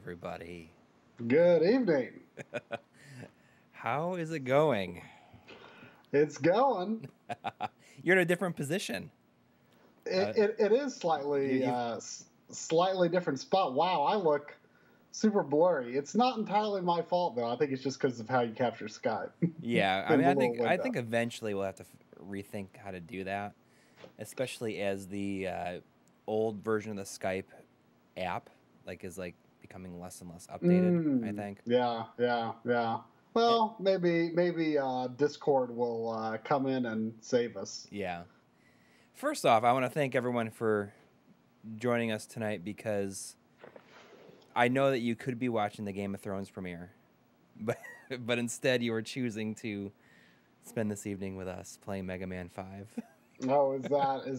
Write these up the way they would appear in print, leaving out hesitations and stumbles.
everybody. Good evening. How is it going? It's going. You're in a different position. It is slightly different spot. Wow, I look super blurry. It's not entirely my fault though. I think it's just because of how you capture Skype. Yeah, I think eventually we'll have to rethink how to do that, especially as the old version of the Skype app is becoming less and less updated. I think. Yeah. Well, maybe Discord will come in and save us. Yeah. First off, I want to thank everyone for joining us tonight because I know that you could be watching the Game of Thrones premiere, but instead you were choosing to spend this evening with us playing Mega Man 5. Oh, is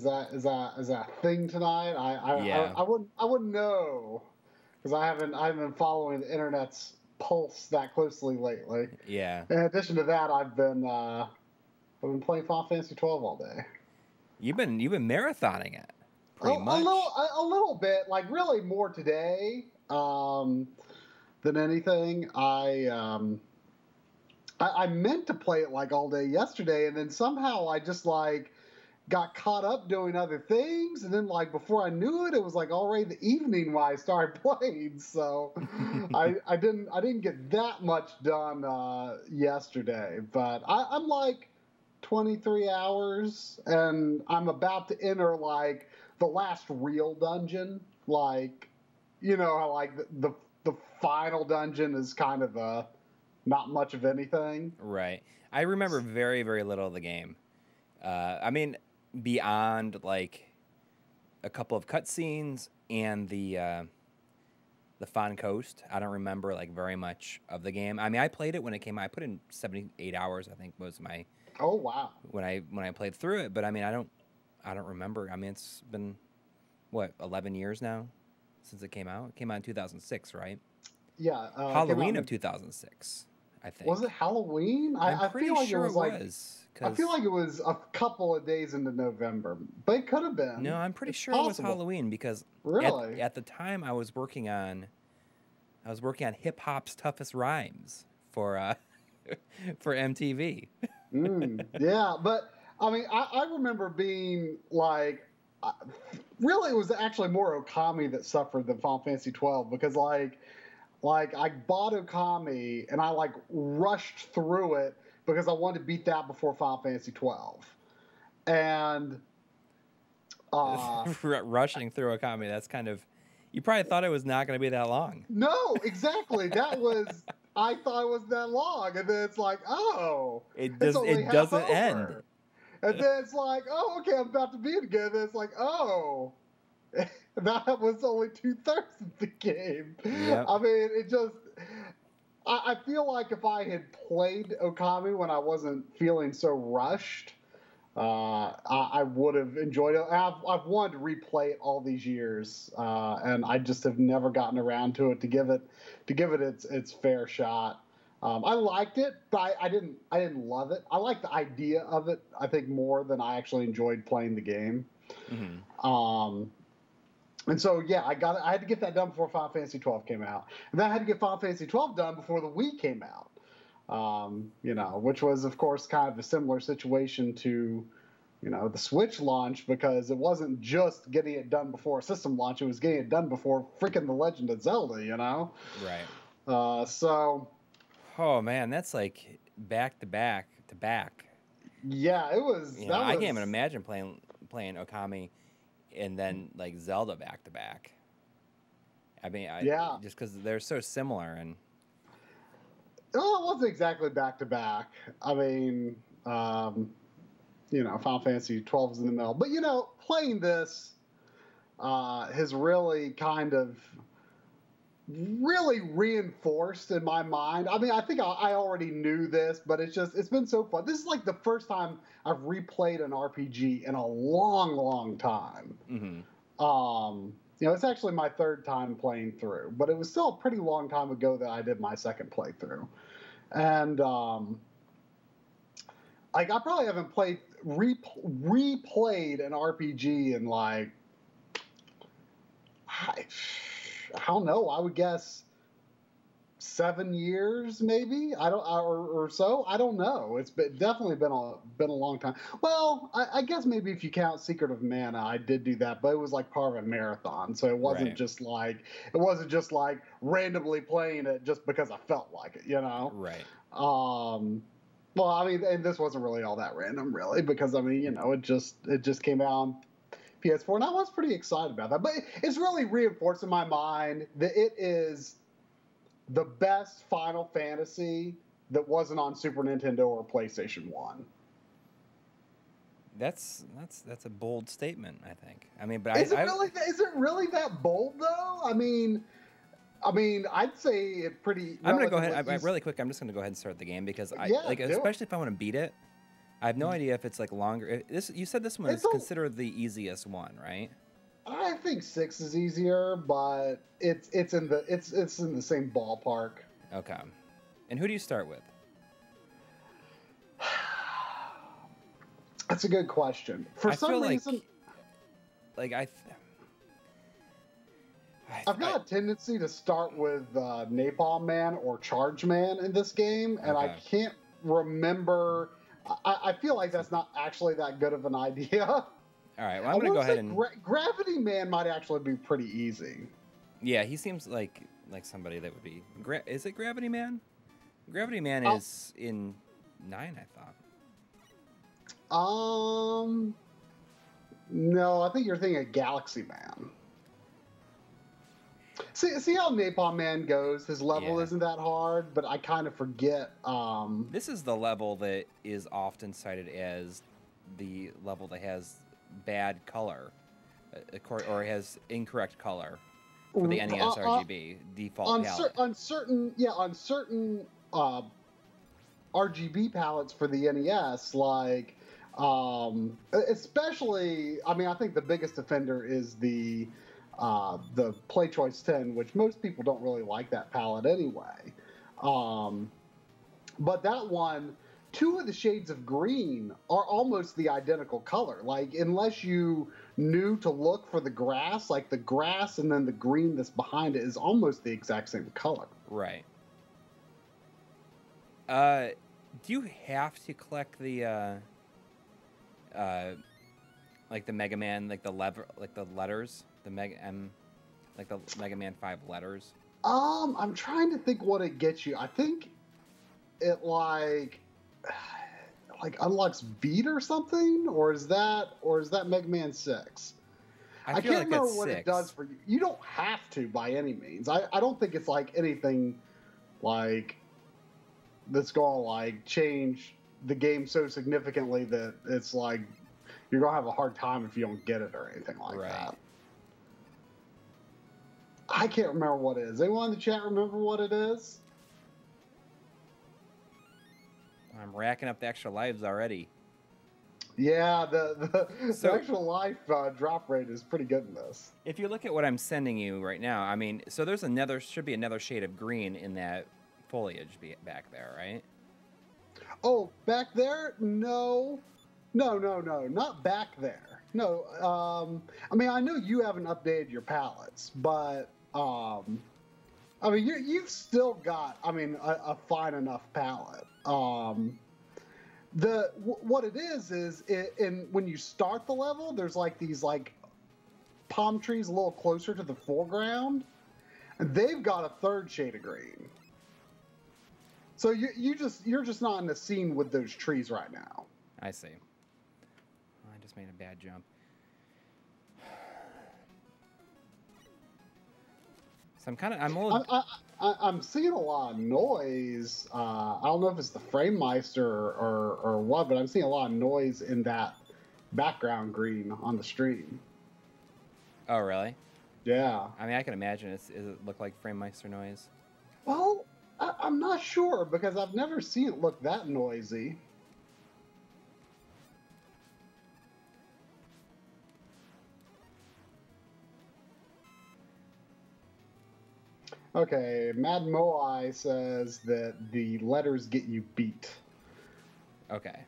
that a thing tonight? I wouldn't know because I haven't been following the internet's pulse that closely lately. Yeah. In addition to that, I've been playing Final Fantasy 12 all day. You've been marathoning it pretty much. A little bit, like really more today than anything. I meant to play it like all day yesterday, and then somehow I just got caught up doing other things, and then before I knew it, it was already the evening when I started playing. So I didn't get that much done yesterday, but I'm 23 hours, and I'm about to enter the last real dungeon. You know how the final dungeon is kind of not much of anything. Right. I remember very, very little of the game. I mean, beyond a couple of cutscenes and the Fawn Coast, I don't remember very much of the game. I mean, I played it when it came out. I put in 78 hours, I think was my. Oh wow! When I played through it, but I mean, I don't remember. I mean, it's been 11 years now since it came out. It came out in 2006, right? Yeah, Halloween of 2006. I think. Was it Halloween? I'm pretty sure it was. I feel like it was a couple of days into November, but it could have been. No, I'm pretty sure it was Halloween because really at the time I was working on hip hop's toughest rhymes for for MTV. Yeah, but I mean, I remember being really it was actually more Okami that suffered than Final Fantasy 12 because I bought Okami and I rushed through it because I wanted to beat that before Final Fantasy 12. And rushing through Okami, that's kind of, you probably thought it was not going to be that long. No, exactly. I thought it was that long, and then it's it doesn't end. And then it's oh, okay, I'm about to beat it again. And it's oh, that was only 2/3 of the game. Yep. I mean, I feel like if I had played Okami when I wasn't feeling so rushed, I would have enjoyed it. I've wanted to replay it all these years, and I just have never gotten around to it to give it its fair shot. I liked it, but I didn't love it. I liked the idea of it, I think, more than I actually enjoyed playing the game. Mm-hmm. And so yeah, I had to get that done before Final Fantasy 12 came out, and then I had to get Final Fantasy 12 done before the Wii came out. Which was, of course, kind of a similar situation to, the Switch launch, because it wasn't just getting it done before a system launch, it was getting it done before freaking The Legend of Zelda, Right. So. Oh, man, that's back to back to back. Yeah, it was. I can't even imagine playing Okami and then, Zelda back to back. I mean, just because they're so similar and... Well, it wasn't exactly back to back. I mean, Final Fantasy 12 is in the middle. But, playing this has really kind of really reinforced in my mind. I mean, I think I already knew this, but it's been so fun. This is the first time I've replayed an RPG in a long, long time. Mm-hmm. It's actually my third time playing through, but it was still a pretty long time ago that I did my second playthrough. And I probably haven't replayed an RPG in I don't know, I would guess 7 years, maybe. I don't, or so. I don't know. It's definitely been a long time. Well, I guess maybe if you count Secret of Mana, I did do that, but it was like part of a marathon, so it wasn't just like randomly playing it just because I felt like it, you know. Right. Well, I mean, and this wasn't really all that random, really, because I mean, you know, it just came out on PS4, and I was pretty excited about that. But it's really reinforced in my mind that it is the best Final Fantasy that wasn't on Super Nintendo or PlayStation 1. That's a bold statement, I think. I mean, but is it really that bold though? I mean, I'd say it pretty. I'm gonna go ahead. Really quick, I'm just gonna go ahead and start the game because especially if I want to beat it, I have no idea if it's like longer. You said this one is considered the easiest one, right? I think 6 is easier, but it's in the same ballpark. Okay. And who do you start with? That's a good question. For some reason, I've got a tendency to start with Napalm Man or Charge Man in this game, and I can't remember. I feel like that's not actually that good of an idea. All right, well, I'm going to go ahead and... Gravity Man might actually be pretty easy. Yeah, he seems like somebody that would be... Is it Gravity Man? Gravity Man is in 9, I thought. No, I think you're thinking of Galaxy Man. See how Napalm Man goes? His level isn't that hard, but I kind of forget. This is the level that is often cited as the level that has bad color, or has incorrect color for the NES RGB default palette. On certain RGB palettes for the NES, like especially, I mean, I think the biggest offender is the Play Choice 10, which most people don't really like that palette anyway. But that one, 2 of the shades of green are almost the identical color. Like, unless you knew to look for the grass, like the grass and then the green that's behind it is almost the exact same color. Right. Do you have to collect the like the Mega Man, like the letters, the Mega Man 5 letters? I'm trying to think what it gets you. I think it like unlocks Beat or something, or is that Mega Man 6? I can't remember what it does for you. You don't have to by any means. I don't think it's like anything like that's gonna like change the game so significantly that it's like you're gonna have a hard time if you don't get it or anything like that. I can't remember what it is. Anyone in the chat remember what it is? I'm racking up the extra lives already. Yeah, the extra life drop rate is pretty good in this. If you look at what I'm sending you right now, I mean, so there's should be another shade of green in that foliage back there, right? Oh, back there? No, not back there. No, I mean, I know you haven't updated your palettes, but I mean, you've still got, I mean, a fine enough palette. What it is when you start the level, there's like these like palm trees a little closer to the foreground, and they've got a third shade of green. So you're just not in the scene with those trees right now. I see. I just made a bad jump. So I'm seeing a lot of noise. I don't know if it's the Frame Meister or what, but I'm seeing a lot of noise in that background green on the stream. Oh, really? Yeah. I mean, I can imagine. Does it look like Frame Meister noise? Well, I'm not sure because I've never seen it look that noisy. Okay, Mad Moai says that the letters get you beat. Okay.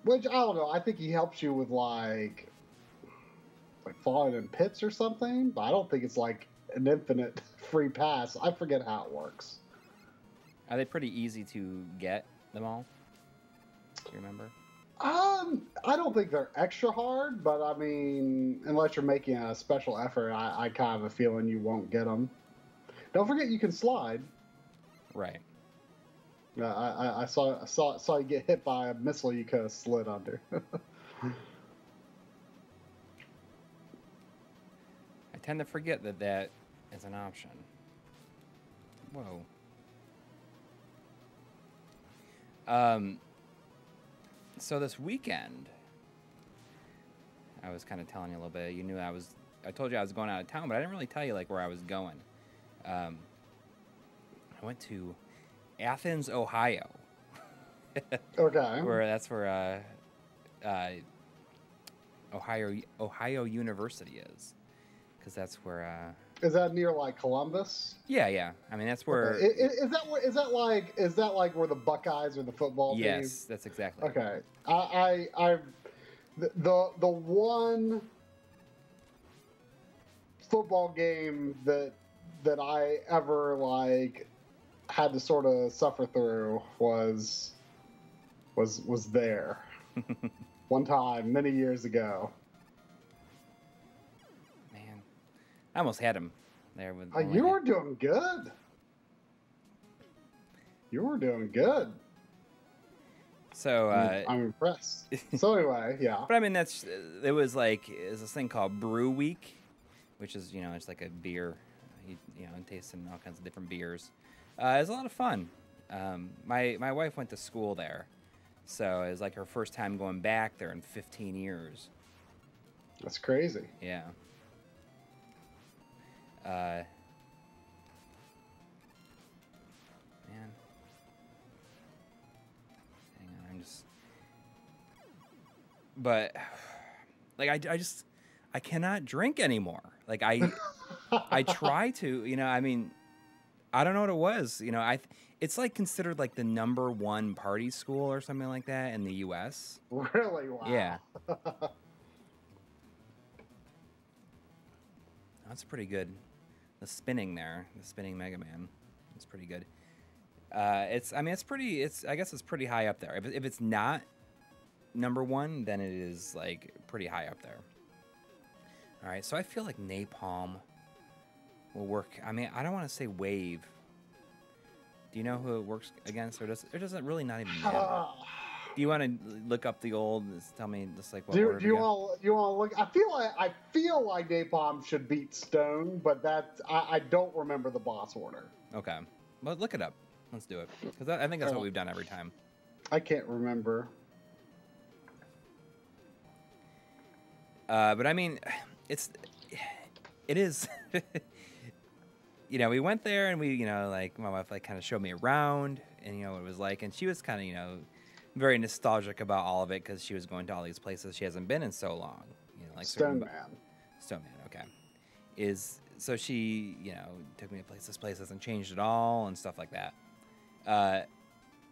Which, I don't know, I think he helps you with like falling in pits or something, but I don't think it's like an infinite free pass. I forget how it works. Are they pretty easy to get them all? Do you remember? I don't think they're extra hard, but I mean, unless you're making a special effort, I kind of have a feeling you won't get them. Don't forget you can slide. Right. I saw you get hit by a missile you could have slid under. I tend to forget that is an option. Whoa. So this weekend, I was kind of telling you a little bit. You knew I told you I was going out of town, but I didn't really tell you like where I was going. I went to Athens, Ohio. Okay. That's where Ohio University is, because that's where. Is that near like Columbus? Yeah. I mean, that's where. Okay. Is that like where the Buckeyes or the football team? Yes, that's exactly. Okay. The one football game that I ever like had to sort of suffer through was there one time many years ago. Man, I almost had him there with. You were doing good. You were doing good. So I'm impressed. So anyway, yeah. But I mean, it was this thing called Brew Week, which is it's like a beer, and tasting all kinds of different beers. It was a lot of fun. My wife went to school there, so it was like her first time going back there in 15 years. That's crazy. Yeah. Man. Hang on, but like I cannot drink anymore. Like I try to, I mean, I don't know what it was. It's like considered like the #1 party school or something like that in the U.S. Really? Wow. Yeah. That's pretty good. The spinning Mega Man, it's pretty good. I guess it's pretty high up there. If it's not #1, then it is like pretty high up there. All right, so I feel like napalm will work. I mean, I don't want to say wave. Do you know who it works against, or doesn't really not even matter? Do you want to look up the old? Tell me just like what. Do you want to look? I feel like napalm should beat stone, but I don't remember the boss order. Okay, well look it up. Let's do it, because I think that's what we've done every time. I can't remember. But I mean, it is. We went there and we, like my wife like kind of showed me around and what it was like, and she was kind of very nostalgic about all of it because she was going to all these places she hasn't been in so long. Like Stone Man, okay. So she took me to this place hasn't changed at all and stuff like that.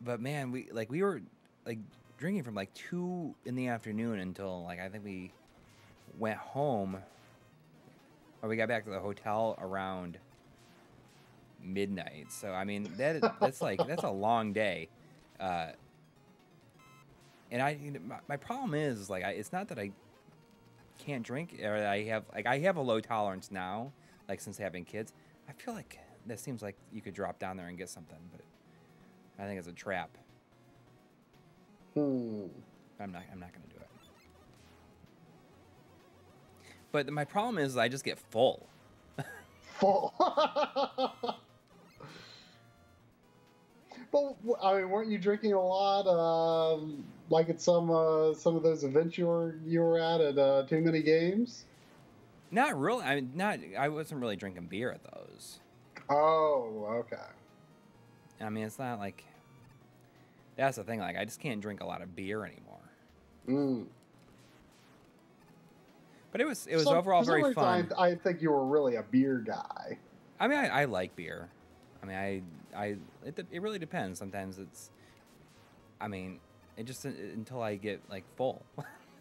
But man, we were like drinking from like 2 in the afternoon until like I think we went home, or we got back to the hotel around midnight. So I mean that's a long day. And my problem is like it's not that I can't drink, or I have a low tolerance now, like since having kids. I feel like that seems like you could drop down there and get something, but I think it's a trap. I'm not gonna do it. But my problem is I just get full. Full. Well, I mean, weren't you drinking a lot? Like at some of those events you were at Too Many Games? Not really. I wasn't really drinking beer at those. Oh, okay. I mean, it's not like that's the thing. Like, I just can't drink a lot of beer anymore. But it was overall very fun. I think you were really a beer guy. I mean, I like beer. I mean, it really depends. Sometimes it's, I mean, it just until I get like full,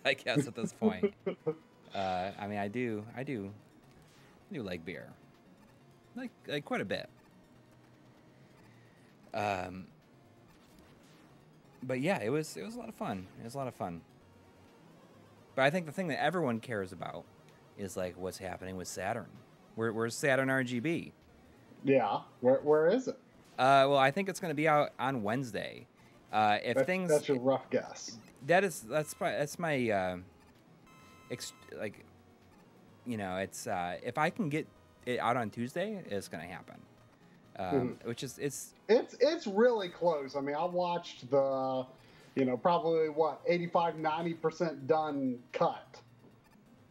I guess at this point. I mean, I do like beer. like quite a bit. But yeah, it was a lot of fun. It was a lot of fun. But I think the thing that everyone cares about is like what's happening with Saturn. Where's Saturn RGB? Yeah, where is it? Well, I think it's going to be out on Wednesday. That's your rough guess. That's my like, you know, it's if I can get it out on Tuesday, it's going to happen. Which is it's really close. I mean, I watched the, you know, probably what 85-90% done cut,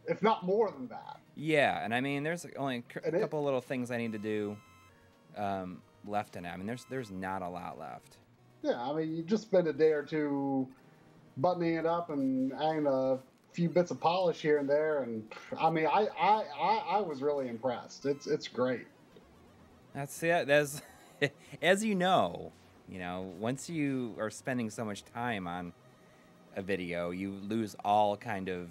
if not more than that. Yeah, and I mean, there's only a couple little things I need to do left in it. I mean, there's not a lot left. Yeah, I mean, you just spend a day or two buttoning it up and adding a few bits of polish here and there, and I mean, I was really impressed. It's great. That's it. That's as you know, once you are spending so much time on a video, you lose all kind of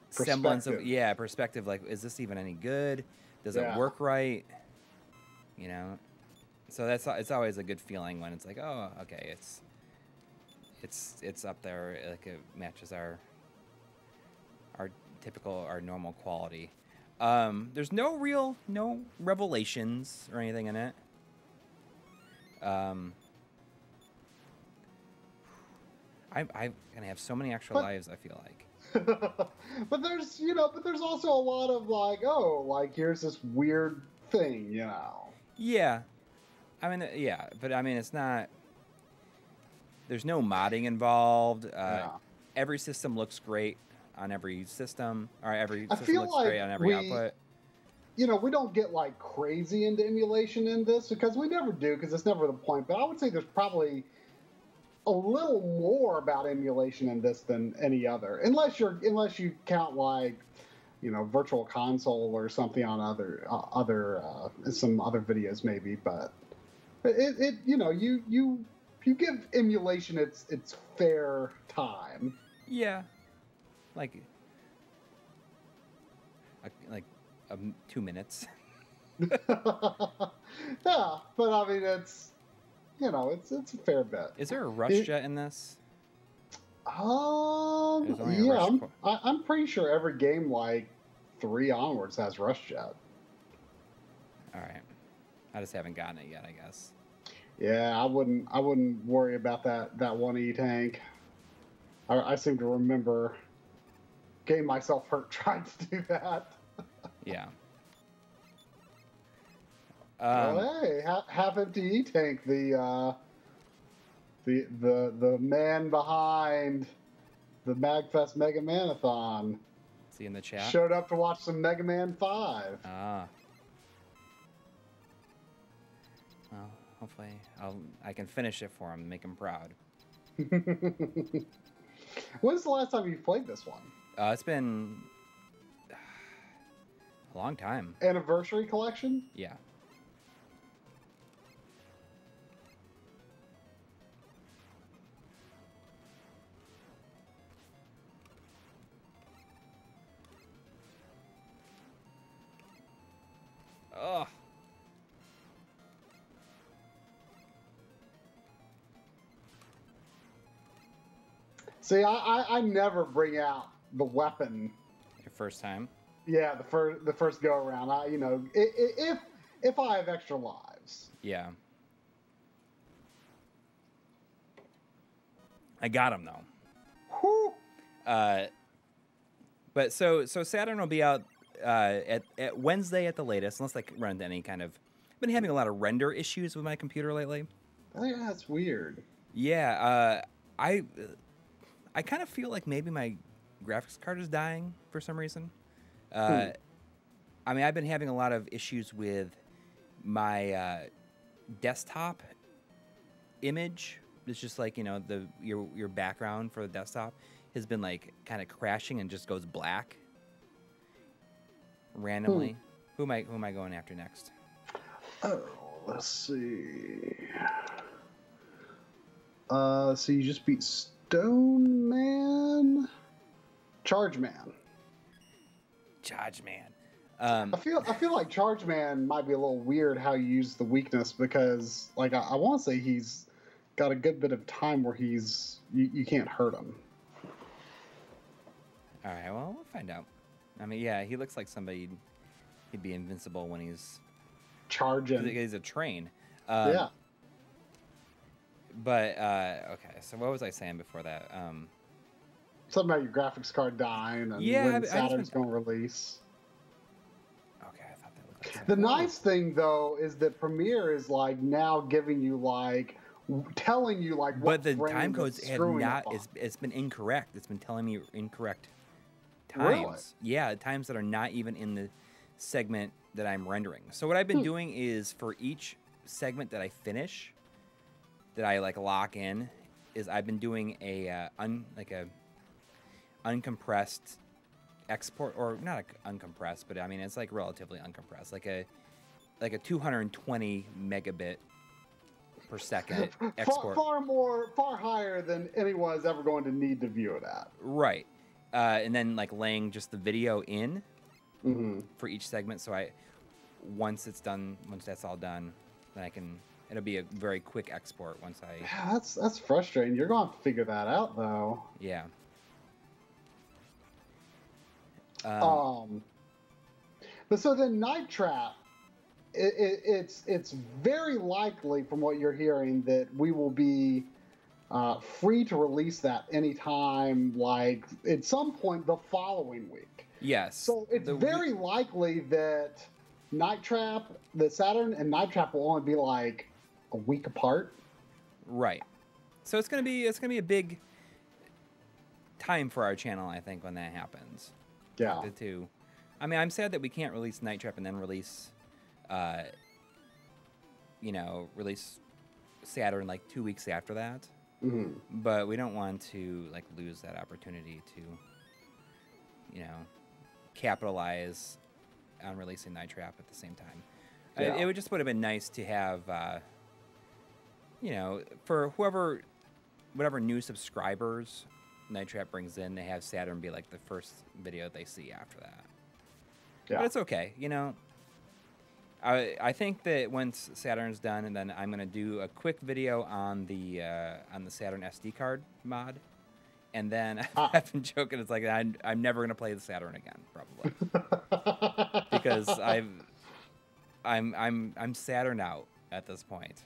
semblance of perspective. Like, is this even any good? Does it work right? You know, so it's always a good feeling when it's like, oh, okay, it's up there, like it matches our normal quality. There's no revelations or anything in it. I'm gonna have so many extra lives, I feel like. but there's also a lot of like, oh, like here's this weird thing, you know. Yeah. I mean, yeah, but I mean, it's not. There's no modding involved. Every system looks great on every system, or every system looks great on every output. You know, we don't get like crazy into emulation in this because we never do, because it's never the point. But I would say there's probably a little more about emulation in this than any other, unless you count like, you know, Virtual Console or something on some other videos maybe. But it you know, you give emulation its fair time. Yeah, like 2 minutes. Yeah, but I mean, it's a fair bit. Is there a rush jet in this? Yeah, I'm pretty sure every game like 3 onwards has rush jet. All right, I just haven't gotten it yet, I guess. Yeah, I wouldn't worry about that one E-tank. I seem to remember getting myself hurt trying to do that. Yeah. Well, hey, half empty E-tank, the man behind the MagFest Mega Manathon. See in the chat. Showed up to watch some Mega Man 5. Ah. Well, hopefully I can finish it for him and make him proud. When's the last time you played this one? It's been a long time. Anniversary collection? Yeah. Ugh. See, I never bring out the weapon. Your first time? Yeah, the first go around. If I have extra lives. Yeah. I got him though. Whew. But so Saturn will be out at Wednesday at the latest, unless I run into any kind of. I've been having a lot of render issues with my computer lately. Oh yeah, that's weird. Yeah, I kind of feel like maybe my graphics card is dying for some reason. I mean, I've been having a lot of issues with my desktop image. It's just like, you know, your background for the desktop has been like kind of crashing and just goes black randomly. Who am I going after next? Oh, let's see. So you just beat Stone Man? Charge Man. I feel like Charge Man might be a little weird how you use the weakness, because like I want to say he's got a good bit of time where you can't hurt him. All right, well, we'll find out. I mean, yeah, he looks like somebody. He'd be invincible when he's charging. He's a train. Yeah. But okay, so what was I saying before that? Something about your graphics card dying and yeah, when Saturn's going to release. Okay, I thought that was like the nice thing though is that Premiere is like now giving you like telling you like what. But the time codes have not. It's been incorrect. It's been telling me incorrect times. Really? Yeah, times that are not even in the segment that I'm rendering. So what I've been doing is for each segment that I finish, that I like lock in, is I've been doing a uncompressed export, or not uncompressed, but I mean it's like relatively uncompressed, like a 220 megabit per second export. Far higher than anyone is ever going to need to view it at. Right. And then like laying just the video in for each segment. So once that's all done, then it'll be a very quick export once I. Yeah, that's frustrating. You're going to have to figure that out though. Yeah. But so then Night Trap, it's very likely from what you're hearing that we will be free to release that anytime, like at some point the following week. Yes. So it's very likely that Saturn and Night Trap will only be like a week apart. Right. So it's gonna be a big time for our channel, I think, when that happens. Yeah. The two. I mean, I'm sad that we can't release Night Trap and then release, release Saturn like 2 weeks after that. Mm-hmm. But we don't want to like lose that opportunity to, capitalize on releasing Night Trap at the same time. Yeah. It would have been nice to have, for whatever new subscribers Night Trap brings in, they have Saturn be like the first video they see after that. Yeah. But it's okay, I think that once Saturn's done, and then I'm gonna do a quick video on the Saturn SD card mod, and then I've been joking. It's like I'm never gonna play the Saturn again, probably, because I'm Saturn out at this point.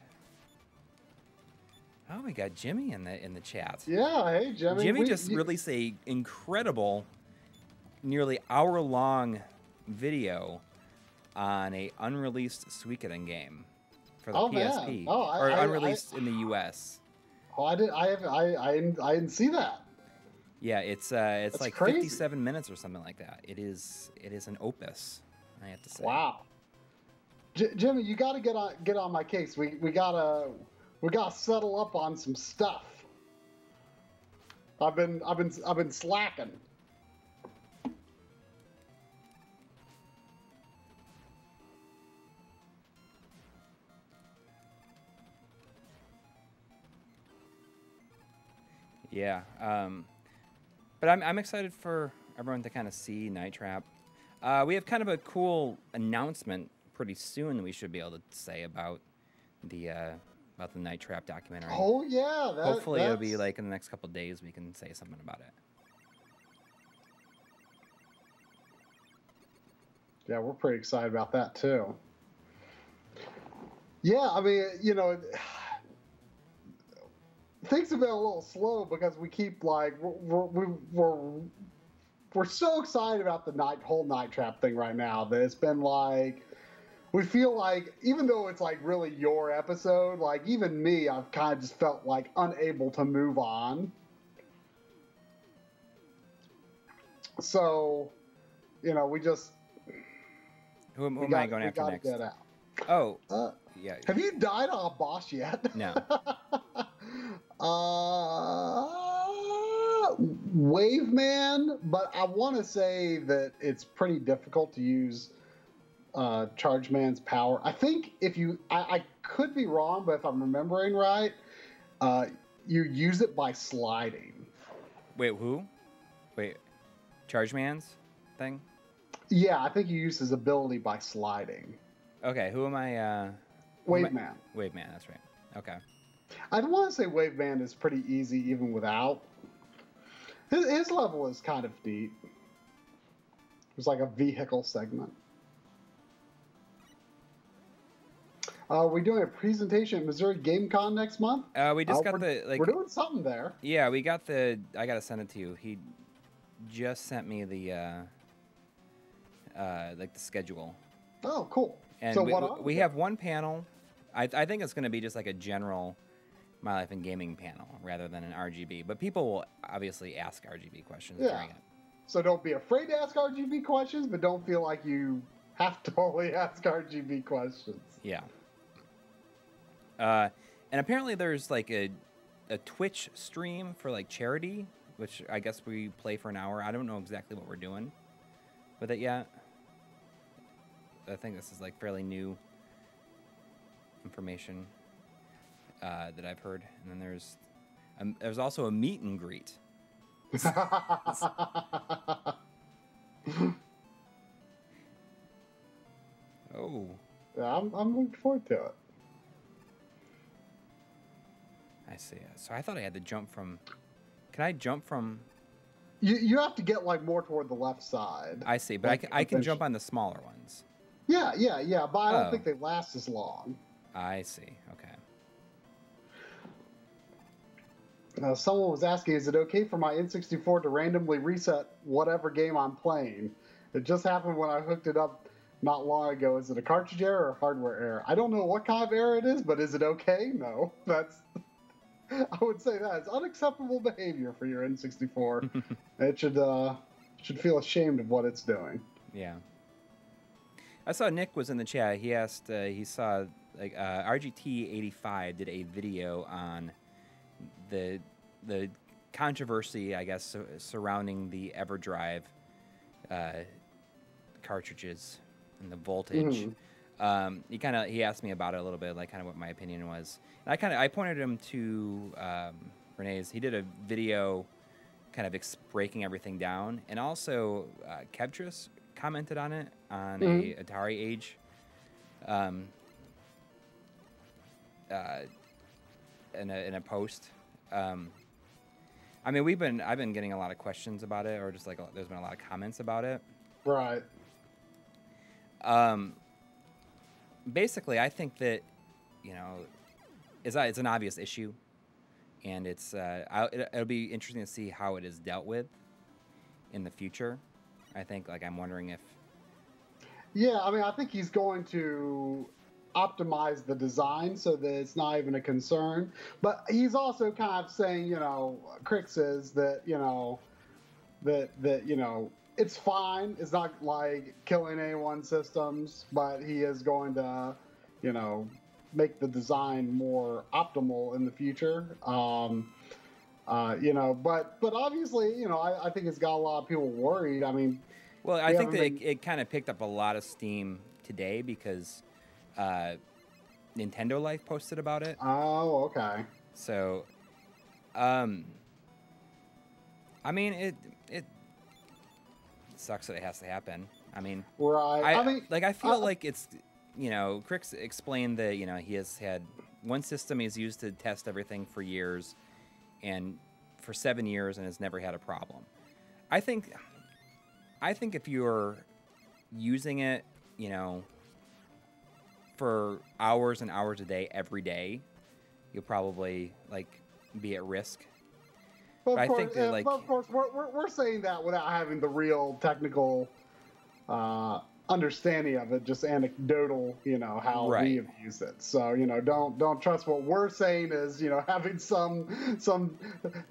Oh, we got Jimmy in the chat. Yeah, hey Jimmy. Jimmy released a incredible, nearly hour-long video on a unreleased Suikoden game for the PSP, unreleased in the US. Oh, I didn't see that. Yeah, it's like crazy. 57 minutes or something like that. It is an opus, I have to say. Wow. Jimmy, you got to get on my case. We gotta settle up on some stuff. I've been slacking. Yeah, but I'm excited for everyone to kind of see Night Trap. We have kind of a cool announcement pretty soon that we should be able to say about the Night Trap documentary. Oh yeah, hopefully it'll be like in the next couple of days we can say something about it. Yeah, we're pretty excited about that too. Yeah, I mean, things have been a little slow because we keep like we're so excited about the whole Night Trap thing right now that it's been like we feel like even though it's like really your episode, like even me, I've kind of just felt like unable to move on. So, we just who am I going after next? Get out. Oh, yeah. Have you died on a boss yet? No. Wave Man, but I want to say that it's pretty difficult to use Charge Man's power. I think I could be wrong, but if I'm remembering right, you use it by sliding. Wait, who? Wait, Charge Man's thing? Yeah, I think you use his ability by sliding. Okay, who am I? Wave Man. Wave Man, that's right. Okay. I want to say Wave Man is pretty easy even without. His level is kind of deep. It's like a vehicle segment. We're doing a presentation at Missouri Game Con next month. We just got we're doing something there. Yeah, we got the. I gotta send it to you. He just sent me the like the schedule. Oh, cool. And so we have one panel. I think it's going to be just like a general My Life in Gaming panel rather than an RGB. But people will obviously ask RGB questions during it. So don't be afraid to ask RGB questions, but don't feel like you have to only ask RGB questions. Yeah. And apparently there's like a Twitch stream for like charity, which I guess we play for an hour. I don't know exactly what we're doing with it yet. I think this is like fairly new information that I've heard. And then there's also a meet and greet. Oh. Yeah, I'm looking forward to it. I see. So I thought I had to jump from. Can I jump from? You have to get like more toward the left side. I see, but like, I can jump on the smaller ones. Yeah. But I don't think they last as long. I see. Okay. Someone was asking, is it okay for my N64 to randomly reset whatever game I'm playing? It just happened when I hooked it up not long ago. Is it a cartridge error or hardware error? I don't know what kind of error it is, but is it okay? No, that's. I would say that is unacceptable behavior for your N64. It should feel ashamed of what it's doing. Yeah. I saw Nick was in the chat. He asked, he saw like RGT85 did a video on the controversy, I guess, surrounding the EverDrive cartridges and the voltage. He asked me about it a little bit, like kind of what my opinion was. And I pointed him to Renee's. He did a video kind of breaking everything down, and also Kevtris commented on it on a Atari Age in a post. I mean, I've been getting a lot of questions about it, or just like there's been a lot of comments about it. Right. Basically, I think that, it's an obvious issue, and it'll be interesting to see how it is dealt with in the future. I think, I'm wondering if. Yeah, I mean, I think he's going to optimize the design so that it's not even a concern. But he's also kind of saying, Crick says that, it's fine. It's not like killing anyone's systems, but he is going to, make the design more optimal in the future. But obviously, I think it's got a lot of people worried. I mean, well, I think that it kind of picked up a lot of steam today because Nintendo Life posted about it. Oh, okay. So, I mean, it sucks that it has to happen. I mean, right. I feel like it's, Crick's explained that, he has had one system he's used to test everything for years and for 7 years and has never had a problem. I think if you're using it, for hours and hours a day, every day, you'll probably be at risk. But of course, we're saying that without having the real technical understanding of it, just anecdotal, how we have used it. So, don't trust what we're saying is, having some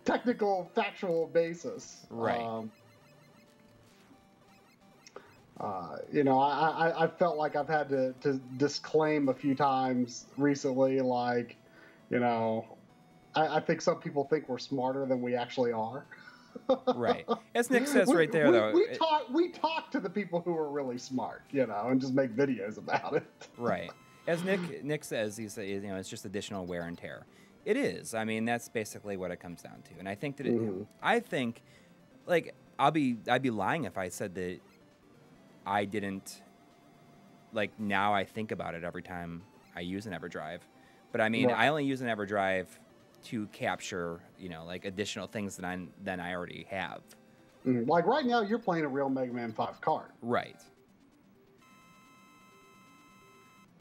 technical, factual basis. Right. I felt like I've had to disclaim a few times recently, I think some people think we're smarter than we actually are. Right. As Nick says right there, though. We talk to the people who are really smart, and just make videos about it. Right. As Nick says, he says, it's just additional wear and tear. It is. I mean, that's basically what it comes down to. And I think that I'd be lying if I said that I didn't, like, now I think about it every time I use an EverDrive. But I mean, Right. I only use an EverDrive to capture, like additional things that I already have. Like right now, you're playing a real Mega Man 5 card. Right.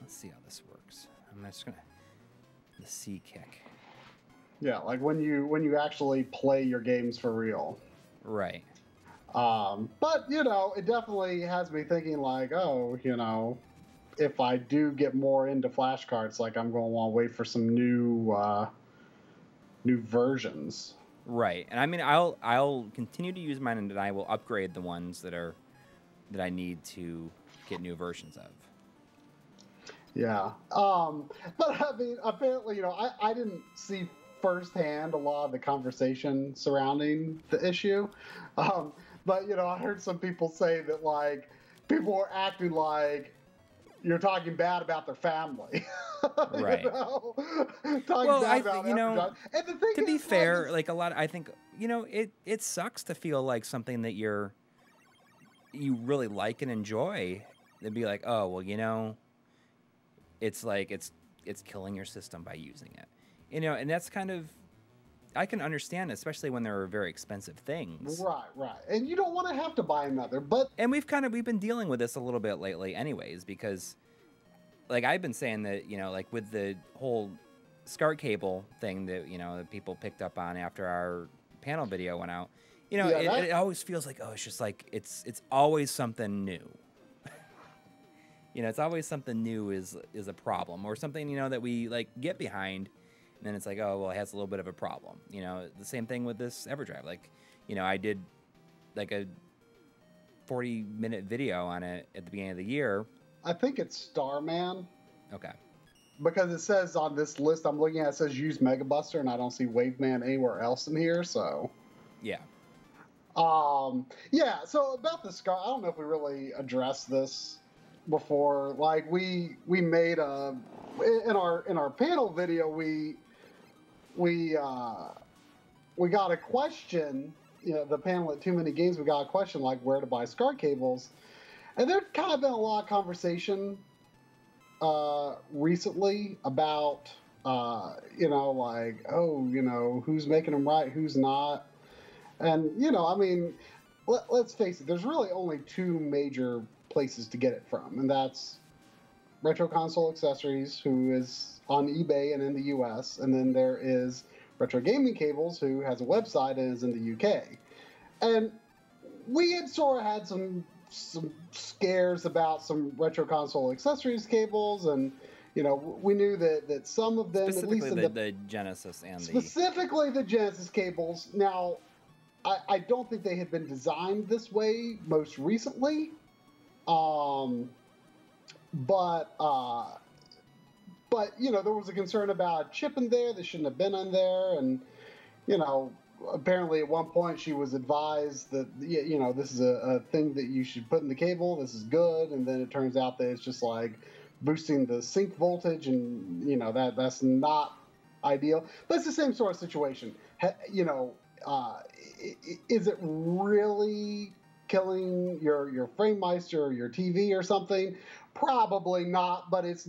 Let's see how this works. I'm just gonna the C kick. Yeah, like when you actually play your games for real. Right. But it definitely has me thinking like, oh, if I do get more into flashcards, like I'm going to want to wait for some new versions. Right. And I mean, I'll continue to use mine, and then I will upgrade the ones that I need to get new versions of. Yeah. But I mean, apparently, I didn't see firsthand a lot of the conversation surrounding the issue. But, I heard some people say that, like, people were acting like you're talking bad about their family. Right. Talking Well, bad about EverDrive. And the thing To be is, fair, like a lot, I think, it sucks to feel like something that you really like and enjoy, to be like, oh, well, it's like it's killing your system by using it, and that's kind of, I can understand, especially when there are very expensive things. Right. And you don't want to have to buy another, but... And we've been dealing with this a little bit lately anyways, because, like, I've been saying that, like, with the whole SCART cable thing that, that people picked up on after our panel video went out, it always feels like, oh, it's just like, it's always something new. It's always something new is a problem, or something, that we, like, get behind. And then it's like, oh, well, it has a little bit of a problem. The same thing with this EverDrive. Like, I did like a 40-minute video on it at the beginning of the year. I think it's Starman. Okay. Because it says on this list I'm looking at, it says use Mega Buster, and I don't see Waveman anywhere else in here, so... Yeah. Yeah, so about the SCART, I don't know if we really addressed this before. Like, we made in our panel video, we got a question, the panel at Too Many Games, we got a question like where to buy SCART cables. And there's kind of been a lot of conversation recently about, like, oh, who's making them right, who's not. And, I mean, let's face it, there's really only two major places to get it from, and that's Retro Console Accessories, who is on eBay and in the US, and then there is Retro Gaming Cables, who has a website and is in the UK. And we had sort of had some scares about some Retro Console Accessories cables, and we knew that some of them, specifically at least the Genesis and specifically the Genesis cables. Now, I don't think they had been designed this way most recently, but there was a concern about a chip in there that shouldn't have been in there, and apparently at one point she was advised that this is a thing that you should put in the cable. This is good, and then it turns out that it's just like boosting the sync voltage, and that's not ideal. But it's the same sort of situation. Is it really killing your FrameMeister or your TV or something? Probably not, but it's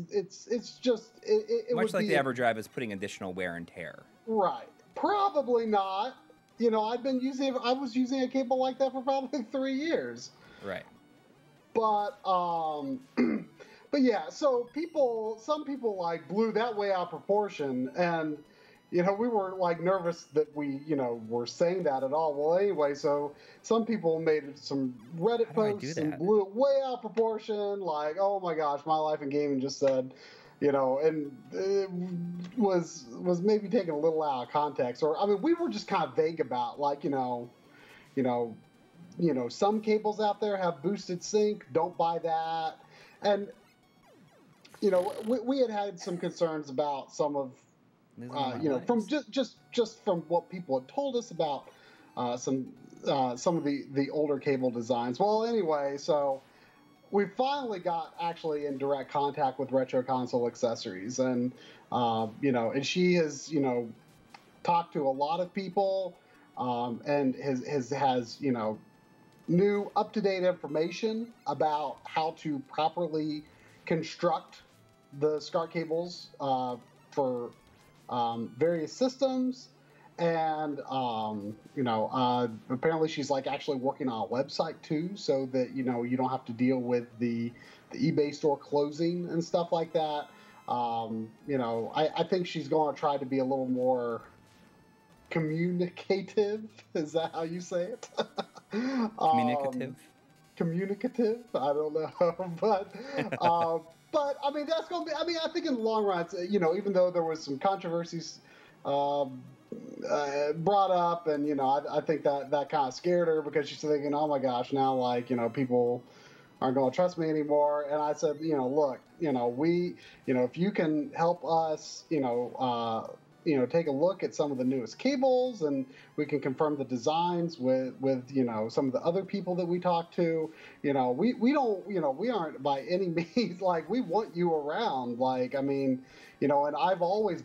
just it much would like be the EverDrive is putting additional wear and tear. Right. Probably not. I was using a cable like that for probably 3 years. Right. But but yeah, so some people like blew that way out of proportion, and we were like nervous that we were saying that at all. Well, anyway, so some people made some Reddit posts and blew it way out of proportion, like, oh my gosh, My Life in Gaming just said, and it was maybe taken a little out of context. Or, I mean, we were just kind of vague about, like, some cables out there have boosted sync, don't buy that. And, we had some concerns about some of, from just from what people had told us about some of the older cable designs. Well, anyway, so we finally got actually in direct contact with Retro Console Accessories, and and she has talked to a lot of people, and has new up-to-date information about how to properly construct the SCART cables for various systems. And apparently she's like actually working on a website too, so that you don't have to deal with the eBay store closing and stuff like that. I think she's going to try to be a little more communicative. Is that how you say it? Communicative. Communicative. I don't know, but I mean that's going to be. I mean, I think in the long run, even though there was some controversies brought up, and I think that kind of scared her, because she's thinking, oh my gosh, now like people aren't going to trust me anymore. And I said, look, we, if you can help us, take a look at some of the newest cables, and we can confirm the designs with some of the other people that we talk to. We don't, we aren't by any means like, we want you around. Like, I mean, and I've always,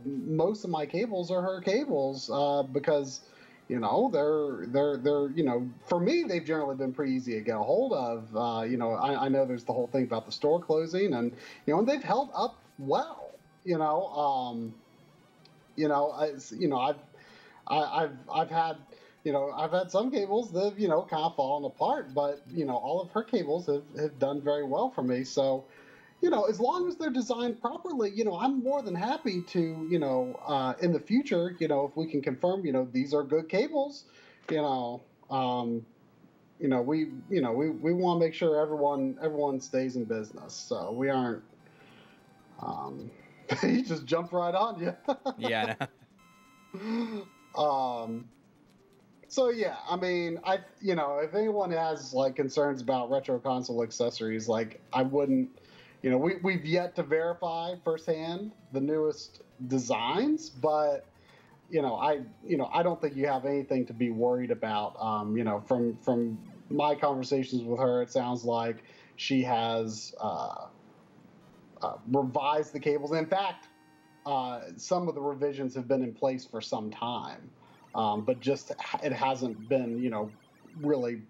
most of my cables are her cables, because they're for me, they've generally been pretty easy to get a hold of. I know there's the whole thing about the store closing, and and they've held up well. I've had I've had some cables that have kind of fallen apart, but all of her cables have done very well for me. So as long as they're designed properly, I'm more than happy to in the future, if we can confirm these are good cables, we want to make sure everyone stays in business. So we aren't. He just jumped right on you. Yeah. So yeah, I mean, if anyone has like concerns about retro console accessories, like I wouldn't, we've yet to verify firsthand the newest designs, but I don't think you have anything to be worried about. From my conversations with her, it sounds like she has revised the cables. In fact, some of the revisions have been in place for some time, but just it hasn't been, really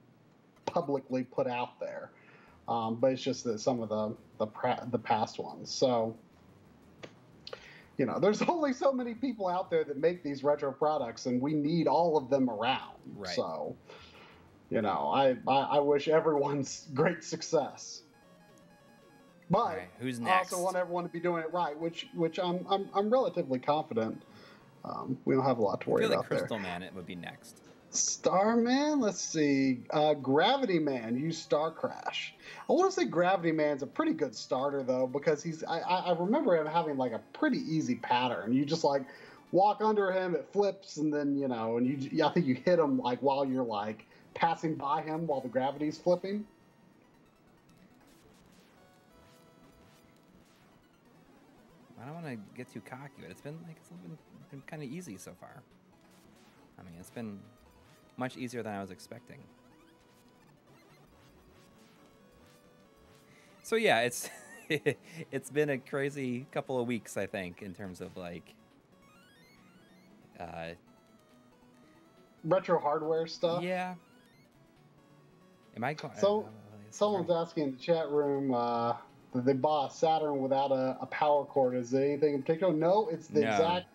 publicly put out there. But it's just that some of the past ones. So, there's only so many people out there that make these retro products, and we need all of them around. Right. So, I wish everyone's great success. But right. Who's next? I also want everyone to be doing it right, which I'm relatively confident. We don't have a lot to worry about there. Crystal Man, it would be next. Starman, let's see. Gravity Man used Star Crash. I want to say Gravity Man's a pretty good starter though, because I remember him having like a pretty easy pattern. You just like walk under him, it flips, and then and I think you hit him like while you're like passing by him while the gravity's flipping. I don't want to get too cocky, but it's been kind of easy so far. I mean, it's been much easier than I was expecting. So yeah, it's been a crazy couple of weeks, I think, in terms of like retro hardware stuff. Yeah. Am I going? So someone's asking in the chat room that they bought a Saturn without a power cord. Is there anything in particular? No, it's the exact.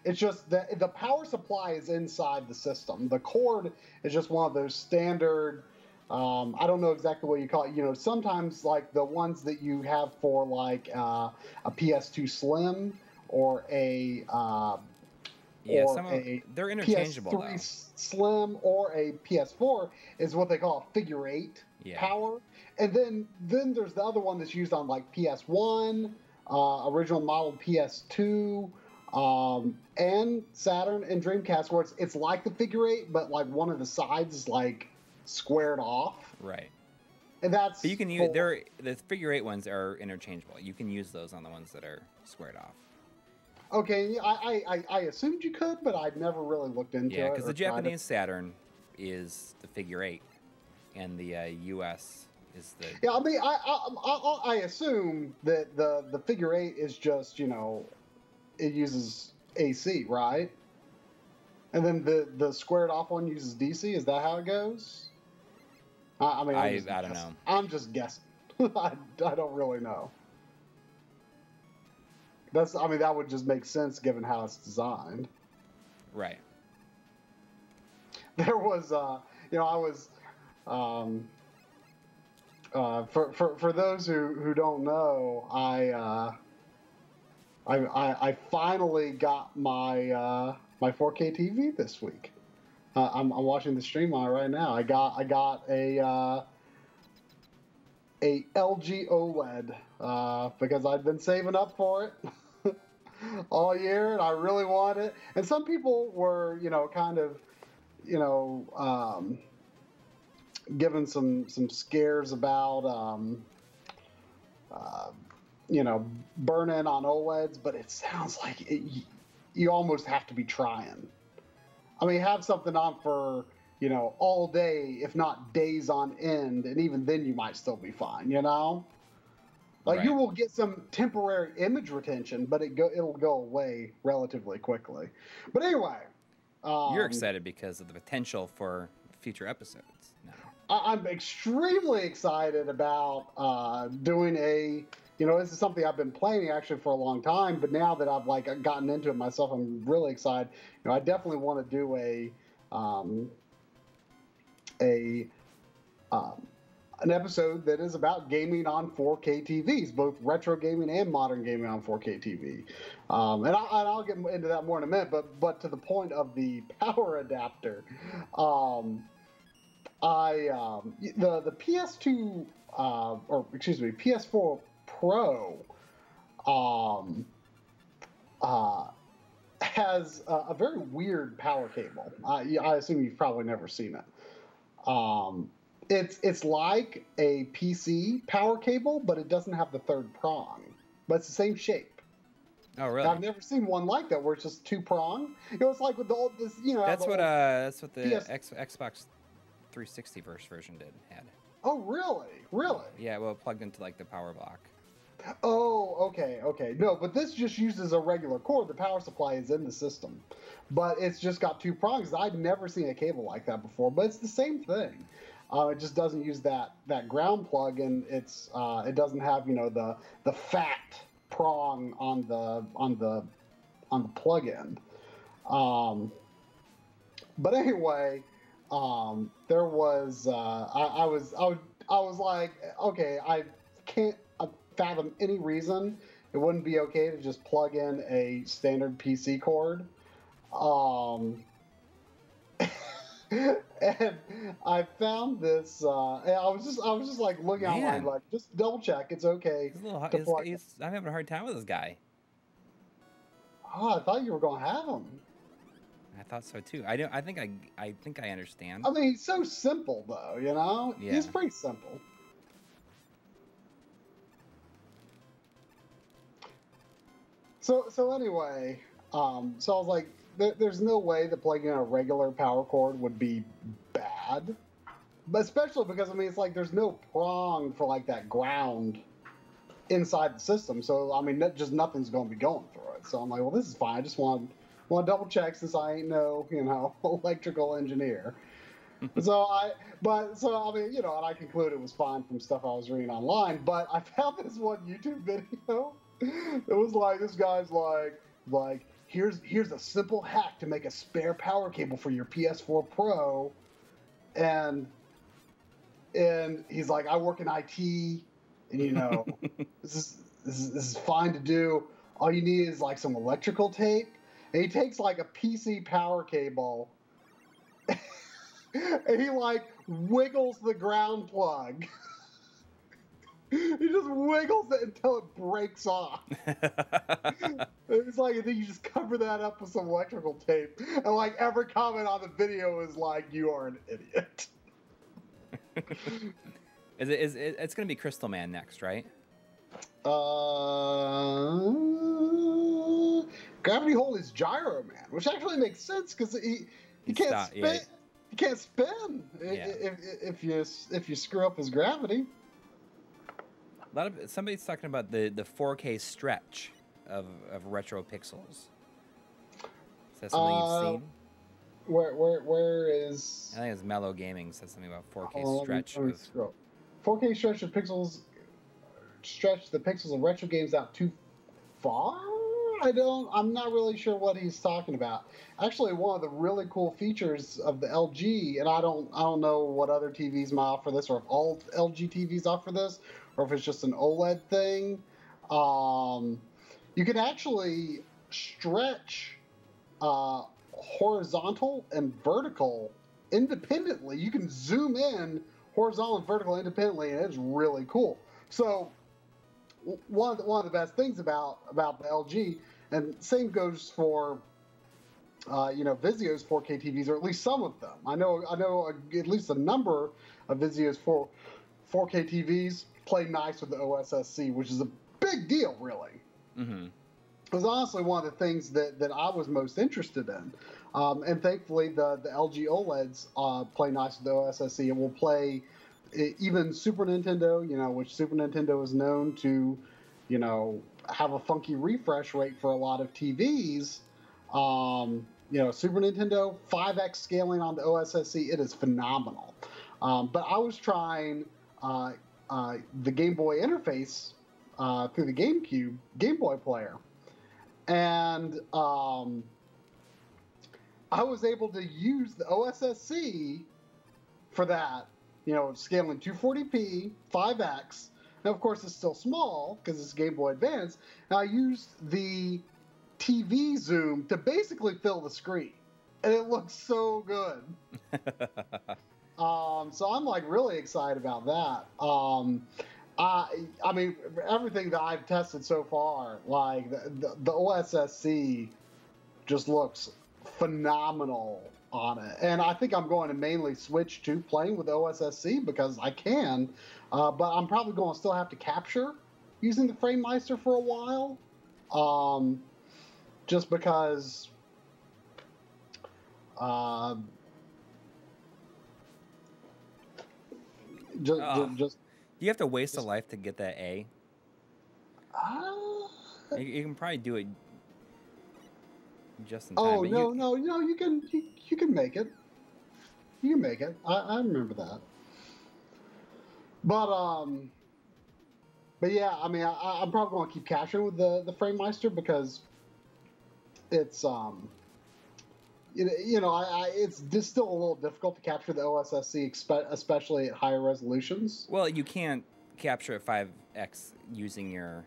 It's just that the power supply is inside the system. The cord is just one of those standard. I don't know exactly what you call it. Sometimes like the ones that you have for like a PS2 Slim or a they're interchangeable. PS3 though. Slim or a PS4 is what they call a figure 8 power. And then there's the other one that's used on like PS1, original model PS2. And Saturn and Dreamcast, where it's like the figure 8, but like one of the sides is like squared off. Right. And that's. But you can use the figure 8 ones are interchangeable. You can use those on the ones that are squared off. Okay, I assumed you could, but I'd never really looked into it. Yeah, because the Japanese Saturn is the figure 8, and the US is the. Yeah, I mean, I assume that the figure 8 is just it uses AC, right? And then the squared off one uses DC. Is that how it goes? I mean, I don't know. I'm just guessing. I don't really know. I mean, that would just make sense given how it's designed. Right. There was, you know, I was, for those who don't know, I finally got my my 4K TV this week. I'm watching the stream on it right now. I got a LG OLED because I'd been saving up for it all year, and I really want it. And some people were, you know, kind of, you know, given some scares about, you know, burn-in on OLEDs, but it sounds like you almost have to be trying. I mean, have something on for, you know, all day, if not days on end, and even then you might still be fine, you know? Like, right. You will get some temporary image retention, but it'll go away relatively quickly. But anyway. You're excited because of the potential for future episodes now. I'm extremely excited about doing you know, this is something I've been planning actually for a long time, but now that I've like gotten into it myself, I'm really excited. You know, I definitely want to do an episode that is about gaming on 4K TVs, both retro gaming and modern gaming on 4K TV. And I'll get into that more in a minute, but to the point of the power adapter, the PS2 or excuse me, PS4 Pro has a very weird power cable. I assume you've probably never seen it. It's like a PC power cable, but it doesn't have the third prong. But it's the same shape. Oh, really? I've never seen one like that where it's just two prong. You know, it's like with the old, you know. That's what the Xbox 360 version had. Oh, really? Really? Yeah, well, plugged into like the power block. Oh, okay. No, but this just uses a regular cord. The power supply is in the system, but it's just got two prongs. I'd never seen a cable like that before, but it's the same thing. It just doesn't use that ground plug, and it doesn't have, you know, the fat prong on the plug end. But anyway, there was I was like, okay, I can't fathom any reason it wouldn't be okay to just plug in a standard PC cord. And I found this. And I was just like looking online, like just double check it's okay. I'm having a hard time with this guy. Oh, I thought you were gonna have him. I thought so too. I think I understand. I mean, he's so simple though, you know. Yeah. He's pretty simple. So anyway, so I was like, there's no way that plugging in a regular power cord would be bad, but especially because, I mean, it's like there's no prong for like that ground inside the system. So I mean, nothing's going to be going through it. So I'm like, well, this is fine. I just want to double check since I ain't no, you know, electrical engineer. So I mean, you know, and I concluded it was fine from stuff I was reading online. But I found this one YouTube video. It was like, this guy's like here's a simple hack to make a spare power cable for your PS4 Pro, and he's like, I work in IT, and you know, this is fine to do. All you need is like some electrical tape, and he takes like a PC power cable, and he like wiggles the ground plug. He just wiggles it until it breaks off. It's like, and then you just cover that up with some electrical tape, and like every comment on the video is like, "You are an idiot." It's gonna be Crystal Man next, right? Gravity Hole is Gyro Man, which actually makes sense because he can't spin. Yeah. He can't spin if you screw up his gravity. Somebody's talking about the 4K stretch of retro pixels. Is that something you've seen? Where is? I think it's Mellow Gaming says something about 4K Hold on, stretch let me of. scroll. 4K stretch of pixels. Stretch the pixels of retro games out too far? I'm not really sure what he's talking about. Actually, one of the really cool features of the LG, and I don't know what other TVs might offer this, or if all LG TVs offer this, or if it's just an OLED thing. You can actually stretch horizontal and vertical independently. You can zoom in horizontal and vertical independently, and it's really cool. So one of the best things about the LG, and same goes for Vizio's 4K TVs, or at least some of them. I know at least a number of Vizio's 4K TVs play nice with the OSSC, which is a big deal, really. Mm-hmm. It was honestly one of the things that I was most interested in. And thankfully, the LG OLEDs play nice with the OSSC. It will play even Super Nintendo, which Super Nintendo is known to, have a funky refresh rate for a lot of TVs. Super Nintendo, 5x scaling on the OSSC, it is phenomenal. But I was trying the Game Boy interface through the GameCube Game Boy player. And I was able to use the OSSC for that, scaling 240p, 5x. Now, of course, it's still small because it's Game Boy Advance. And I used the TV zoom to basically fill the screen. And it looks so good. So I'm like really excited about that. I mean, everything that I've tested so far, like the OSSC just looks phenomenal on it. And I think I'm going to mainly switch to playing with OSSC because I can, but I'm probably going to still have to capture using the FrameMeister for a while, just because just Do you have to waste a life to get that A? You can probably do it just in time. Oh no! You can make it. You can make it. I remember that. But yeah, I mean, I'm probably going to keep capturing with the FrameMeister because it's it's just still a little difficult to capture the OSSC, especially at higher resolutions. Well, you can't capture at 5x using your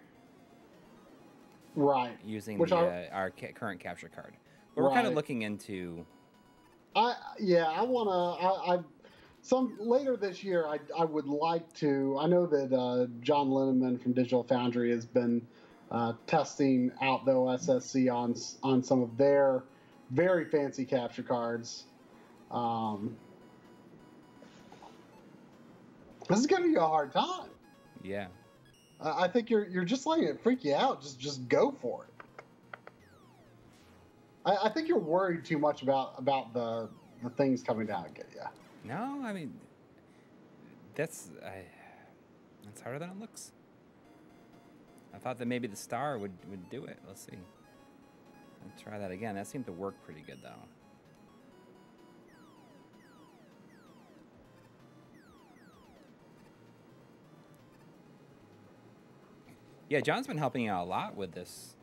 our current capture card. But we're kind of looking into. Some later this year, I would like to. I know that John Linneman from Digital Foundry has been testing out the OSSC on some of their very fancy capture cards. This is going to be a hard time. Yeah. I think you're just letting it freak you out. Just go for it. I think you're worried too much about the things coming down and get you. No, I mean that's harder than it looks. I thought that maybe the star would do it. Let's see. Let's try that again. That seemed to work pretty good though. Yeah, John's been helping out a lot with this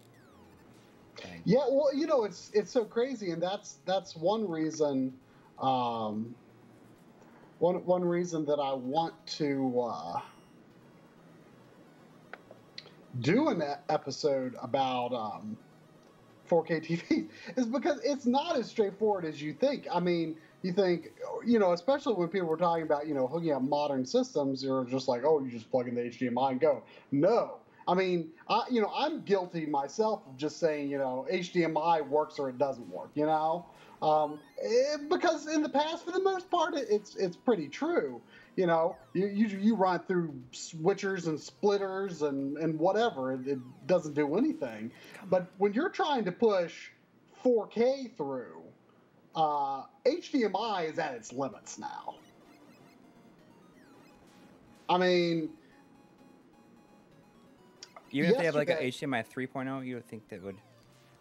thing. Yeah, well, it's so crazy, and that's one reason. One reason that I want to do an episode about 4K TVs is because it's not as straightforward as you think. I mean, you think, especially when people were talking about, hooking up modern systems, you're just like, oh, you just plug in the HDMI and go. No. I mean, I'm guilty myself of just saying, HDMI works or it doesn't work, because in the past, for the most part, it's pretty true. You run through switchers and splitters and whatever, it doesn't do anything. But when you're trying to push 4K through, HDMI is at its limits now. I mean, even if they have like a HDMI 3.0, you would think that would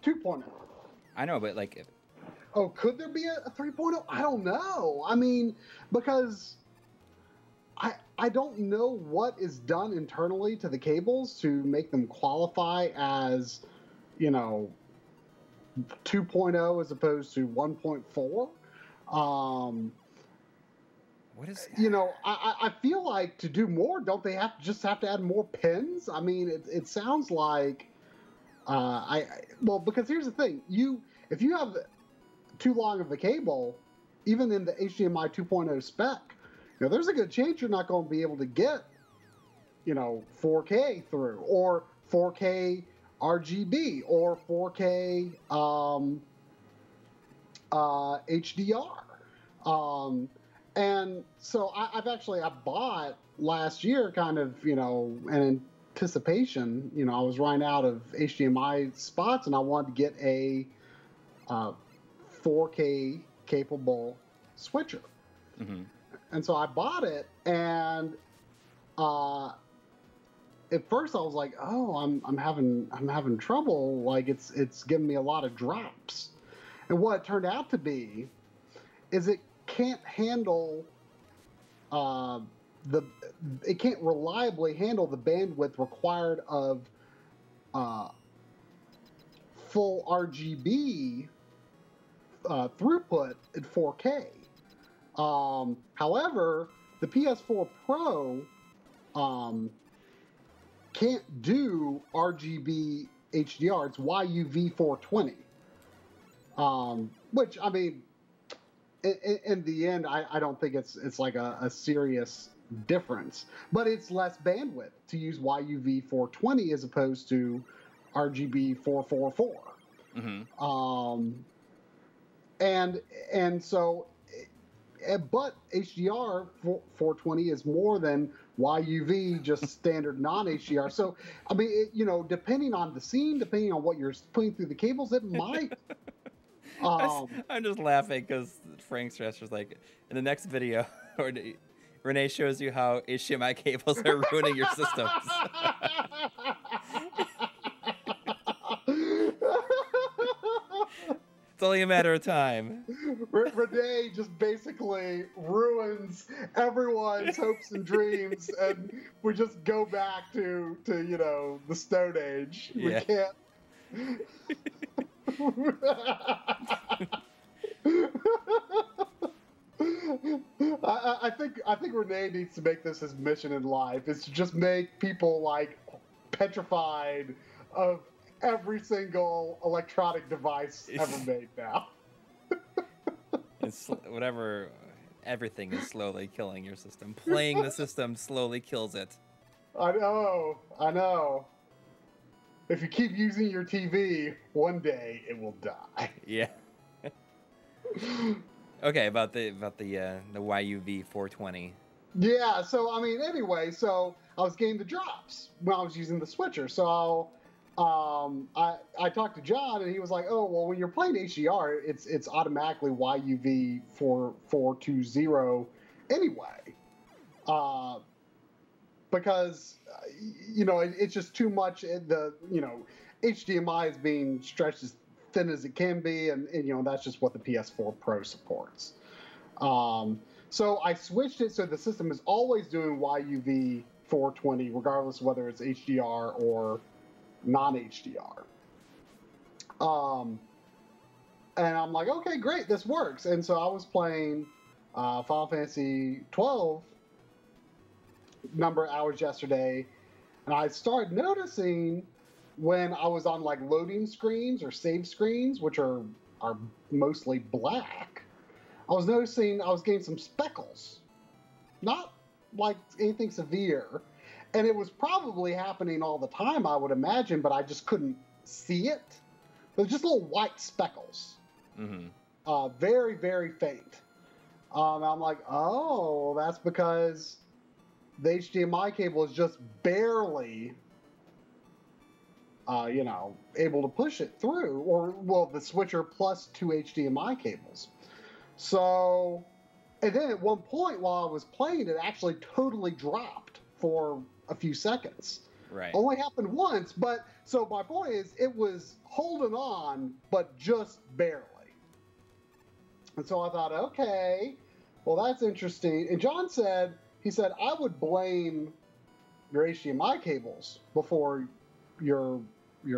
2.0. I know, but like Oh, could there be a 3.0? I don't know. I mean, because I don't know what is done internally to the cables to make them qualify as, 2.0 as opposed to 1.4. What is? I feel like to do more, don't they have to add more pins? I mean, it sounds like because here's the thing: if you have too long of a cable, even in the HDMI 2.0 spec, there's a good chance you're not going to be able to get 4K through, or 4K RGB, or 4K HDR. And so I bought last year kind of, in anticipation, I was running out of HDMI spots and I wanted to get a 4K capable switcher. Mm-hmm. And so I bought it, and at first I was like, oh, I'm having trouble. Like it's giving me a lot of drops. And what it turned out to be is it can't handle it can't reliably handle the bandwidth required of full RGB throughput at 4K. However, the PS4 Pro can't do RGB HDR. It's YUV 420. Which, I mean, in the end, I don't think it's like a serious difference, but it's less bandwidth to use YUV 420 as opposed to RGB 444. Mm-hmm. And so, but HDR 420 is more than YUV, just standard non-HDR. So, I mean, depending on the scene, depending on what you're putting through the cables, it might. I'm just laughing because Frank Stresser's like, in the next video, or Renee shows you how HDMI cables are ruining your systems. It's only a matter of time. Renee just basically ruins everyone's hopes and dreams, and we just go back to the Stone Age. Yeah. We can't. I think Renee needs to make this his mission in life, is to just make people like petrified of every single electronic device ever made now. It's everything is slowly killing your system. Playing the system slowly kills it. I know. If you keep using your TV, one day it will die. Yeah. Okay, about the YUV 420. Yeah, so I mean, anyway, so I was getting the drops when I was using the switcher. So I talked to John, and he was like, "Oh, well, when you're playing HDR, it's automatically YUV 420 anyway, because it's just too much. HDMI is being stretched as thin as it can be, and that's just what the PS4 Pro supports. So I switched it so the system is always doing YUV 420, regardless of whether it's HDR or non-HDR. And I'm like, okay, great, this works. And so I was playing Final Fantasy 12 number of hours yesterday, and I started noticing when I was on like loading screens or save screens, which are mostly black, I was noticing I was getting some speckles. Not like anything severe. And it was probably happening all the time, I would imagine, but I just couldn't see it. But just little white speckles. Mm-hmm. Very, very faint. I'm like, oh, that's because the HDMI cable is just barely, able to push it through. Or, well, the switcher plus two HDMI cables. So, and then at one point while I was playing, it actually totally dropped for a few seconds. Right. Only happened once, but so my point is it was holding on, but just barely. And so I thought, okay, well, that's interesting. And John said, he said, I would blame your HDMI cables before your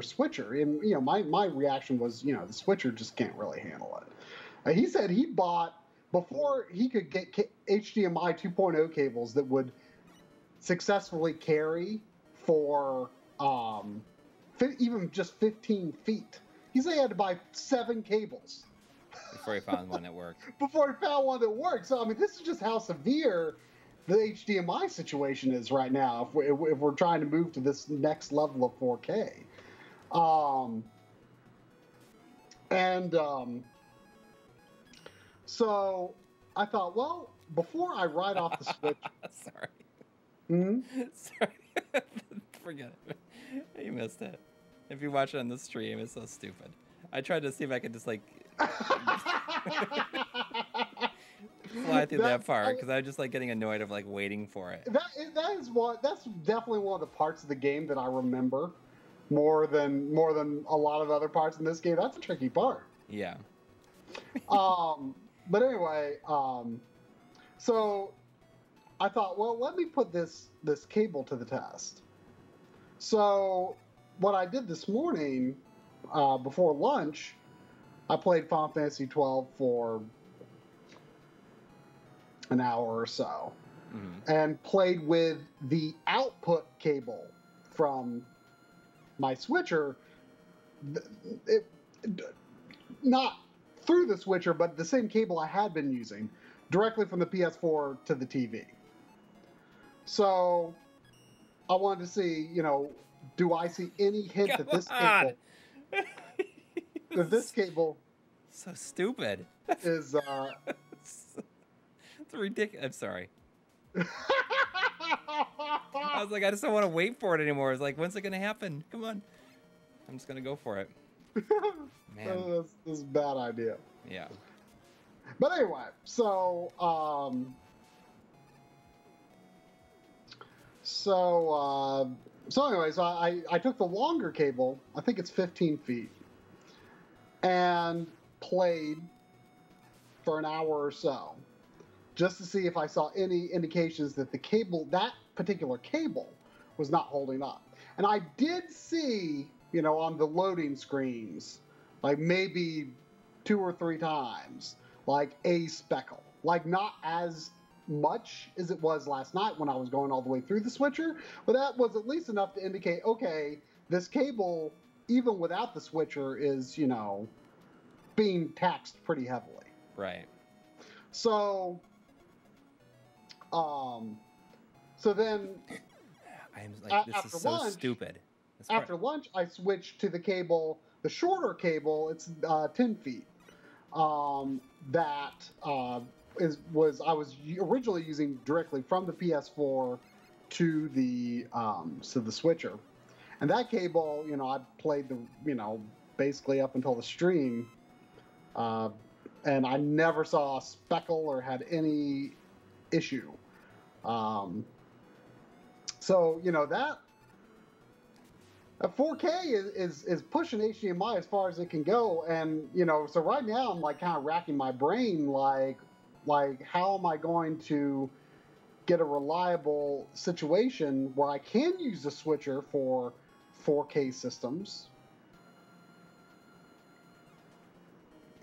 switcher. And, you know, my reaction was, you know, the switcher just can't really handle it. He said he bought, before he could get HDMI 2.0 cables that would successfully carry for even just 15 feet, he said he had to buy 7 cables. Before he found one that worked. Before he found one that worked. So, I mean, this is just how severe the HDMI situation is right now if we're trying to move to this next level of 4K. So I thought, well, before I write off the Switch... Sorry. Hmm? Sorry. Forget it. You missed it. If you watch it on the stream, it's so stupid. I tried to see if I could just, like... fly through that part, because I was just, like, getting annoyed of, like, waiting for it. That's definitely one of the parts of the game that I remember more than a lot of other parts in this game. That's a tricky part. Yeah. But anyway, so I thought, well, let me put this cable to the test. So what I did this morning, before lunch, I played Final Fantasy 12 for an hour or so, and played with the output cable from my switcher, not through the switcher, but the same cable I had been using, directly from the PS4 to the TV. So I wanted to see, you know, do I see any hint that this cable so stupid is it's ridiculous. I'm sorry. I was like, I just don't want to wait for it anymore. It's like, when's it gonna happen? Come on. I'm just gonna go for it. Man. This is a bad idea. Yeah. But anyway, so I took the longer cable, I think it's 15 feet, and played for an hour or so, just to see if I saw any indications that that particular cable was not holding up. And I did see, you know, on the loading screens, like maybe 2 or 3 times, like a speckle, like not as much as it was last night when I was going all the way through the switcher, but that was at least enough to indicate, okay, this cable, even without the switcher, is, you know, being taxed pretty heavily. Right. So, then I'm like, this is so lunch, stupid. After lunch, I switched to the cable, the shorter cable. It's 10 feet. That I was originally using directly from the PS4 to the switcher, and that cable, you know, I played basically up until the stream, and I never saw a speckle or had any issue. So, you know, that 4K is pushing HDMI as far as it can go, and, you know, so right now I'm like kind of racking my brain, like how am I going to get a reliable situation where I can use a switcher for 4K systems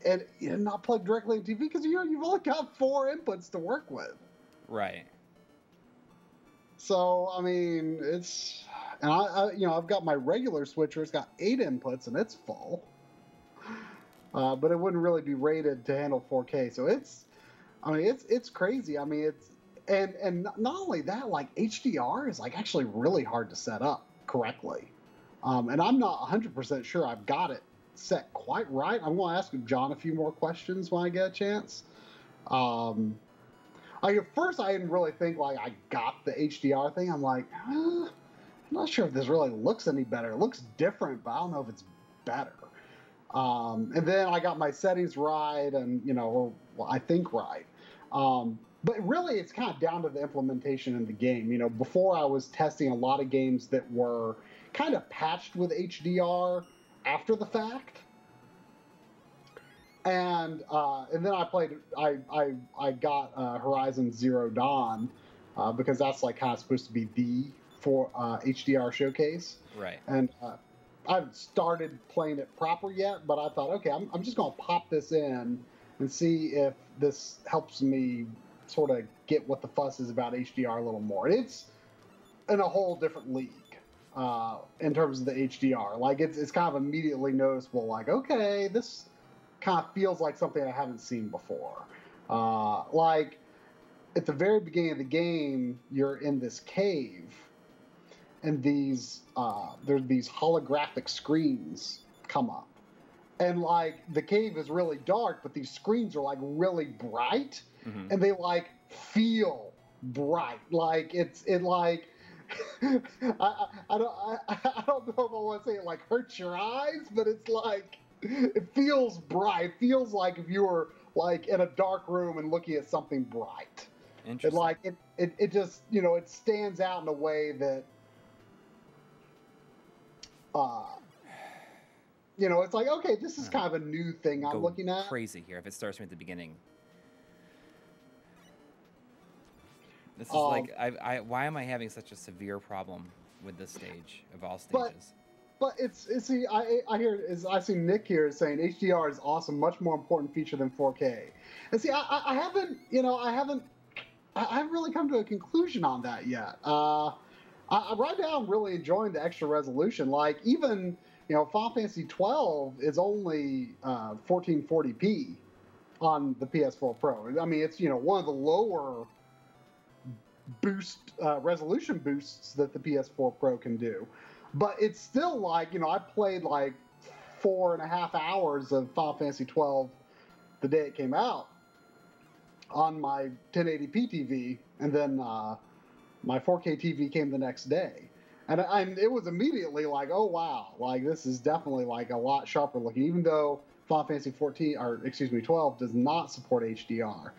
and not plug directly into TV, because you've only got 4 inputs to work with. Right. So, I mean, and I've got my regular switcher. It's got 8 inputs and it's full. But it wouldn't really be rated to handle 4K. So it's crazy. I mean, and not only that, like HDR is like actually really hard to set up correctly. And I'm not 100% sure I've got it set quite right. I'm going to ask John a few more questions when I get a chance. Like at first I didn't really think like I got the HDR thing. I'm like, I'm not sure if this really looks any better. It looks different, but I don't know if it's better. And then I got my settings right, and I think right. But really, it's kind of down to the implementation in the game. You know, before I was testing a lot of games that were kind of patched with HDR after the fact, and and then I played. I got Horizon Zero Dawn because that's like kind of supposed to be the for HDR showcase. Right. And I haven't started playing it proper yet, but I thought, okay, I'm just gonna pop this in and see if this helps me sort of get what the fuss is about HDR a little more. It's in a whole different league in terms of the HDR. Like it's kind of immediately noticeable. Like, okay, this kind of feels like something I haven't seen before. Like at the very beginning of the game, you're in this cave, and there's these holographic screens come up, and like the cave is really dark, but these screens are like really bright, and they like feel bright. Like it like I don't know if I want to say it like hurts your eyes, but it's like it feels bright. It feels like if you were like in a dark room and looking at something bright. Interesting. And like it just, you know, it stands out in a way that you know, it's like, okay, this is kind of a new thing I'm looking at. Crazy here if it starts from at the beginning. This is like, why am I having such a severe problem with this stage of all stages? But it's see, I see Nick here saying HDR is awesome, much more important feature than 4K. And see, I haven't really come to a conclusion on that yet. Right now, I'm really enjoying the extra resolution. Like even, you know, Final Fantasy 12 is only 1440p on the PS4 Pro. I mean, it's, you know, one of the lower resolution boosts that the PS4 Pro can do, but it's still like, you know, I played like 4.5 hours of Final Fantasy 12 the day it came out on my 1080p TV, and then my 4K TV came the next day, and it was immediately like, oh wow, like this is definitely like a lot sharper looking, even though Final Fantasy 12 does not support HDR.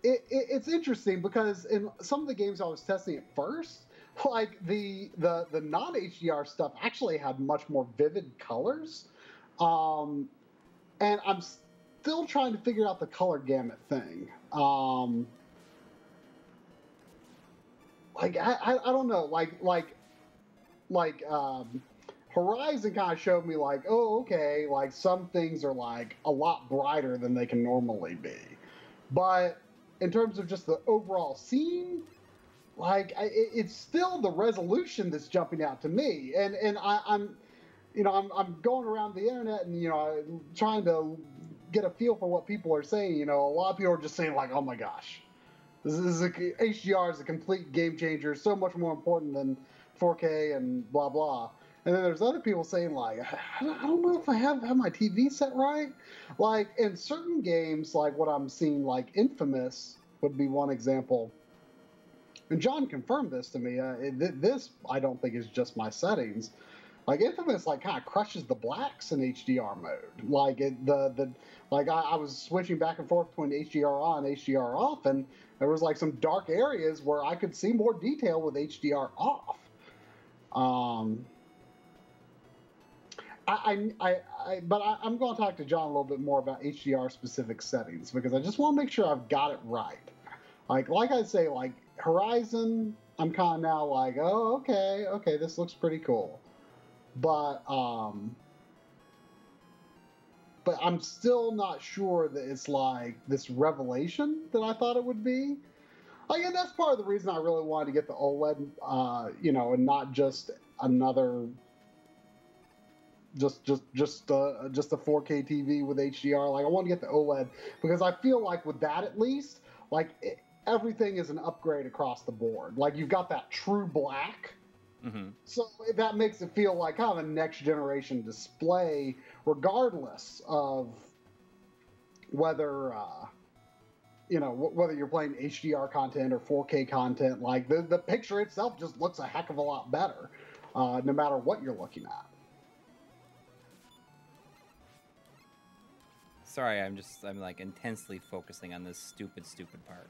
It's interesting because in some of the games I was testing at first, like the non-HDR stuff actually had much more vivid colors, and I'm still trying to figure out the color gamut thing. Like I don't know, like Horizon kind of showed me like, oh, okay, like some things are like a lot brighter than they can normally be. But in terms of just the overall scene, like it's still the resolution that's jumping out to me. And I'm going around the internet and, you know, trying to get a feel for what people are saying. You know, a lot of people are just saying like, oh my gosh, HDR is a complete game changer, so much more important than 4K and blah blah. And then there's other people saying like, I don't know if I have my TV set right. Like in certain games, like what I'm seeing, like Infamous would be one example. And John confirmed this to me. This I don't think is just my settings. Like Infamous, like kind of crushes the blacks in HDR mode. Like I was switching back and forth between HDR on, HDR off, and there was like some dark areas where I could see more detail with HDR off. But I'm going to talk to John a little bit more about HDR specific settings because I just want to make sure I've got it right. Like I say, like Horizon, I'm kind of now like, oh, okay, this looks pretty cool. But I'm still not sure that it's like this revelation that I thought it would be. Like, and that's part of the reason I really wanted to get the OLED, you know, and not just another. Just a 4K TV with HDR. Like I want to get the OLED because I feel like with that at least, like everything is an upgrade across the board. Like you've got that true black, so that makes it feel like kind of a next generation display, regardless of whether you know, whether you're playing HDR content or 4K content. Like the picture itself just looks a heck of a lot better, no matter what you're looking at. Sorry, I'm like intensely focusing on this stupid part.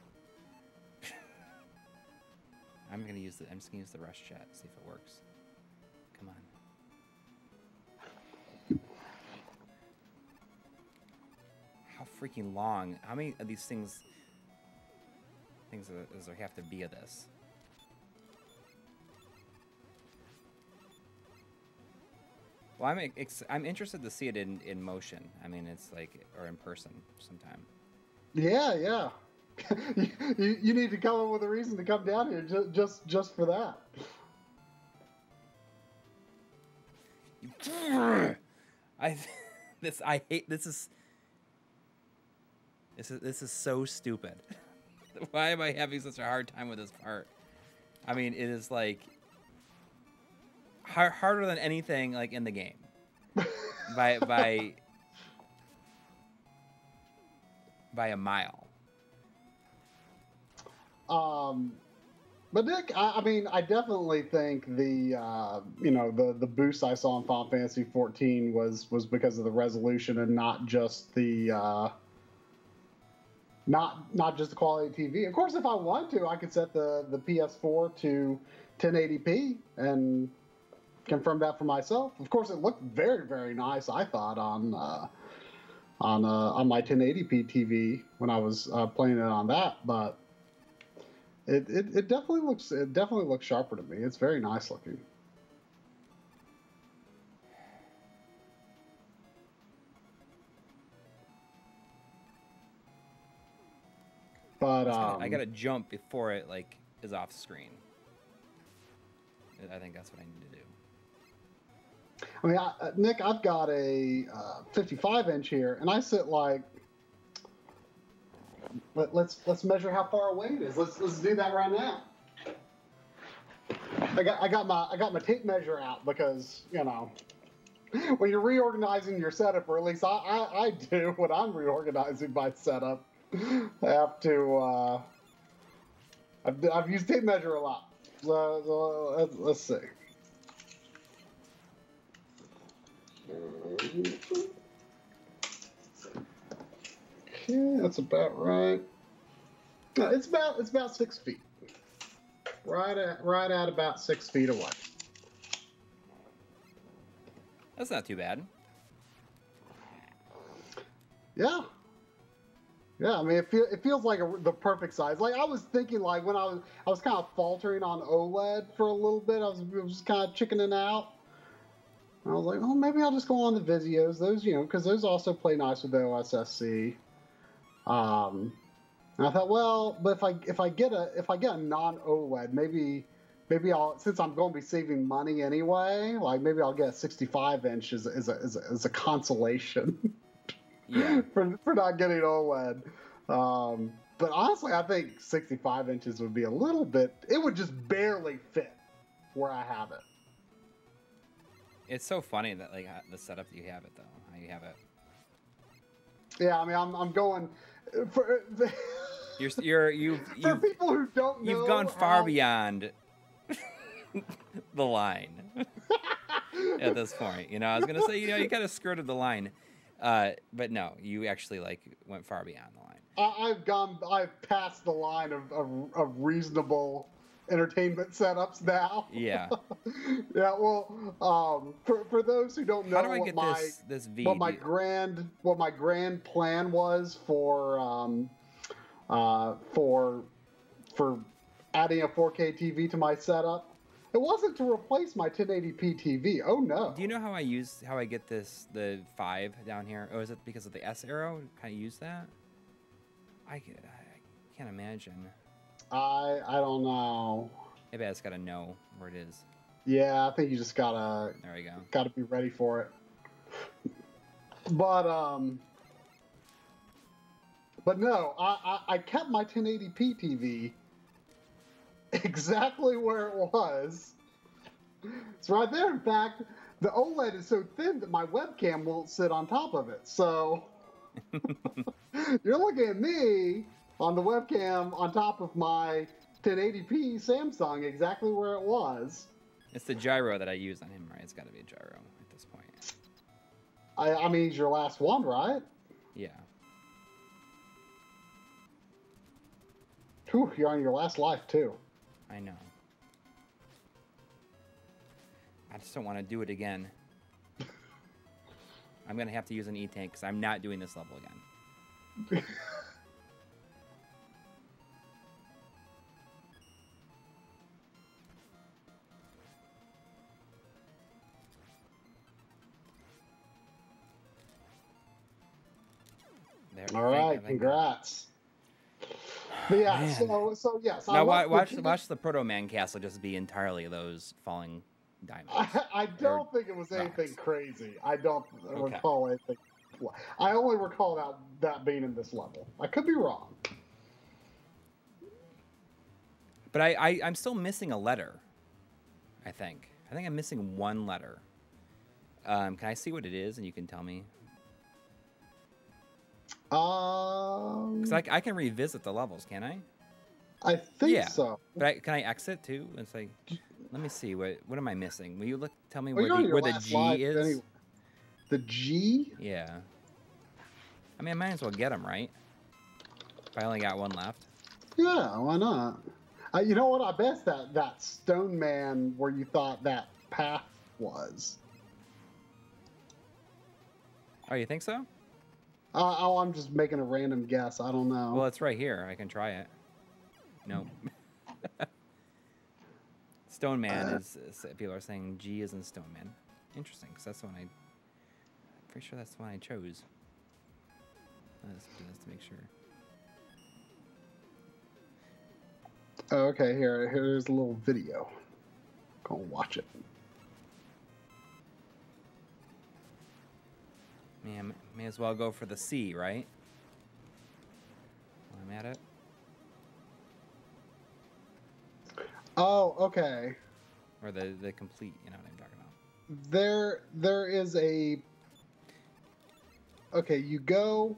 I'm just gonna use the rush chat, see if it works. freaking long. How many of these things does there have to be of this? Well, I'm interested to see it in motion. I mean, it's like, or in person sometime. Yeah. you need to come up with a reason to come down here just for that. I hate this is so stupid. Why am I having such a hard time with this part? I mean, it is like harder than anything like in the game. by a mile. But Nick, I mean, I definitely think the boost I saw in Final Fantasy 14 was because of the resolution and not just the not just the quality of TV. Of course, if I want to, I could set the PS4 to 1080p and confirm that for myself. Of course, it looked very, very nice, I thought, on my 1080p TV when I was playing it on that, but it definitely looks sharper to me. It's very nice looking. But I gotta jump before it like is off screen. I think that's what I need to do. I mean, Nick, I've got a 55-inch here, and I sit like. Let's measure how far away it is. Let's do that right now. I got my tape measure out because when you're reorganizing your setup, or at least I do when I'm reorganizing my setup. I have to. I've used tape measure a lot. So let's see. Okay, that's about right. No, it's about 6 feet. Right at about 6 feet away. That's not too bad. Yeah. Yeah, I mean, it feels like the perfect size. Like I was thinking, like when I was kind of faltering on OLED for a little bit. I was kind of chickening out. And I was like, oh, maybe I'll just go on the Vizios. Those, because those also play nice with the OSSC. And I thought, well, but if I get a non-OLED, maybe I'll, since I'm going to be saving money anyway, like maybe I'll get a 65-inch as a consolation. Yeah. for not getting OLED. But honestly, I think 65 inches would be a little bit. It would just barely fit where I have it. It's so funny that like the setup that you have it though. How you have it. Yeah, I mean, I'm going for. You've for people who don't know, you've gone far beyond the line at this point. I was gonna say you kind of skirted the line. But no, you actually like went far beyond the line. I've passed the line of reasonable entertainment setups now. Yeah. Yeah. Well, for those who don't know, how do I get this V? What my grand plan was for adding a 4K TV to my setup. It wasn't to replace my 1080p TV. Oh no. Do you know how I get the 5 down here? Or is it because of the S arrow? Can I use that? I can't imagine. I don't know. Maybe I just gotta know where it is. Yeah, I think you just gotta. There we go. Gotta be ready for it. But no, I kept my 1080p TV exactly where it was. It's right there. In fact, the OLED is so thin that my webcam won't sit on top of it. So you're looking at me on the webcam on top of my 1080p Samsung, exactly where it was. It's the gyro that I use on him, right? It's got to be a gyro at this point. I mean, he's your last one, right? Yeah. Whew, you're on your last life too. I know. I just don't want to do it again. I'm going to have to use an E-tank because I'm not doing this level again. All right, congrats. But yeah, Man. so yes. Now watch the Proto Man Castle just be entirely those falling diamonds. I don't think it was anything rocks. crazy. I don't recall anything. I only recall that being in this level. I could be wrong. But I'm still missing a letter. I think I'm missing one letter. Can I see what it is and you can tell me? Because I can revisit the levels, can I? I think so. But can I exit too? It's like, let me see. What am I missing? Will you tell me where the G is? Anyway. The G? Yeah. I mean, I might as well get them, right? If I only got one left. Yeah, why not? You know what? I bet that Stone Man where you thought that path was. Oh, you think so? I'm just making a random guess. I don't know. Well, it's right here. I can try it. Nope. Stone Man is people are saying G is in Stone Man. Interesting, because that's the one I'm pretty sure that's the one I chose. Let's do this to make sure. Oh, okay, here's a little video. Go watch it. Man, may as well go for the C, right? While I'm at it. Oh, okay. Or the complete, you know what I'm talking about. There is a. Okay, you go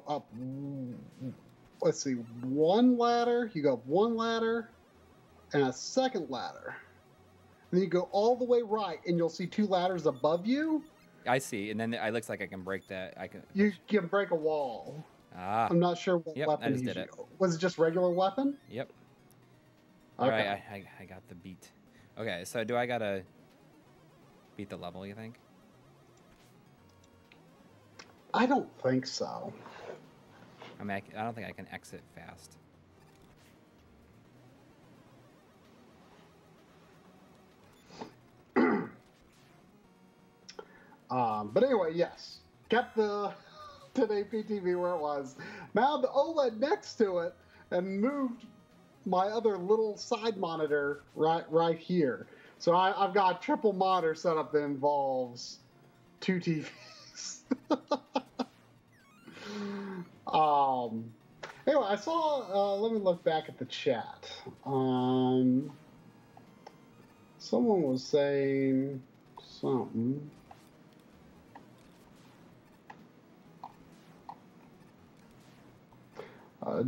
up. Let's see, one ladder. You go up one ladder, and a second ladder. Then you go all the way right, and you'll see two ladders above you. I see, and then it looks like I can break that. You can break a wall. Ah. I'm not sure what weapon I just did it. Was it just regular weapon? Yep. Okay. All right, I got the beat. Okay, so do I gotta beat the level, you think? I don't think so. I mean, I don't think I can exit fast. But anyway, yes. Kept the 1080p TV where it was. Now the OLED next to it and moved my other little side monitor right here. So I've got a triple monitor setup that involves two TVs. Anyway, I saw, let me look back at the chat. Someone was saying something.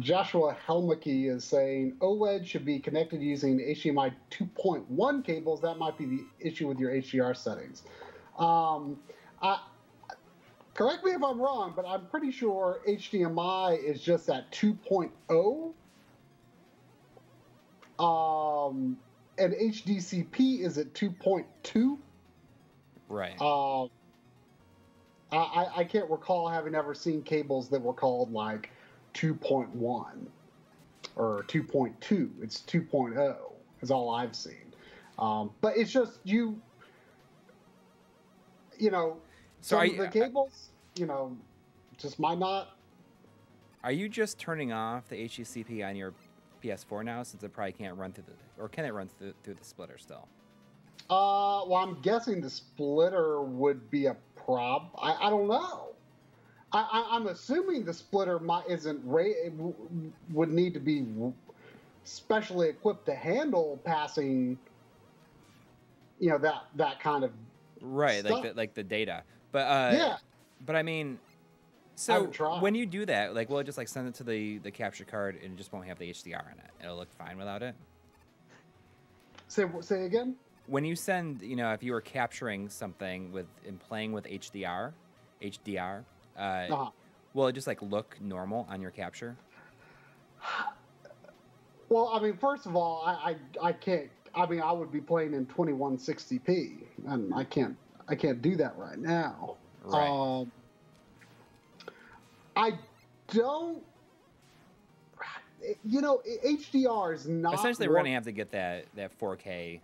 Joshua Helmicke is saying OLED should be connected using HDMI 2.1 cables. That might be the issue with your HDR settings. Correct me if I'm wrong, but I'm pretty sure HDMI is just at 2.0. And HDCP is at 2.2. Right. I can't recall having ever seen cables that were called like 2.1 or 2.2. It's 2.0 is all I've seen. But it's just you know, so some of the cables, just might not. Are you just turning off the HDCP on your PS4 now, since it probably can't run through or can it run through the splitter still? Well, I'm guessing the splitter would be a prob. I don't know. I'm assuming the splitter would need to be specially equipped to handle passing, that kind of stuff. like the data. But yeah. But I mean, so when you do that, like, will it just like send it to the capture card and it just won't have the HDR in it? It'll look fine without it. Say again. When you send, if you were capturing something and playing with HDR, will it just like look normal on your capture? Well, I mean, first of all, I can't. I mean, I would be playing in 2160p, and I can't do that right now. Right. I don't. You know, HDR is not. Essentially, we're going to have to get that 4K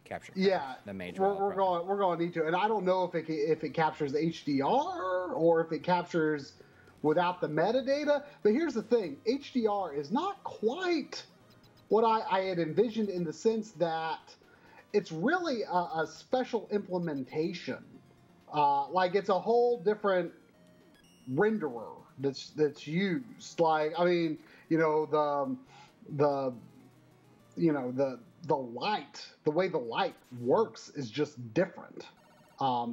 capture card. Yeah, the major. We're going to need to, and I don't know if it captures HDR or if it captures without the metadata. But here's the thing: HDR is not quite what I had envisioned, in the sense that it's really a special implementation. Like, it's a whole different renderer that's used. Like, I mean, you know, the light, the way the light works is just different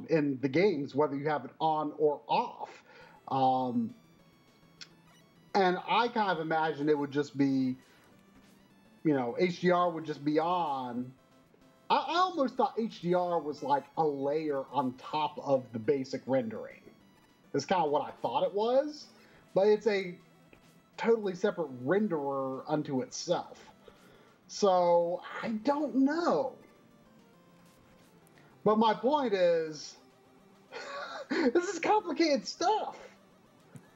in the games, whether you have it on or off. And I kind of imagine it would just be, you know, HDR would just be on. I almost thought HDR was like a layer on top of the basic rendering. That's kind of what I thought it was, but it's a totally separate renderer unto itself. So I don't know. But my point is, this is complicated stuff.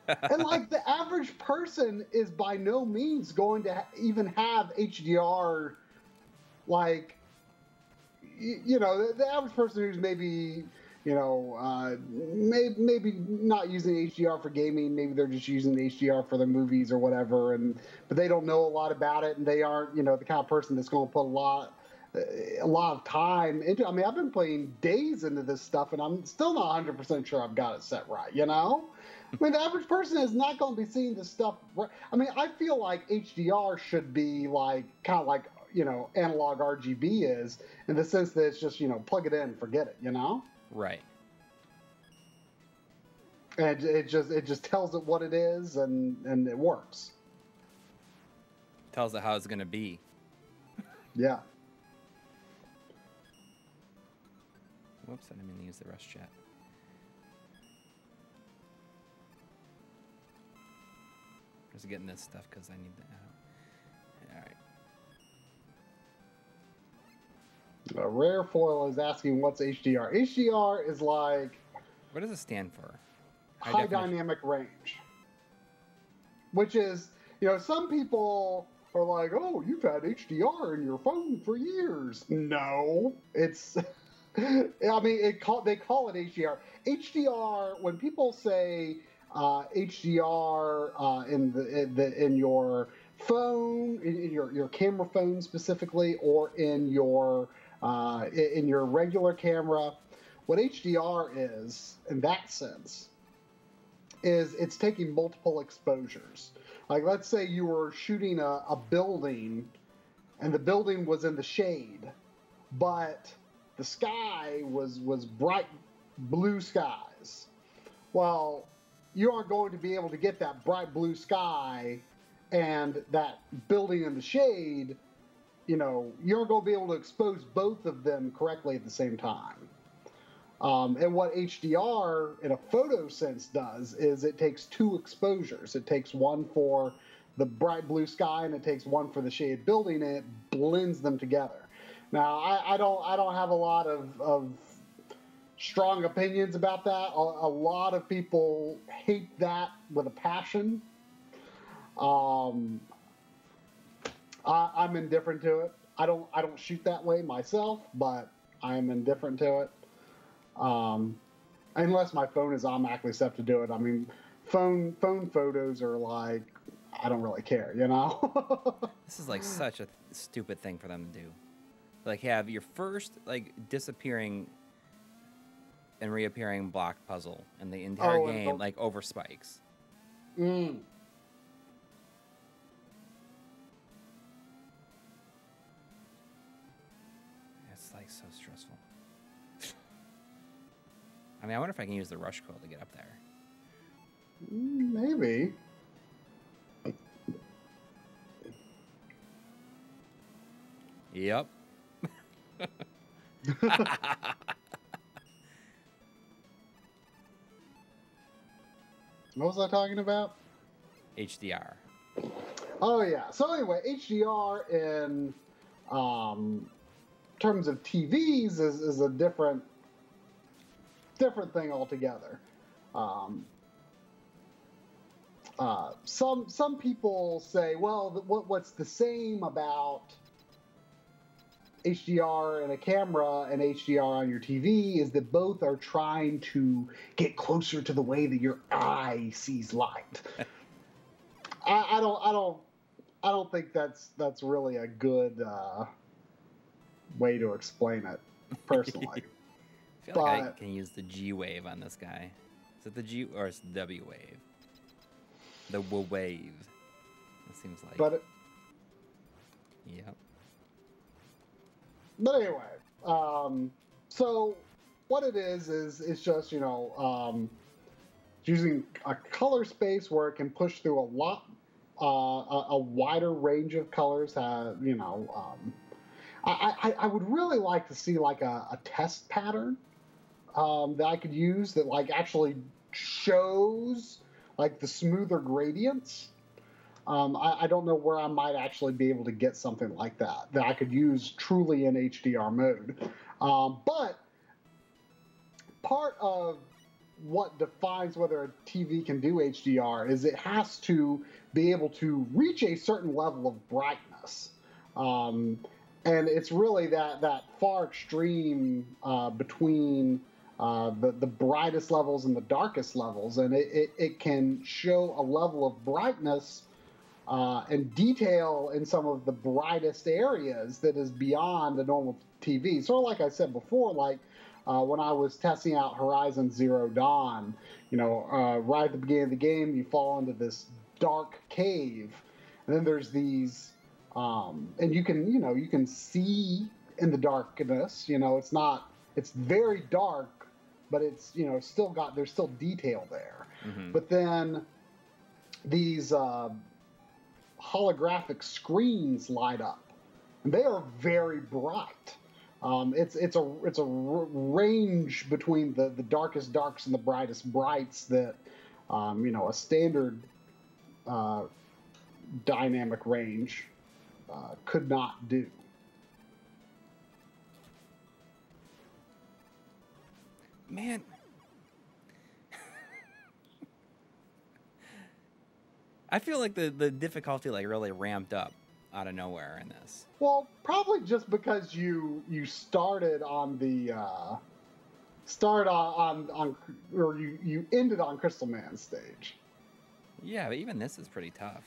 And like, the average person is by no means going to even have HDR. Like, you know, the average person who's maybe, you know, maybe not using HDR for gaming, maybe they're just using HDR for the movies or whatever, but they don't know a lot about it, and they aren't, you know, the kind of person that's going to put a lot of time into. I mean, I've been playing days into this stuff, and I'm still not 100% sure I've got it set right. You know, I mean, the average person is not going to be seeing this stuff. I mean, I feel like HDR should be like kind of like, you know, analog RGB is, in the sense that it's just, you know, plug it in, forget it, you know? Right. And it just tells it what it is, and it works. Tells it how it's going to be. Yeah. Whoops, I didn't mean to use the rush chat. Just getting this stuff because I need that out. All right. Rare Foil is asking, what's HDR? HDR is like... What does it stand for? High dynamic range. Which is, you know, some people are like, oh, you've had HDR in your phone for years. No, it's... I mean, they call it HDR. HDR, when people say HDR in your phone, in your camera phone specifically, or in your regular camera, what HDR is, in that sense, is it's taking multiple exposures. Like, let's say you were shooting a building, and the building was in the shade, but the sky was bright blue skies. Well, you aren't going to be able to get that bright blue sky and that building in the shade. You know, you aren't going to be able to expose both of them correctly at the same time. And what HDR in a photo sense does is it takes two exposures. It takes one for the bright blue sky, and it takes one for the shaded building, and it blends them together. Now, I don't have a lot of strong opinions about that. A lot of people hate that with a passion. I'm indifferent to it. I don't shoot that way myself, but I am indifferent to it. Unless my phone is automatically set to do it. I mean, phone photos are like, I don't really care, you know? This is like such a stupid thing for them to do. Like, have your first, like, disappearing and reappearing block puzzle in the entire game, like, over spikes. Mm. It's, like, so stressful. I mean, I wonder if I can use the rush coil to get up there. Maybe. Yep. What was I talking about? HDR. Oh yeah. So anyway, HDR in terms of TVs is a different thing altogether. some people say, well, what's the same about HDR in a camera and HDR on your TV is that both are trying to get closer to the way that your eye sees light. I don't think that's really a good way to explain it, personally. I feel like I can use the G wave on this guy. Is it the G or it's the W wave? The wave. It seems like. But yep. But anyway, so what it is it's just, using a color space where it can push through a lot, a wider range of colors. I would really like to see like a test pattern that I could use that like actually shows like the smoother gradients. I don't know where I might actually be able to get something like that I could use truly in HDR mode. But part of what defines whether a TV can do HDR is it has to be able to reach a certain level of brightness. And it's really that far extreme between the brightest levels and the darkest levels. And it can show a level of brightness and detail in some of the brightest areas that is beyond the normal TV. Sort of like I said before, like when I was testing out Horizon Zero Dawn, right at the beginning of the game, you fall into this dark cave, and then there's these, and you can see in the darkness. It's very dark, but it's there's still detail there. Mm-hmm. But then these holographic screens light up, and they are very bright. It's a range between the darkest darks and the brightest brights that a standard dynamic range could not do. Man. I feel like the difficulty like really ramped up out of nowhere in this. Well, probably just because you started on the or you ended on Crystal Man's stage. Yeah, but even this is pretty tough.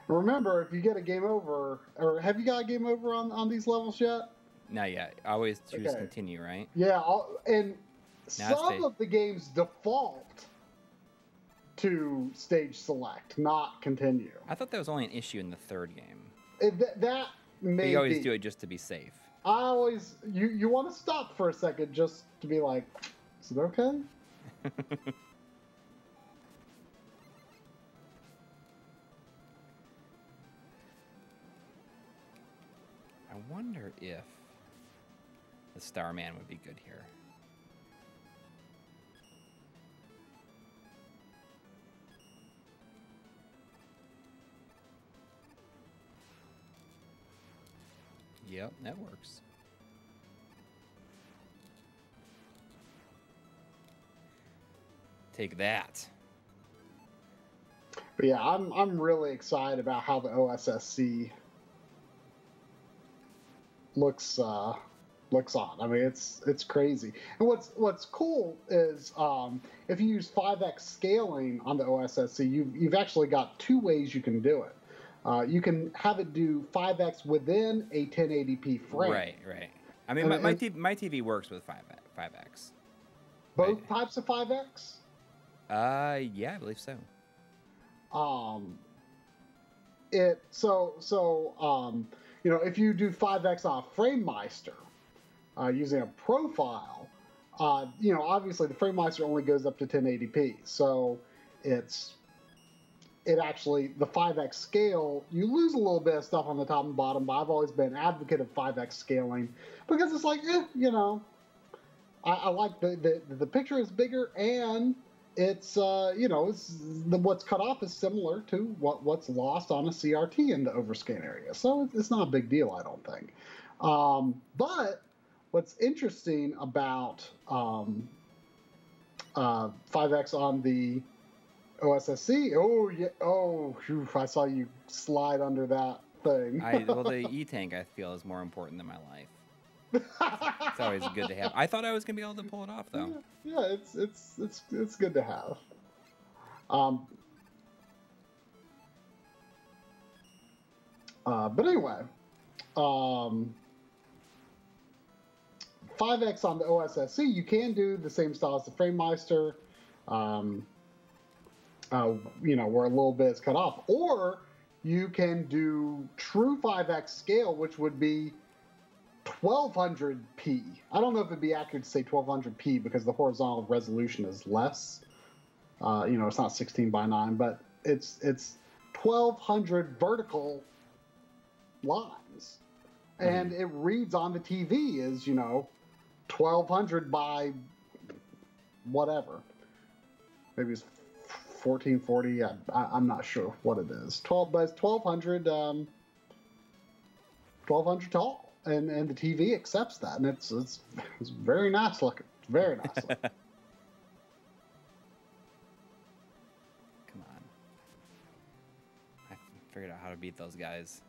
Remember, if you get a game over, or have you got a game over on these levels yet? Not yet. I always choose continue, right? Yeah, and some of the games default to stage select, not continue. I thought that was only an issue in the third game. That may You always do it just to be safe. I always you want to stop for a second just to be like, is it okay? I wonder if the Starman would be good here. Yep, that works. Take that. But yeah, I'm really excited about how the OSSC looks on. I mean, it's crazy. And what's cool is if you use 5x scaling on the OSSC, you've actually got two ways you can do it. You can have it do 5x within a 1080p frame. Right. I mean, my TV works with 5x. Both types of 5x? Yeah, I believe so. If you do 5x on FrameMeister using a profile, obviously the FrameMeister only goes up to 1080p. So it actually, the 5x scale, you lose a little bit of stuff on the top and bottom, but I've always been an advocate of 5x scaling because it's like, I like the picture is bigger and it's, what's cut off is similar to what's lost on a CRT in the overscan area. So it's not a big deal, I don't think. But what's interesting about 5X on the OSSC. Oh yeah. Oh, whew, I saw you slide under that thing. Well, the E-Tank I feel is more important than my life. It's always good to have. I thought I was gonna be able to pull it off though. Yeah, it's good to have. But anyway, 5X on the OSSC, you can do the same style as the FrameMeister, where a little bit is cut off, or you can do true 5X scale, which would be 1200p. I don't know if it'd be accurate to say 1200p because the horizontal resolution is less. It's not 16:9, but it's 1200 vertical lines, and it reads on the TV as 1200 by whatever. Maybe it's 1440. I'm not sure what it is. But it's 1200. 1200 tall. And the TV accepts that, and it's very nice looking. Very nice looking. Come on. I figured out how to beat those guys.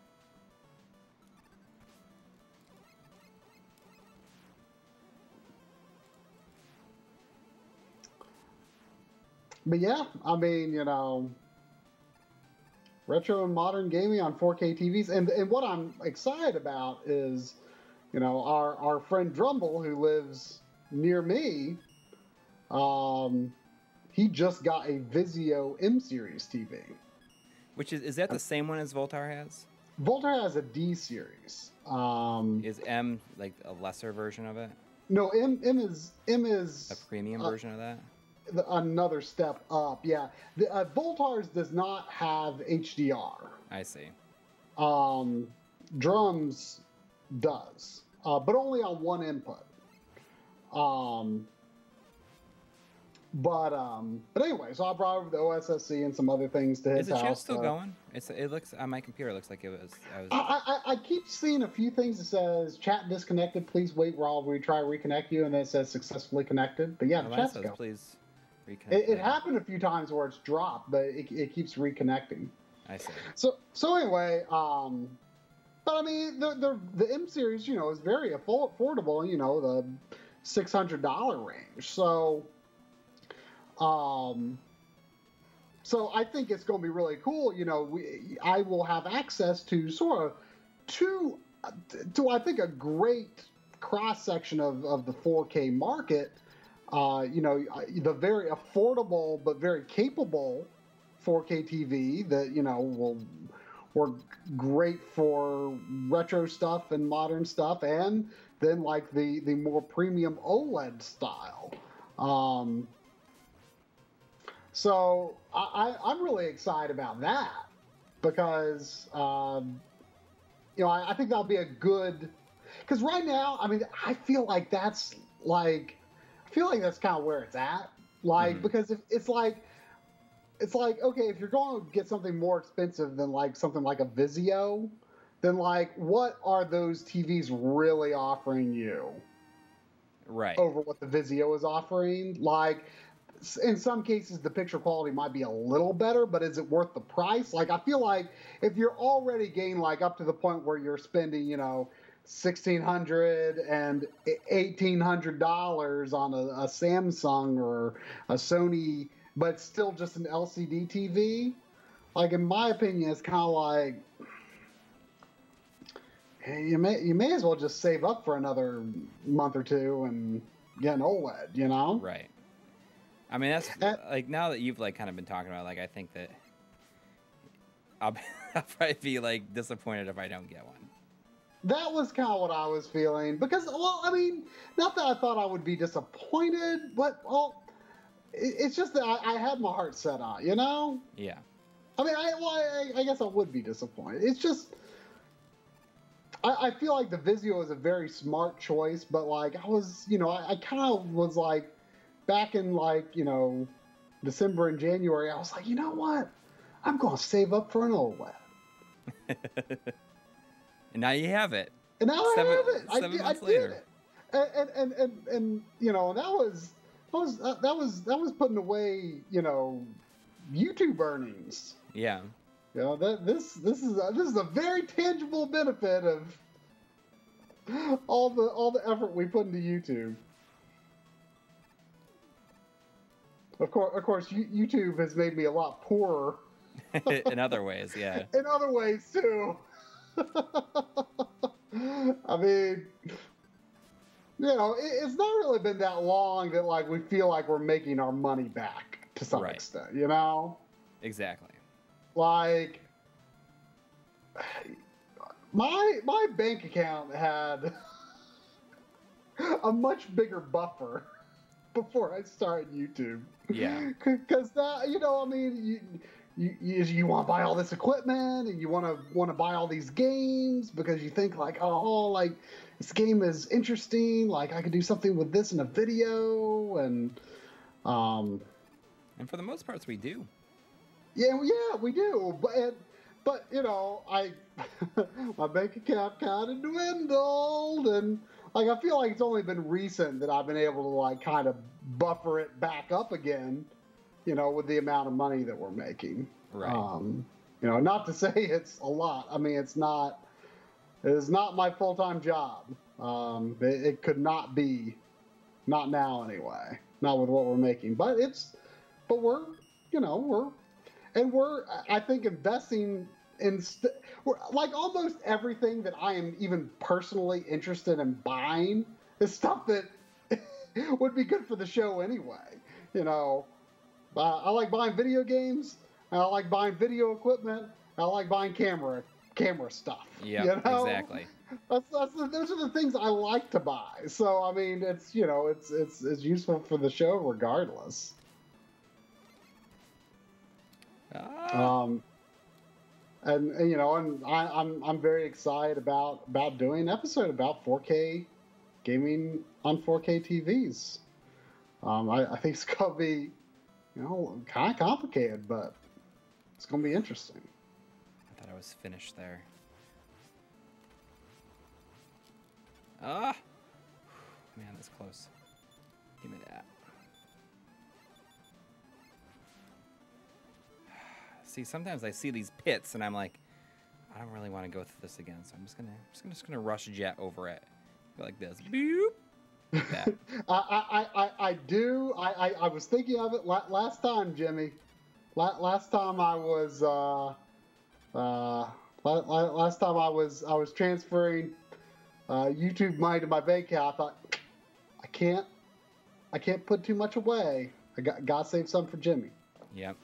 But yeah, I mean, retro and modern gaming on 4K TVs. And what I'm excited about is, our friend Drumble, who lives near me, he just got a Vizio M Series TV. Which is that the same one as Voltar has? Voltar has a D Series. Is M like a lesser version of it? No, M is a premium version of that? Another step up, yeah. The Voltar's does not have HDR. I see. Drums does, but only on one input. But anyway, so I brought over the OSSC and some other things to his house. Is the chat still going? It looks on my computer. It looks like it was. I keep seeing a few things that says chat disconnected. Please wait while we try to reconnect you, and then it says successfully connected. But yeah, the chat's going. Please reconnect. It happened a few times where it's dropped, but it keeps reconnecting. I see. So anyway, but I mean the M series, is very affordable. The $600 range. So I think it's going to be really cool. I will have access to sort of to I think a great cross section of the 4K market. The very affordable but very capable 4K TV that will work great for retro stuff and modern stuff, and then like the more premium OLED style. So I'm really excited about that because I think that'll be a good, because right now, I mean, I feel like that's kind of where it's at. Because it's like, okay, if you're going to get something more expensive than like something like a Vizio, then like, what are those TVs really offering you? Right. Over what the Vizio is offering? Like, in some cases, the picture quality might be a little better, but is it worth the price? Like, I feel like if you're already getting like up to the point where you're spending, $1,600 and $1,800 on a Samsung or a Sony, but still just an LCD TV, like in my opinion, it's kind of like you may as well just save up for another month or two and get an OLED, Right. I mean, that's like, now that you've like kind of been talking about, like, I think that I'll probably be like disappointed if I don't get one. That was kind of what I was feeling because, well, I mean, not that I thought I would be disappointed, but it's just that I had my heart set on, Yeah. I mean, I guess I would be disappointed. It's just, I feel like the Vizio is a very smart choice, but like I was, I kind of was like, back in like, December and January, I was like, you know what? I'm going to save up for an OLED. And now you have it. And now I have it. 7 months later. Did it. And that was, that was putting away, YouTube earnings. Yeah. This is a very tangible benefit of all the effort we put into YouTube. Of course, YouTube has made me a lot poorer. In other ways, yeah. In other ways too. I mean, it's not really been that long that like we feel like we're making our money back to some extent, Exactly. Like my bank account had a much bigger buffer before I started YouTube. Yeah. Because that, I mean, you want to buy all this equipment and you want to buy all these games because you think like, oh, like this game is interesting. Like I could do something with this in a video, and for the most part, we do. Yeah, we do. But I my bank account kind of dwindled, and like I feel like it's only been recent that I've been able to like kind of buffer it back up again, with the amount of money that we're making. Right. Not to say it's a lot. I mean, it is not my full-time job. It could not be, not now anyway, not with what we're making. But we're I think investing in like almost everything that I am even personally interested in buying is stuff that would be good for the show anyway. I like buying video games. I like buying video equipment. I like buying camera stuff. Yeah, exactly. Those are the things I like to buy. So I mean, it's useful for the show regardless. And I'm very excited about doing an episode about 4K gaming on 4K TVs. I think it's gonna be, kind of complicated, but it's gonna be interesting. I thought I was finished there. Man, that's close. Give me that. See, sometimes I see these pits and I'm like, I don't really want to go through this again, so I'm just gonna rush jet over it. Go like this. Boop. Like that. I do. I was thinking of it last time, Jimmy. Last time I was last time I was transferring YouTube money to my bank account. I thought I can't put too much away. I got to save some for Jimmy. Yep.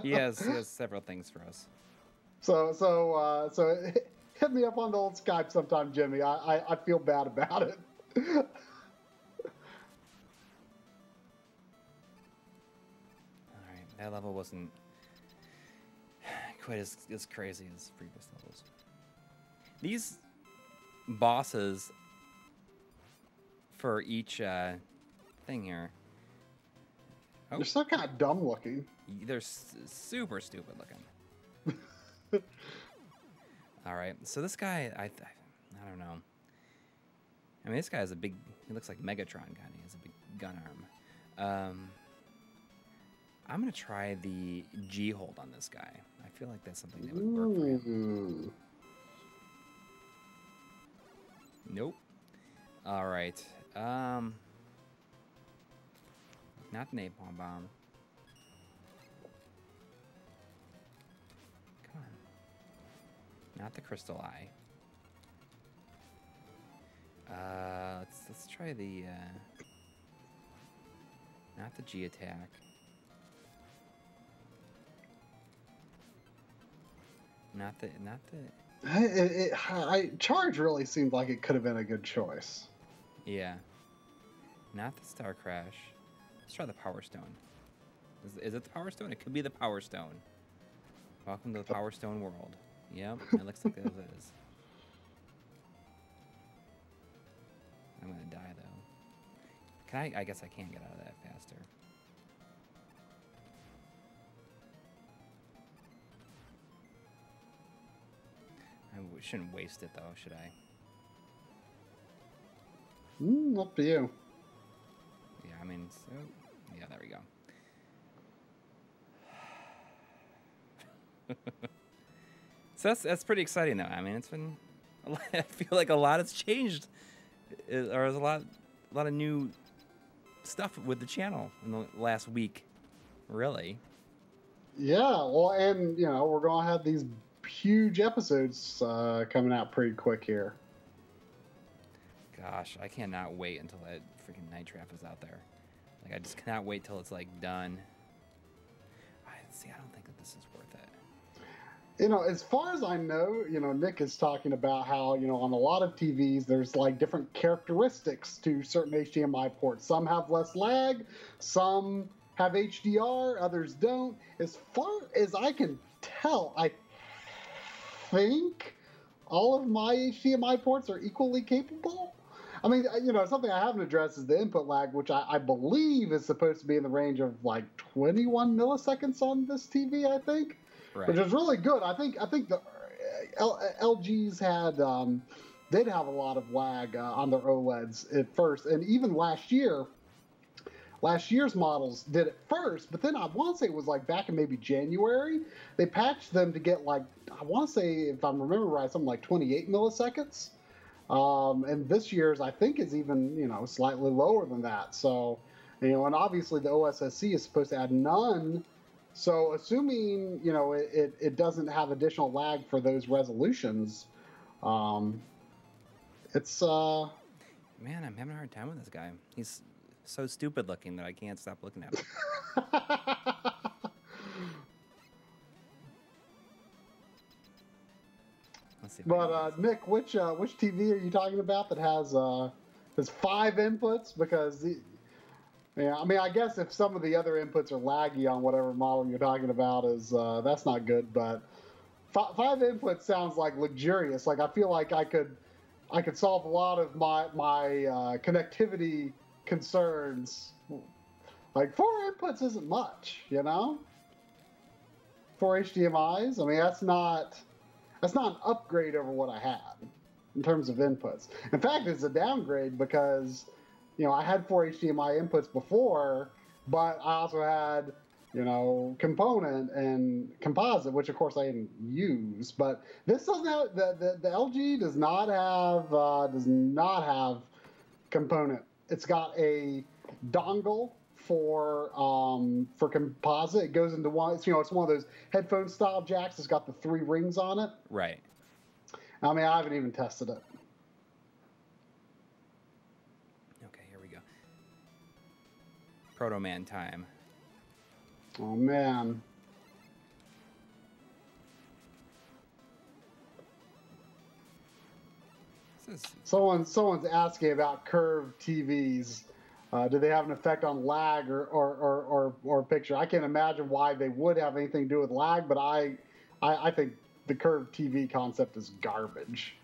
He has several things for us. So hit me up on the old Skype sometime, Jimmy. I feel bad about it. All right, that level wasn't quite as crazy as previous levels. These bosses for each thing here. Oh. They're so kind of dumb looking. They're super stupid looking. All right, so this guy, I don't know. I mean, this guy has he looks like Megatron kind of. He has a big gun arm. I'm gonna try the G hold on this guy. I feel like that's something that would work for him. Nope. All right. Not napalm bomb. Come on. Not the crystal eye. Let's try the not the G attack. Not the Charge really seemed like it could have been a good choice. Yeah. Not the Star Crash. Let's try the Power Stone. Is it the Power Stone? It could be the Power Stone. Welcome to the Power Stone world. Yep, it looks like it is. I'm gonna die though. I guess I can't get out of that faster. I shouldn't waste it though, should I? Up to you. Yeah, I mean, so, yeah, there we go. So that's pretty exciting, though. I mean, it's been, I feel like a lot has changed, or there's a lot of new stuff with the channel in the last week, really. Yeah, well, and we're gonna have these huge episodes coming out pretty quick here. Gosh, I cannot wait until that freaking Night Trap is out there. Like, I just cannot wait till it's like done. I don't think that this is worth it. As far as I know, Nick is talking about how, on a lot of TVs, there's like different characteristics to certain HDMI ports. Some have less lag, some have HDR, others don't. As far as I can tell, I think all of my HDMI ports are equally capable. I mean, something I haven't addressed is the input lag, which I believe is supposed to be in the range of like 21 milliseconds on this TV, I think. Right. Which is really good. I think the LGs did have a lot of lag on their OLEDs at first, and even last year's models did it first. But then I want to say it was like back in maybe January, they patched them to get like, I want to say, if I'm remembering right, something like 28 milliseconds. And this year's I think is even slightly lower than that. So and obviously the OSSC is supposed to add none. So assuming, it doesn't have additional lag for those resolutions, it's... Man, I'm having a hard time with this guy. He's so stupid looking that I can't stop looking at him. Let's see. But, Nick, which TV are you talking about that has 5 inputs? Because... Yeah, I mean, I guess if some of the other inputs are laggy on whatever model you're talking about, that's not good. But 5 inputs sounds like luxurious. Like I feel like I could solve a lot of my connectivity concerns. Like 4 inputs isn't much, 4 HDMIs. I mean, that's not an upgrade over what I had in terms of inputs. In fact, it's a downgrade because I had 4 HDMI inputs before, but I also had, component and composite, which of course I didn't use. But this doesn't have the LG does not have component. It's got a dongle for composite. It goes into one. It's it's one of those headphone style jacks. It's got the 3 rings on it. Right. I mean, I haven't even tested it. Proto Man time. Oh man. Someone's asking about curved TVs. Do they have an effect on lag or picture? I can't imagine why they would have anything to do with lag, but I think the curved TV concept is garbage.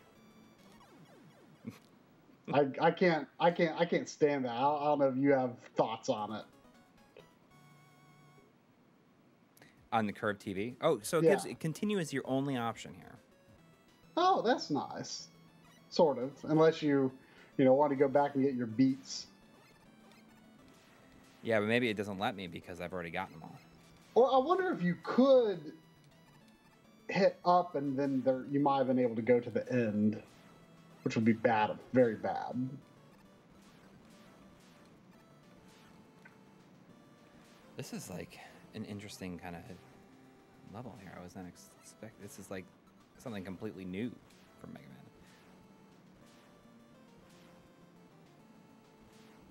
I can't stand that. I don't know if you have thoughts on it. On the curved TV? Oh, so it continues your only option here. Oh, that's nice. Sort of, unless you want to go back and get your beats. Yeah, but maybe it doesn't let me because I've already gotten them all. Or I wonder if you could hit up and then you might have been able to go to the end. Which would be bad, very bad. This is like an interesting kind of level here. I was not expecting. This is like something completely new for Mega Man.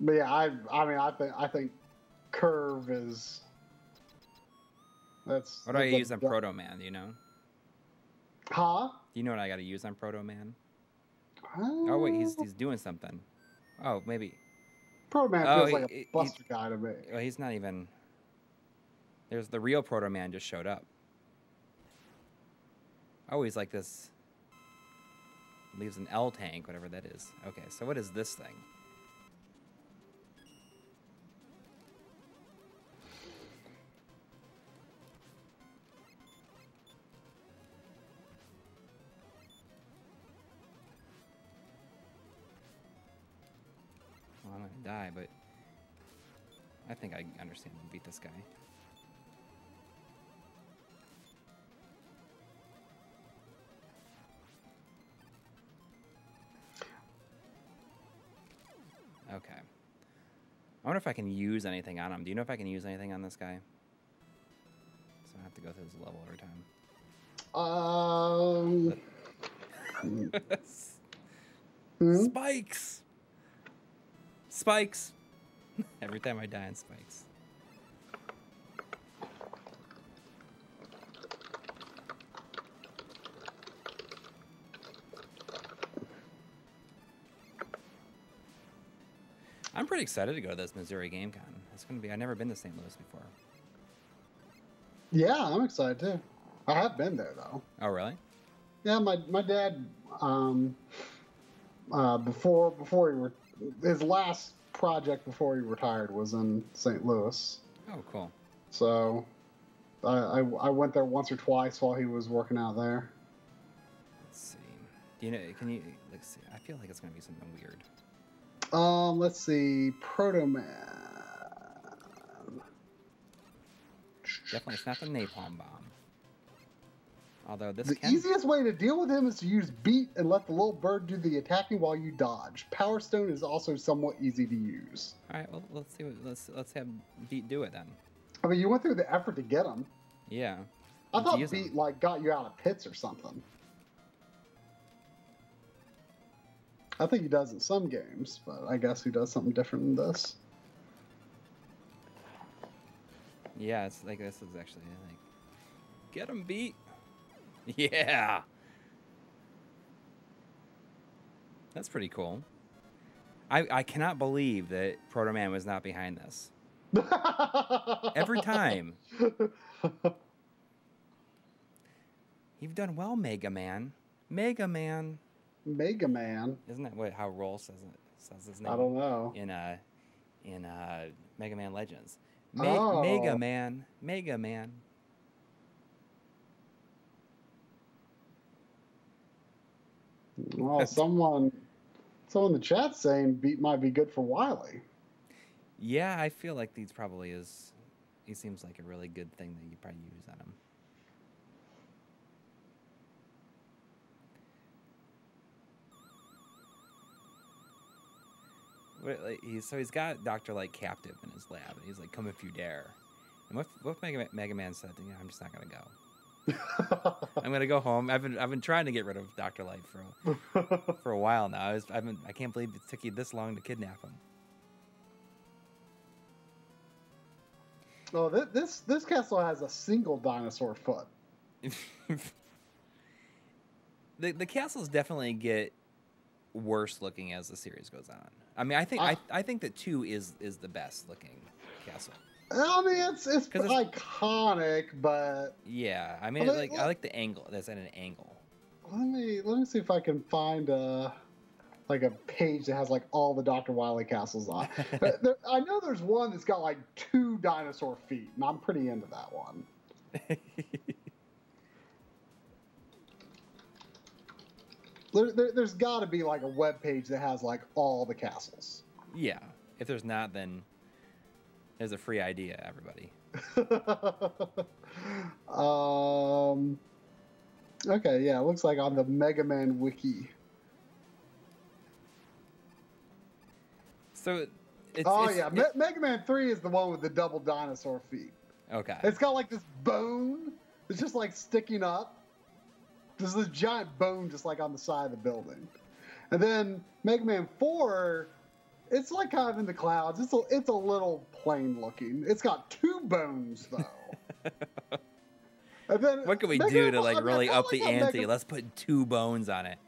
But yeah, I think curve is. What do I use on Proto Man? Do you know? Huh? Do you know what I got to use on Proto Man? Oh wait, he's doing something. Oh, maybe. Proto Man feels like a buster guy to me. Well, he's not even. There's the real Proto Man just showed up. Oh, he's like this. Leaves an L tank, whatever that is. Okay, so what is this thing? Well, I'm not gonna die, but I think I understand and beat this guy. Okay. I wonder if I can use anything on him. Do you know if I can use anything on this guy? So I have to go through this level every time. Spikes! Spikes! Every time I die on spikes. I'm pretty excited to go to this Missouri Game Con. It's going to be, I've never been to St. Louis before. Yeah, I'm excited too. I have been there though. Oh, really? Yeah, my dad, before his last project before he retired was in St. Louis. Oh, cool. So I went there once or twice while he was working out there. Let's see. Do you know, let's see. I feel like it's going to be something weird. Let's see. Proto Man. Definitely, it's not the napalm bomb. Although this The easiest way to deal with him is to use Beat and let the little bird do the attacking while you dodge. Power Stone is also somewhat easy to use. All right, well, let's see. Let's have Beat do it then. I mean, you went through the effort to get him. Yeah. I thought Beat like got you out of pits or something. I think he does in some games, but I guess he does something different in this. Yeah, it's like this is actually like, get him, Beat. Yeah. That's pretty cool. I cannot believe that Proto Man was not behind this. Every time. You've done well, Mega Man. Mega Man. Mega Man. Isn't that how Roll says his name? I don't know. In Mega Man Legends. Oh. Mega Man. Mega Man. Well, someone in the chat saying Beat might be good for Wily. Yeah, I feel like these probably is. He seems like a really good thing that you probably use on him. So he's got Dr. Light captive in his lab, and he's like, "Come if you dare." And what Mega Man said, I'm just not gonna go. I'm gonna go home. I've been trying to get rid of Dr. Light for a while now. I can't believe it took you this long to kidnap him. Oh, this castle has a single dinosaur foot. The castles definitely get worse looking as the series goes on. I mean, I think that 2 is the best looking castle. I mean, it's iconic, but yeah, I mean, I like the angle. That's at an angle. Let me see if I can find like a page that has like all the Dr. Wily castles on. I know there's one that's got like 2 dinosaur feet, and I'm pretty into that one. There's got to be like a web page that has like all the castles. Yeah. If there's not, then there's a free idea, everybody. Okay, yeah, it looks like on the Mega Man wiki. So Mega Man 3 is the one with the double dinosaur feet. Okay. It's got like this bone that's just like sticking up. There's this giant bone just like on the side of the building. And then Mega Man 4, it's like kind of in the clouds. It's a little plain looking. It's got 2 bones though. And then what can we do to like really up the ante? Let's put 2 bones on it.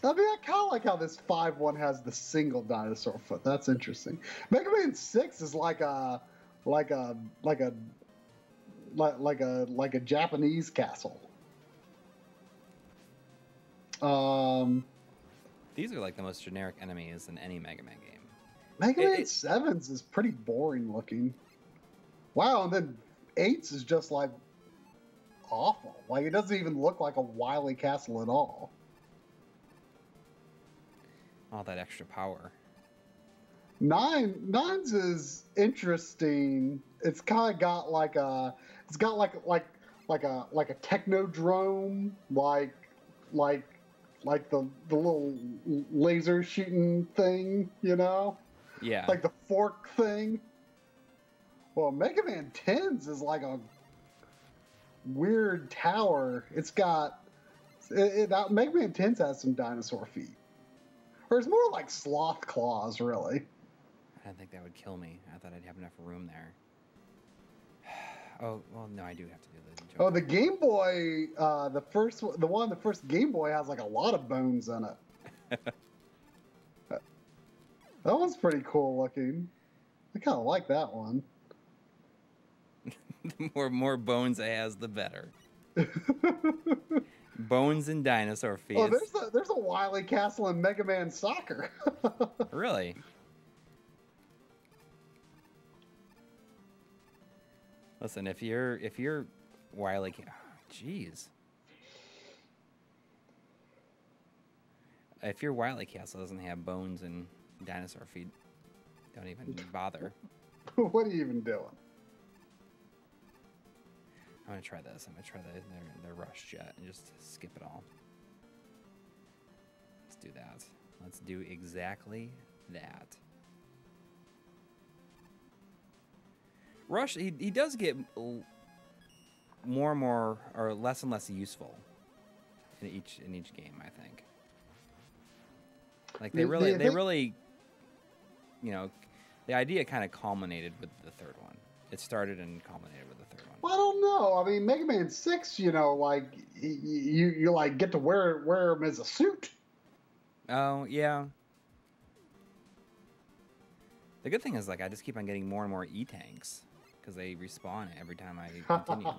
I mean, I kind of like how this 5-1 has the single dinosaur foot. That's interesting. Mega Man 6 is like a Japanese castle. These are like the most generic enemies in any Mega Man game. Mega Man 7's is pretty boring looking. Wow, and then 8's is just like awful. Like it doesn't even look like a Wily castle at all. all that extra power. Nines is interesting. It's kind of got like a, it's got like a technodrome, like the little laser shooting thing, you know? Yeah. Like the fork thing. Well, Mega Man 10's is like a weird tower. It's got Mega Man 10's has some dinosaur feet, or it's more like sloth claws, really. I don't think that would kill me. I thought I'd have enough room there. Oh, well, no, I do have to do the joke. Oh, the Game Boy, the first Game Boy has like a lot of bones in it. That one's pretty cool looking. I kind of like that one. The more bones it has, the better. Bones and dinosaur feet. Oh, there's a Wily Castle in Mega Man Soccer. Really? Listen, if you're Wily, jeez. If your Wily Castle doesn't have bones and dinosaur feet, don't even bother. What are you even doing? I'm gonna try this. I'm gonna try the rush jet and just skip it all. Let's do that. Let's do exactly that. Rush, he does get more and more, or less and less useful in each game, I think. Like they really, you know, the idea kind of culminated with the third one. It started and culminated with the third one. Well, I don't know. I mean, Mega Man 6, you know, like you like get to wear him as a suit. Oh yeah. The good thing is, like, I just keep on getting more and more E-tanks because they respawn every time I continue.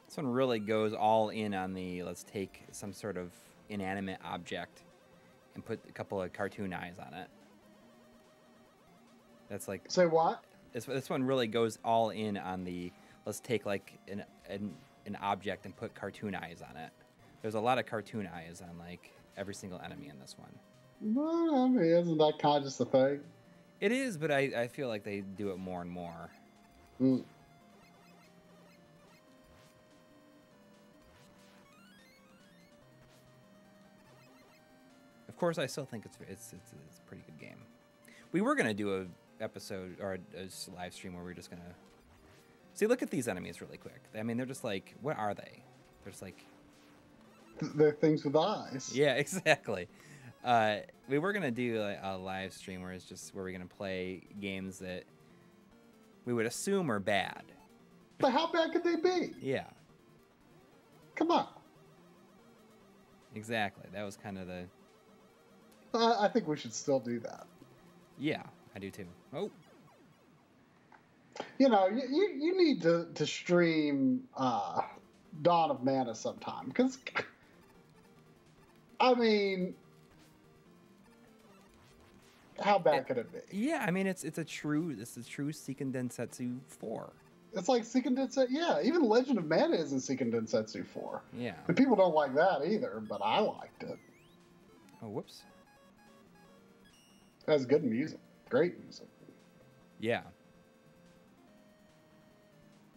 This one really goes all in on the let's take some sort of inanimate object and put a couple of cartoon eyes on it. That's like... Say what? This one really goes all in on the let's take like an object and put cartoon eyes on it. There's a lot of cartoon eyes on like every single enemy in this one. Well, I mean, isn't that kind of just a thing? It is, but I feel like they do it more and more. Mm. Of course, I still think it's a pretty good game. We were gonna do a episode or a live stream where we're just gonna see. Look at these enemies really quick. I mean, they're just like, what are they? They're just like they're things with eyes. Yeah, exactly. We were gonna do a live stream where it's just where we're gonna play games that we would assume are bad. But how bad could they be? Yeah. Come on. Exactly. That was kind of the. I think we should still do that. Yeah, I do too. Oh. You know, you need to stream Dawn of Mana sometime, because I mean, how bad could it be? Yeah, I mean it's a true Seiken Densetsu 4. It's like Seiken Densetsu. Yeah, even Legend of Mana is in Seiken Densetsu 4. Yeah. And people don't like that either, but I liked it. Oh, whoops. It has good music. Great music. Yeah.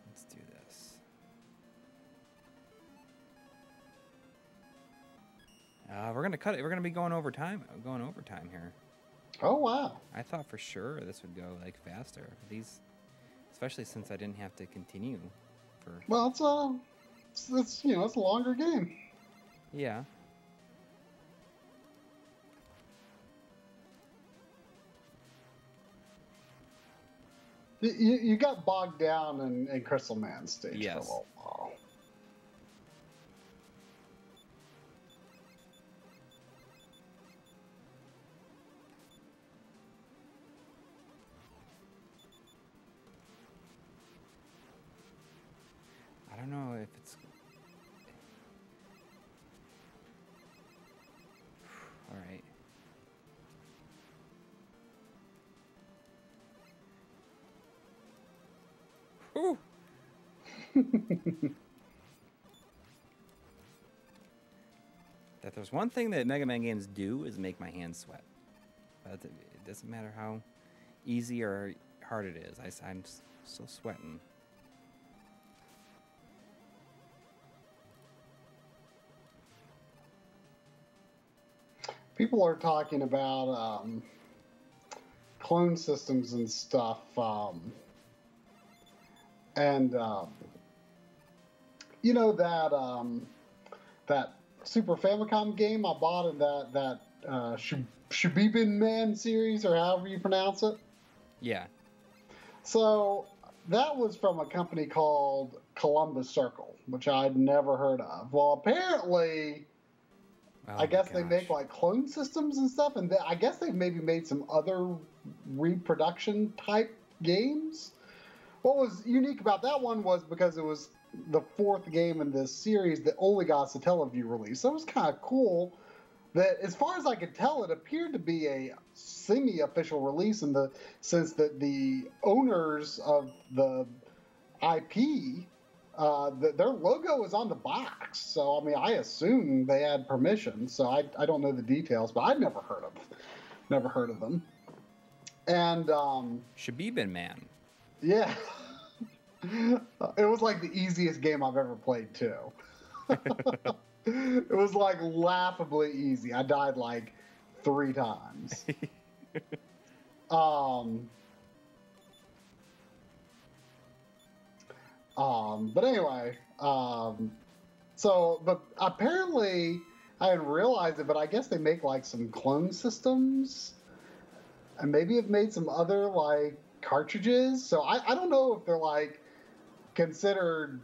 Let's do this. We're gonna cut it. We're gonna be going overtime here. Oh wow! I thought for sure this would go like faster. These, especially since I didn't have to continue for. Well, it's you know, it's a longer game. Yeah. You got bogged down in Crystal Man stage yes. for a little while. I don't know if it's... All right. Whew. That there's one thing that Mega Man games do is make my hands sweat. But it doesn't matter how easy or hard it is. I'm still sweating. People are talking about clone systems and stuff, and you know that Super Famicom game I bought in that Shubibin Man series, or however you pronounce it. Yeah. So that was from a company called Columbus Circle, which I'd never heard of. Well, apparently, I guess they make like clone systems and stuff, and I guess they've maybe made some other reproduction type games. What was unique about that one was because it was the fourth game in this series that only got a Satellaview release. So it was kind of cool that, as far as I could tell, it appeared to be a semi-official release in the sense that the owners of the IP, their logo is on the box. So, I mean, I assume they had permission. So I don't know the details, but I'd never heard of them. And Shubibin Man. Yeah. It was like the easiest game I've ever played, too. It was like laughably easy. I died like 3 times. But anyway, but apparently I didn't realize it, but I guess they make like some clone systems, and maybe have made some other like cartridges. So I don't know if they're like considered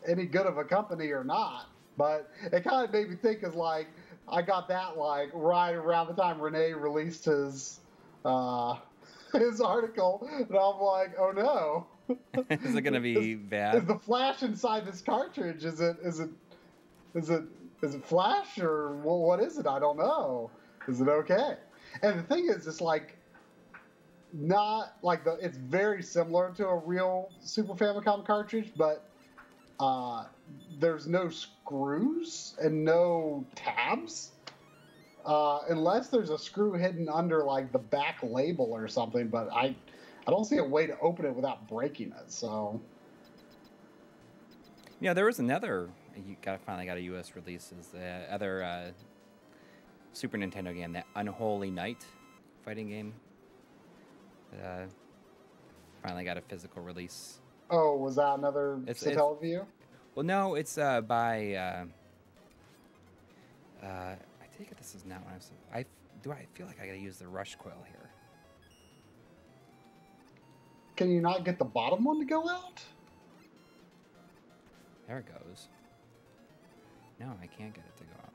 any good of a company or not, but it kind of made me think, as like I got that like right around the time Renee released his article, and I'm like, oh no. Is it gonna be bad? Is the flash inside this cartridge? Is it flash, or what is it? I don't know. Is it okay? And the thing is, it's like not like it's very similar to a real Super Famicom cartridge, but there's no screws and no tabs, unless there's a screw hidden under like the back label or something. But I don't see a way to open it without breaking it. So yeah, there was another. Finally got a U.S. release. Is the other Super Nintendo game, that Unholy Knight fighting game. Finally got a physical release. Oh, was that another Satellaview? Well, no, it's by. I take it this is not what I feel like I gotta use the rush coil here. Can you not get the bottom one to go out? There it goes. No, I can't get it to go out.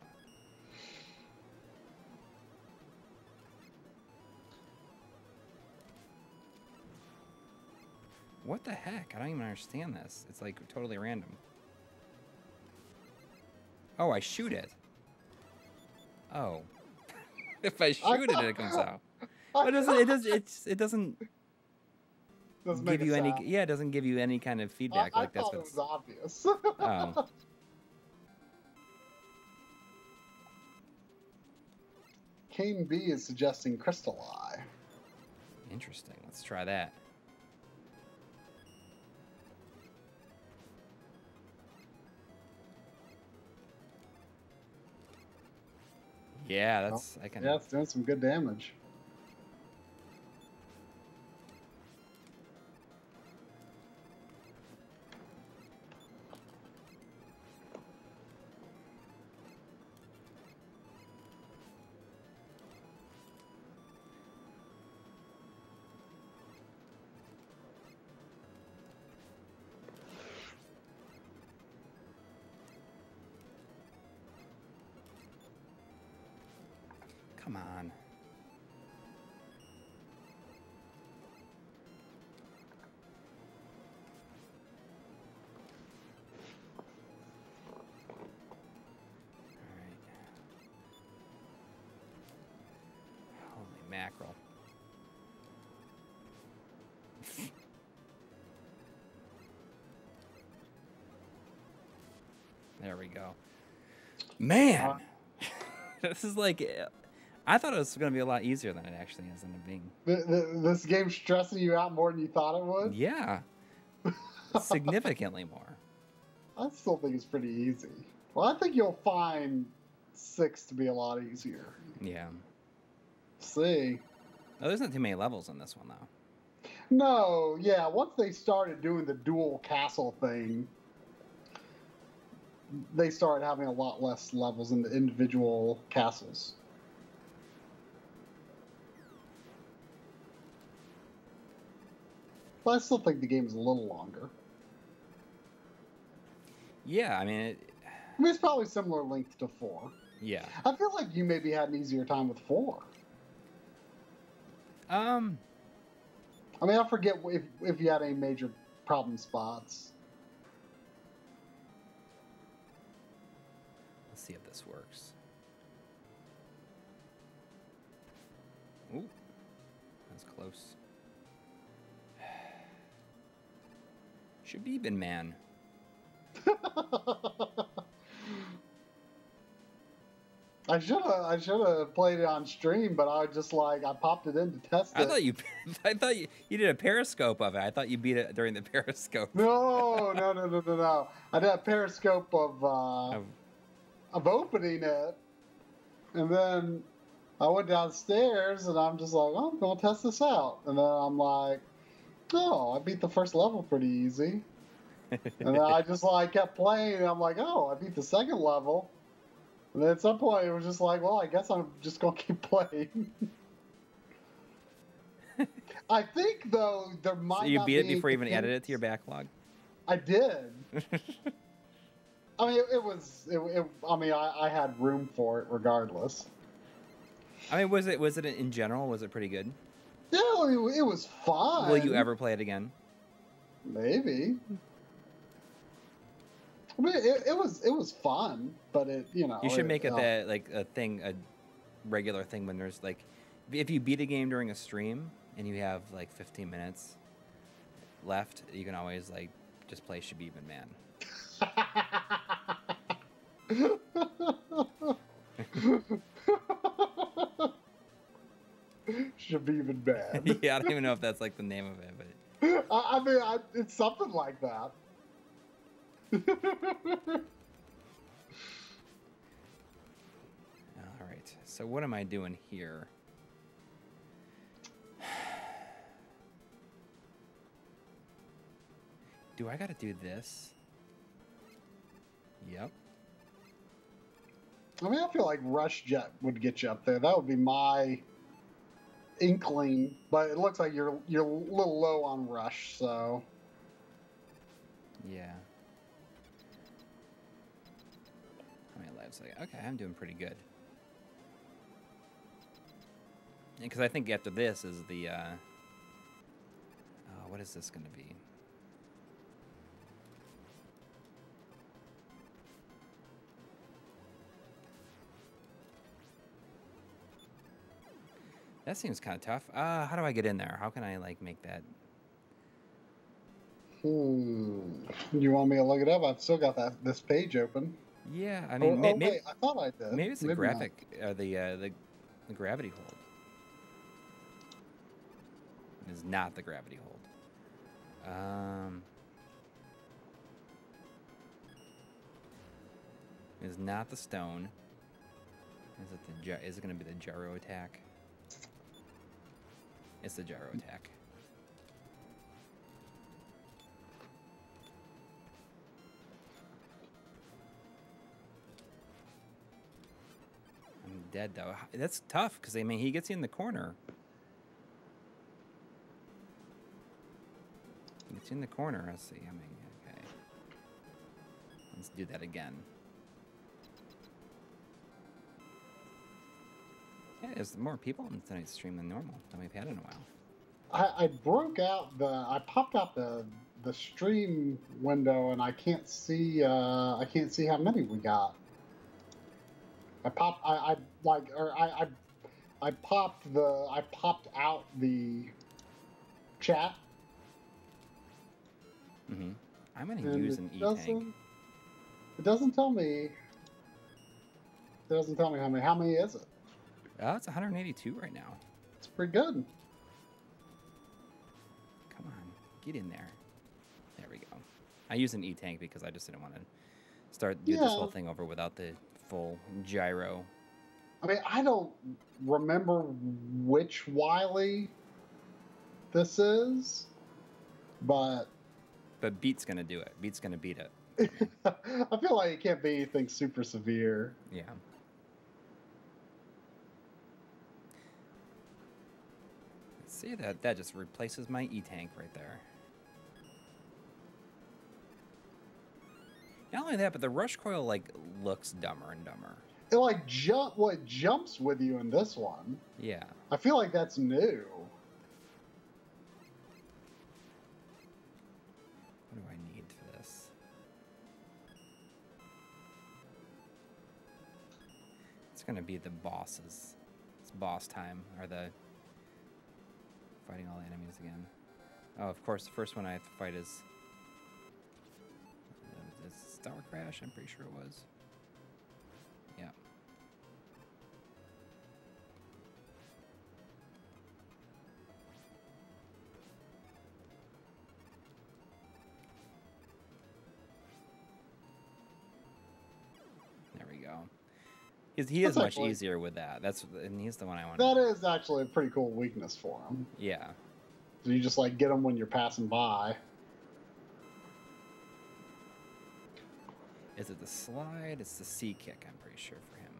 What the heck? I don't even understand this. It's like totally random. Oh, I shoot it. Oh. If I shoot it, it comes out. But it doesn't give you any. Yeah, it doesn't give you any kind of feedback. I thought it was obvious. Oh. Kane B is suggesting Crystal Eye. Interesting. Let's try that. Yeah, that's I can. Yeah, it's doing some good damage. Come on. Alright. Holy mackerel. There we go. Man, this is like, I thought it was going to be a lot easier than it actually is ended up being. This game's stressing you out more than you thought it would? Yeah. Significantly more. I still think it's pretty easy. Well, I think you'll find 6 to be a lot easier. Yeah. See. Oh, there's not too many levels in this one, though. No, yeah. Once they started doing the dual castle thing, they started having a lot less levels in the individual castles. But I still think the game is a little longer. Yeah, I mean, it's probably similar length to 4. Yeah. I feel like you maybe had an easier time with 4. I mean, I forget if you had any major problem spots. Let's see if this works. Ooh, that's close. Shabibin man. I should have played it on stream, but I just I popped it in to test it. I thought you did a periscope of it. I thought you beat it during the periscope. No. I did a periscope of opening it, and then I went downstairs and I'm just like, oh, I'm gonna test this out, and then I'm like, oh, I beat the first level pretty easy. And then I just kept playing, and I'm like, oh, I beat the second level. And then at some point, it was just like, well, I guess I'm just going to keep playing. I think, though, there might So you not beat it be before you even added it to your backlog? I did. I mean, I had room for it regardless. I mean, was it in general, was it pretty good? Yeah, it was fun. Will you ever play it again? Maybe. I mean, it was fun, but you should make it a regular thing when there's if you beat a game during a stream and you have 15 minutes left, you can always just play Shabibin Man. Shabibin Man. Yeah, I don't even know if that's the name of it, but I mean, it's something like that. All right. So what am I doing here? Do I got to do this? Yep. I mean, I feel like Rush Jet would get you up there. That would be my inkling, but it looks like you're a little low on Rush, so. Yeah. How many lives? Okay, I'm doing pretty good. Because I think after this is the. What is this going to be? That seems kind of tough. How do I get in there? How can I make that? You want me to look it up? I've still got this page open. Yeah, I mean, wait, I thought I did. Maybe it's the graphic, the gravity hold. It is not the gravity hold. It is not the stone. Is it going to be the gyro attack? It's the gyro attack. I'm dead though. That's tough because I mean he gets you in the corner. He gets you in the corner. Let's see. I mean, okay. Let's do that again. Yeah, there's more people on tonight's stream than normal than we've had in a while. I broke out I popped out the stream window and I can't see how many we got. I popped out the chat. I'm gonna use an E-tank. It doesn't tell me. It doesn't tell me how many. How many is it? It's 182 right now. It's pretty good. Come on, get in there. There we go. I use an E-tank because I just didn't want to do this whole thing over without the full gyro. I mean, I don't remember which Wily this is, but Beat's gonna do it. Beat's gonna beat it. I feel like it can't be anything super severe. Yeah. See that just replaces my E-tank right there. Not only that, but the rush coil like looks dumber and dumber. It like jumps with you in this one. Yeah. I feel like that's new. What do I need for this? It's gonna be the bosses. It's boss time, or the fighting all the enemies again. Oh, of course, the first one I have to fight is Star Crash. I'm pretty sure it was. Yeah. There we go. He is much easier with that. And he's the one I want. That is actually a pretty cool weakness for him. Yeah. So you just like get him when you're passing by. Is it the slide? It's the C kick, I'm pretty sure, for him.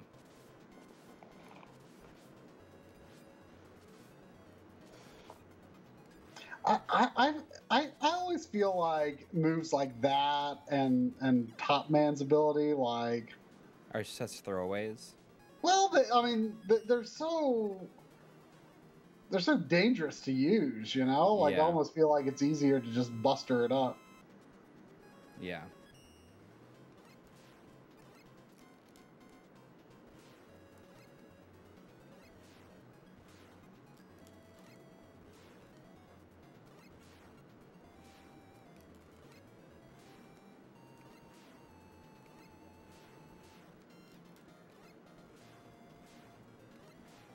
I always feel like moves like that and Top Man's ability, like, are such throwaways. Well, they're so dangerous to use, you know. Like, yeah. I almost feel like it's easier to just buster it up. Yeah.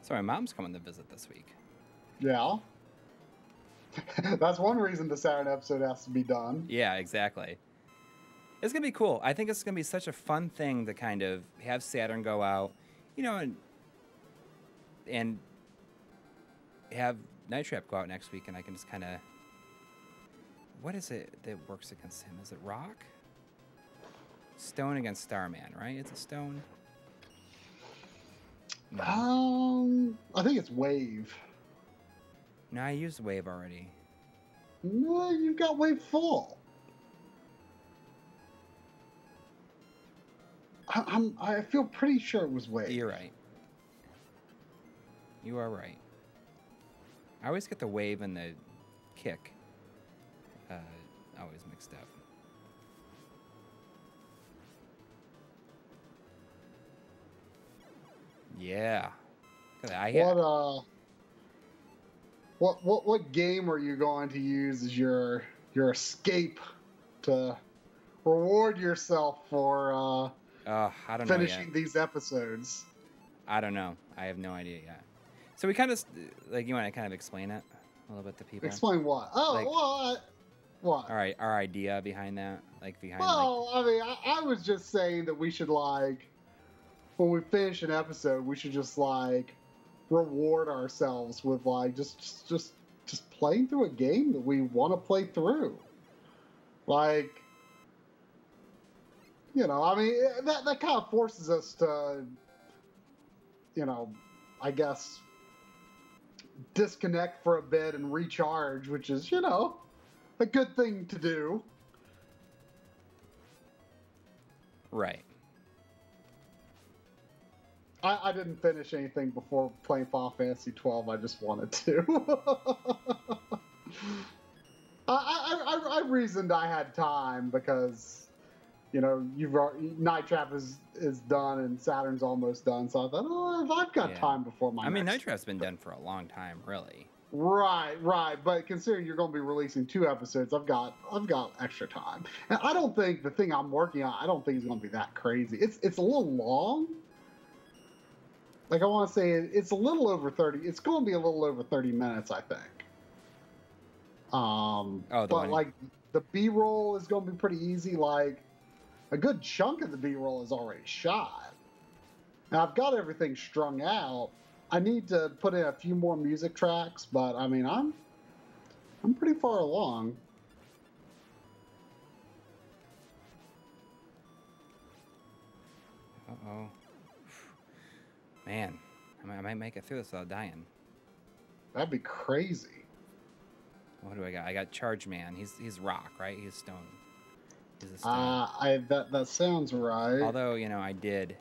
So my mom's coming to visit this week. Yeah. That's one reason the Saturn episode has to be done. Yeah, exactly. It's going to be cool. I think it's going to be such a fun thing to kind of have Saturn go out, you know, and have Night Trap go out next week, and I can just kind of... What is it that works against him? Is it Rock? Stone against Starman, right? It's a stone? No. I think it's Wave. No, I used Wave already. No, you've got Wave full. I feel pretty sure it was Wave. You're right. You are right. I always get the Wave and the kick always mixed up. Yeah. What game are you going to use as your escape to reward yourself for finishing these episodes? I don't know. I have no idea yet. So we kind of you want to kind of explain it a little bit to people? Explain what? Oh, what? All right, our idea behind that, I was just saying that we should when we finish an episode, we should just reward ourselves with just playing through a game that we want to play through. That kind of forces us to, I guess, disconnect for a bit and recharge, which is, a good thing to do. Right. I didn't finish anything before playing Final Fantasy 12. I just wanted to. I reasoned I had time because, Night Trap is done and Saturn's almost done. So I thought, I've got time before my. Night Trap's been done for a long time, really. Right. But considering you're going to be releasing 2 episodes, I've got extra time. And I don't think the thing I'm working on, I don't think it's going to be that crazy. It's a little long. Like I want to say it's a little over 30. It's going to be a little over 30 minutes, I think. But like the B-roll is going to be pretty easy. Like a good chunk of the B-roll is already shot. Now I've got everything strung out. I need to put in a few more music tracks, but I mean I'm pretty far along. Uh-oh. Man, I might make it through this without dying. That'd be crazy. What do I got? I got Charge Man. He's rock, right? He's stone. He's a stone. That sounds right. Although, you know, I did.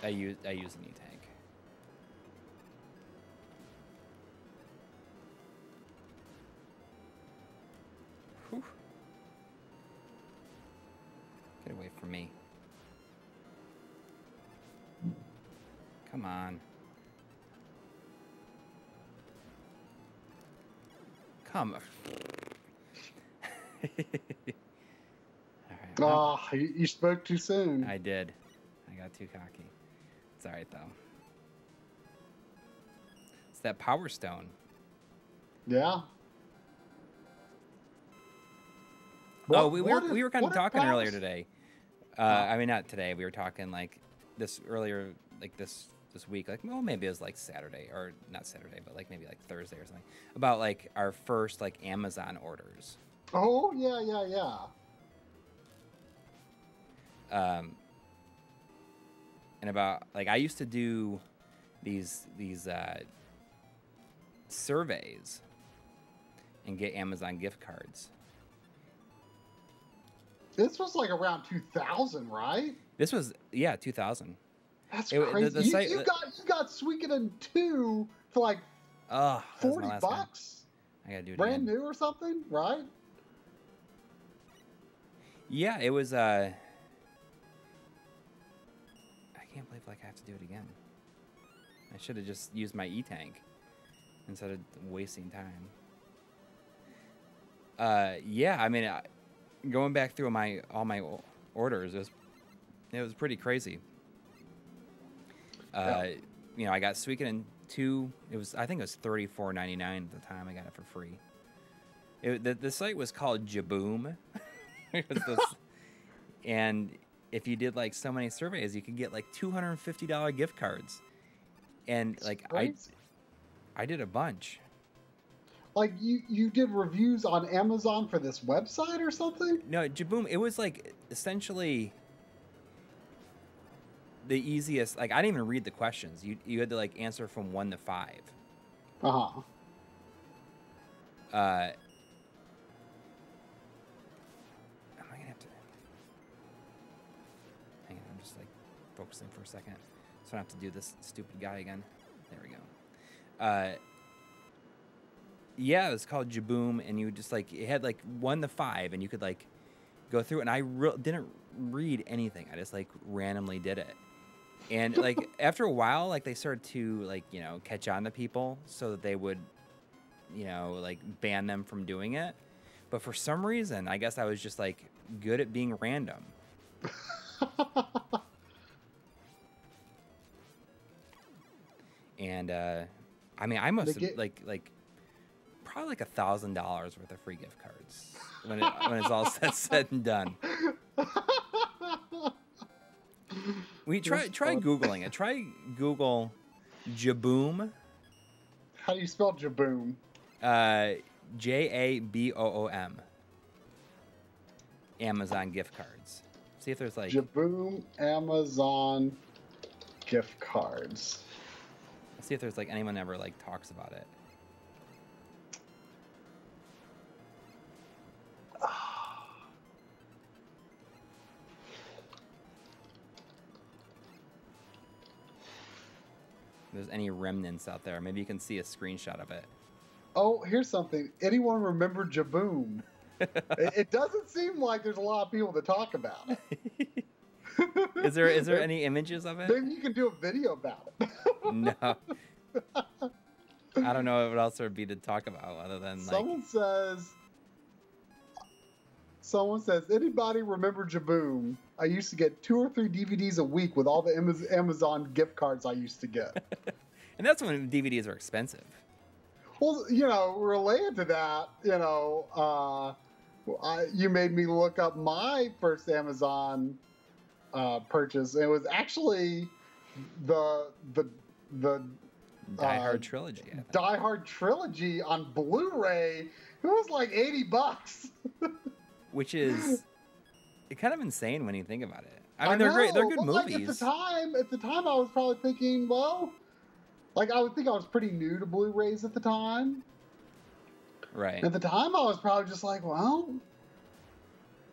I use an E-tank. Whew. Get away from me. Come on. Come. All right. Oh, you spoke too soon. I did. I got too cocky. It's all right, though. It's that Power Stone. Yeah. We were kind of talking earlier today. I mean, not today. We were talking like this earlier, like this week. Like, well, maybe it was like Saturday, or not Saturday, but like maybe like Thursday or something. About like our first like Amazon orders. Oh yeah. And about like I used to do these surveys and get Amazon gift cards. This was like around 2000, right? This was 2000. That's crazy. The site, you got Suikoden 2 for like $40. I gotta do it brand again. new or something, right? Yeah, it was. I can't believe like I have to do it again. I should have just used my E-tank instead of wasting time. Yeah, I mean, going back through all my orders, it was pretty crazy. You know, I got Suikoden 2. I think it was $34.99 at the time. I got it for free. The site was called Jaboom. And if you did like so many surveys, you could get like $250 gift cards. And like I did a bunch. Like you did reviews on Amazon for this website or something? No, Jaboom, it was like essentially the easiest. Like I didn't even read the questions. You had to like answer from 1 to 5. Uh-huh. Am I gonna have to hang on, I'm just like focusing for a second. So I don't have to do this stupid guy again. There we go. Yeah, it was called Jaboom, and you just like it had like 1 to 5, and you could like go through. And I didn't read anything. I just like randomly did it, and like after a while, like they started to like catch on to people, so that they would like ban them from doing it. But for some reason, I guess I was just like good at being random. And I mean, I must have like probably like $1,000 worth of free gift cards when it's all said and done. Try Googling it. Try Google Jaboom. How do you spell Jaboom? Jaboom. Amazon gift cards. See if there's like Jaboom Amazon gift cards. See if there's like anyone ever like talks about it. If there's any remnants out there, maybe you can see a screenshot of it. Oh, here's something. Anyone remember Jaboom? It doesn't seem like there's a lot of people to talk about. Is there any images of it? Maybe you can do a video about it. No. I don't know what else there would be to talk about other than Someone says, anybody remember Jaboom? I used to get 2 or 3 DVDs a week with all the Amazon gift cards I used to get. And that's when DVDs were expensive. Well, related to that, you made me look up my first Amazon purchase. It was actually the Die Hard trilogy. Die Hard trilogy on Blu-ray. It was like $80. Which is kind of insane when you think about it. I mean, they're great. They're good movies. Like at the time, I was probably thinking, well, like I would think I was pretty new to Blu-rays at the time. Right. At the time, I was probably just like, well,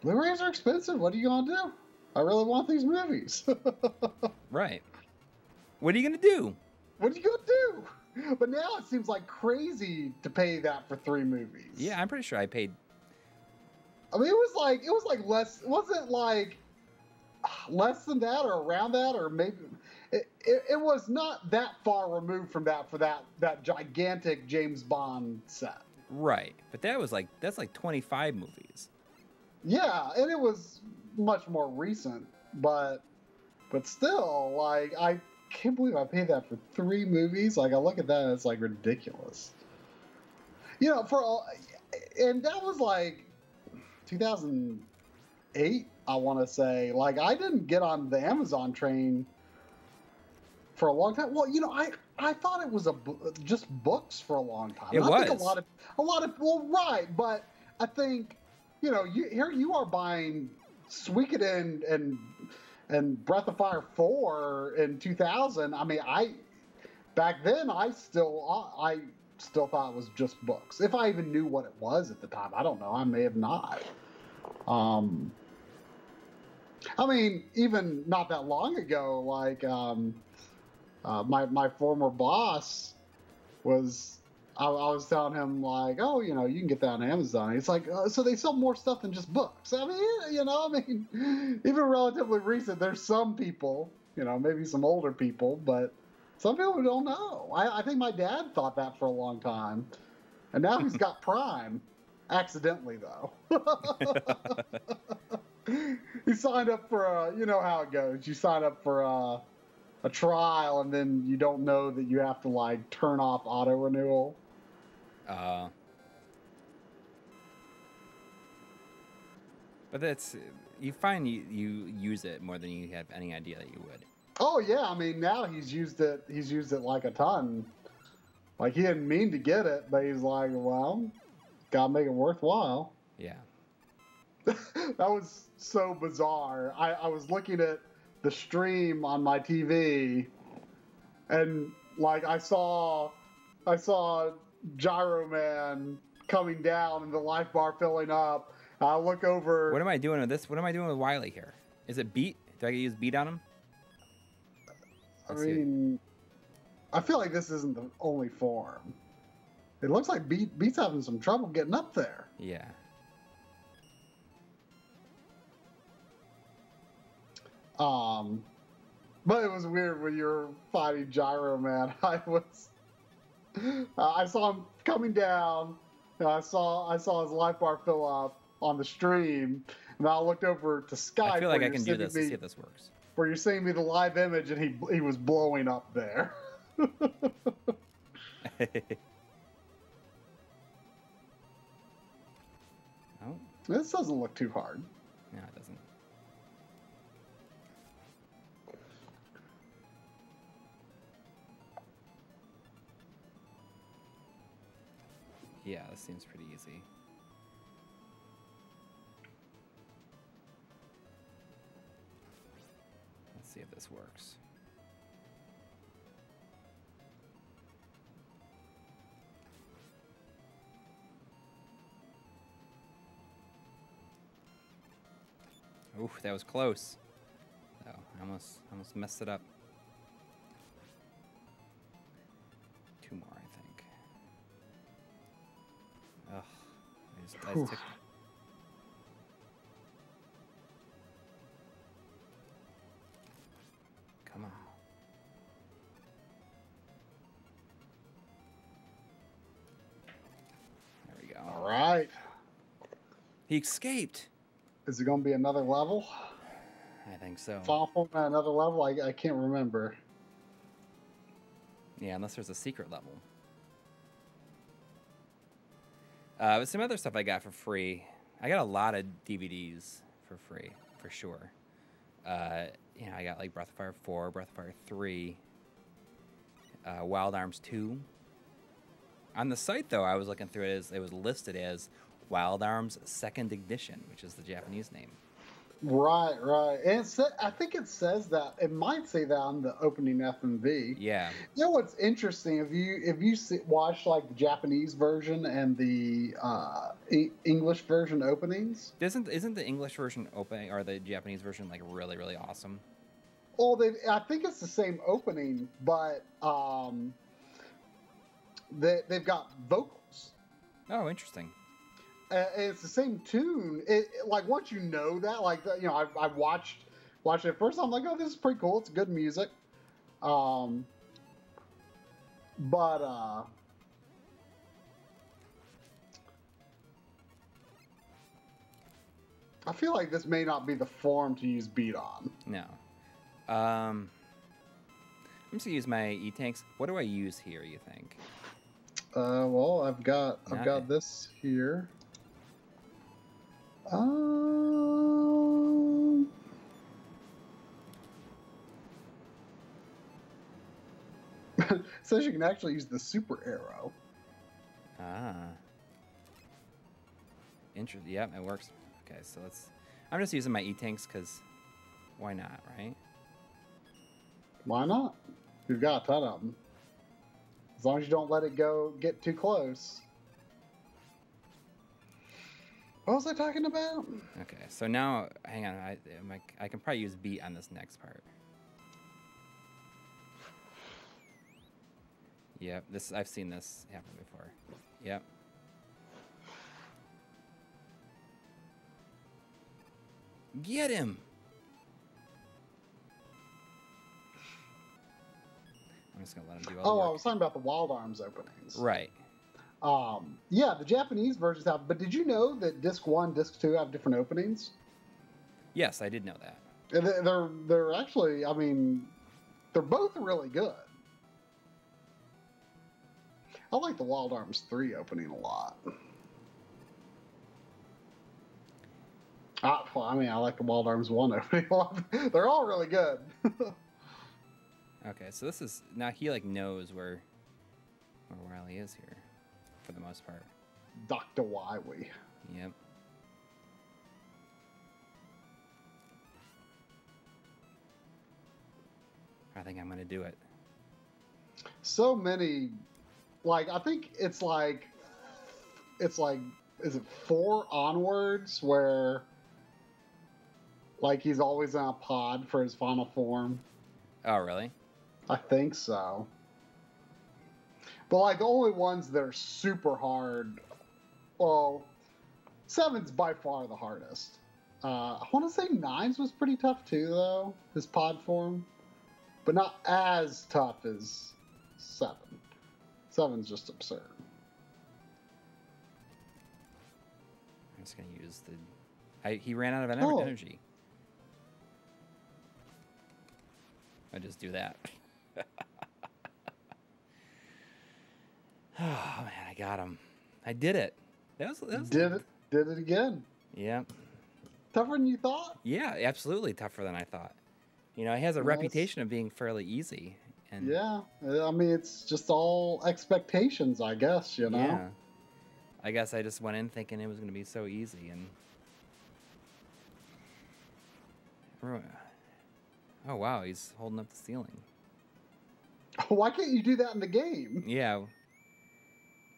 Blu-rays are expensive. What are you gonna do? I really want these movies. Right. What are you gonna do? What are you gonna do? But now it seems like crazy to pay that for 3 movies. Yeah, I'm pretty sure I paid. I mean, it was like less. Wasn't like less than that or around that, or maybe it was not that far removed from that for that gigantic James Bond set. Right, but that's like 25 movies. Yeah, and it was much more recent, but still, like, I can't believe I paid that for 3 movies. Like, I look at that and it's like ridiculous. And that was like 2008, I want to say. Like, I didn't get on the Amazon train for a long time. Well, I thought it was just books for a long time. It was. I think a lot of well, right, but I think here you are buying Suikoden and Breath of Fire 4 in 2000. I mean, back then I still thought it was just books. If I even knew what it was at the time, I don't know. I may have not. I mean, even not that long ago, like my former boss was. I was telling him, like, oh, you can get that on Amazon. He's like, so they sell more stuff than just books. I mean, even relatively recent, there's some people, maybe some older people, but some people don't know. I think my dad thought that for a long time. And now he's got Prime. Accidentally, though. He signed up for, you know how it goes. You sign up for a trial, and then you don't know that you have to, like, turn off auto renewal. But you find you use it more than you have any idea that you would. Oh yeah, I mean, now he's used it like a ton. Like, he didn't mean to get it, but he's like, well, gotta make it worthwhile. Yeah. That was so bizarre. I was looking at the stream on my TV, and like I saw Gyro Man coming down and the life bar filling up. I look over. What am I doing with this? What am I doing with Wiley here? Is it beat? Do I use beat on him? I mean, I feel like this isn't the only form. It looks like Beat's having some trouble getting up there. Yeah. But it was weird when you were fighting Gyro Man. I saw him coming down. I saw his life bar fill up on the stream, and I looked over to Skype. I feel like I can do this. Let's see if this works. Where you're seeing me the live image, and he was blowing up there. Oh. This doesn't look too hard. No, it doesn't. Yeah, this seems pretty easy. Let's see if this works. Ooh, that was close. Oh, I almost messed it up. 2 more, I think. Ugh. I just took... Come on. He escaped. Is it going to be another level? I think so. Final form at another level? I can't remember. Yeah, unless there's a secret level. But some other stuff I got for free. I got a lot of DVDs for free, for sure. You know, I got like Breath of Fire 4, Breath of Fire 3, Wild Arms 2. On the site, though, I was looking through it, it was listed as Wild Arms Second Ignition, which is the Japanese name. Right. And I think it says that. It might say that on the opening FMV. Yeah. You know what's interesting? If you watch like the Japanese version and the English version openings, Isn't the English version opening or the Japanese version like really, really awesome? well, I think it's the same opening, but they've got vocals. Oh, interesting. It's the same tune. Like once you know that, like you know, I watched it first. I'm like, oh, this is pretty cool. It's good music. But I feel like this may not be the form to use beat on. No. I'm just gonna use my E-tanks. What do I use here, you think? Well, I've got this here. Says you can actually use the super arrow. Ah. Interesting. Yep, it works. Okay, so I'm just using my E-tanks because why not, right? Why not? You've got a ton of them. As long as you don't let it get too close. What was I talking about? Okay, so now, hang on. I can probably use beat on this next part. Yep, I've seen this happen before. Yep. Get him! I'm just gonna let him do all the work. I was talking about the Wild Arms openings. Right. Yeah, the Japanese versions have. But did you know that Disc 1, Disc 2 have different openings? Yes, I did know that. They're actually, I mean, they're both really good. I like the Wild Arms 3 opening a lot. I mean, I like the Wild Arms 1 opening a lot. They're all really good. Okay, so this is now he like knows where Wily is here, for the most part. Dr. Wily. Yep. I think I'm gonna do it. So many, like I think it's like, is it 4 onwards where, like he's always in a pod for his final form. Oh, really? I think so. But like the only ones that are super hard, well, 7's by far the hardest. I want to say 9's was pretty tough too, though, his pod form. But not as tough as 7. 7's just absurd. I'm just going to use he ran out of energy. I just do that. Oh, man, I got him. I did it. That was Did it again. Yeah. Tougher than you thought? Yeah, absolutely tougher than I thought. You know, he has a reputation of being fairly easy. And yeah, I mean, it's just all expectations, I guess, you know? Yeah. I guess I just went in thinking it was going to be so easy. And oh, wow, he's holding up the ceiling. Why can't you do that in the game? Yeah.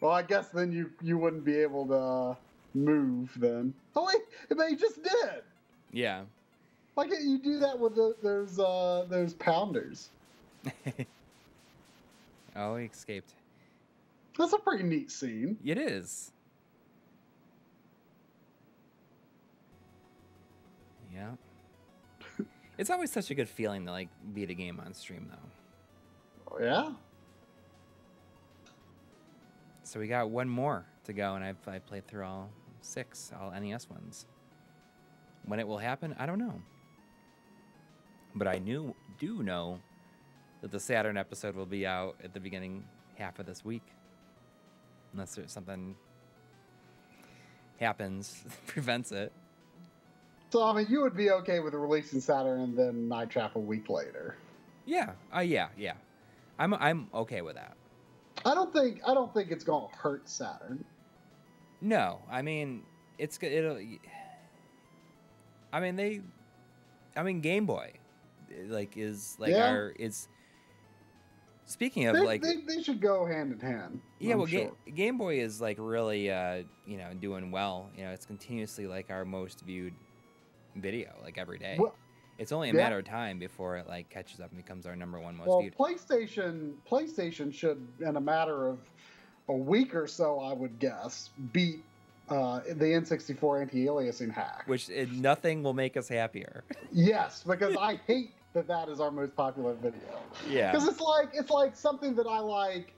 Well, I guess then you wouldn't be able to move then. Oh, wait, but you just did. Yeah. Why can't you do that with those pounders? Oh, he escaped. That's a pretty neat scene. It is. Yeah. It's always such a good feeling to like beat a game on stream, though. Oh, yeah. So we got one more to go, and I played through all 6, all NES ones. When it will happen, I don't know. But I do know that the Saturn episode will be out at the beginning half of this week. Unless there's something happens that prevents it. So, I mean, you would be okay with releasing Saturn and then Night Trap a week later. Yeah. Yeah. I'm okay with that. I don't think it's gonna hurt Saturn. No, I mean it'll. I mean Game Boy, is Speaking of they should go hand in hand. Yeah, well, sure. Game Boy is really doing well. It's continuously our most viewed video every day. Well, it's only a matter of time before it catches up and becomes our number one most viewed. PlayStation should, in a matter of a week or so, I would guess, beat the N64 anti-aliasing hack. Which nothing will make us happier. Yes, because I hate that is our most popular video. Yeah. Because it's like something that I like.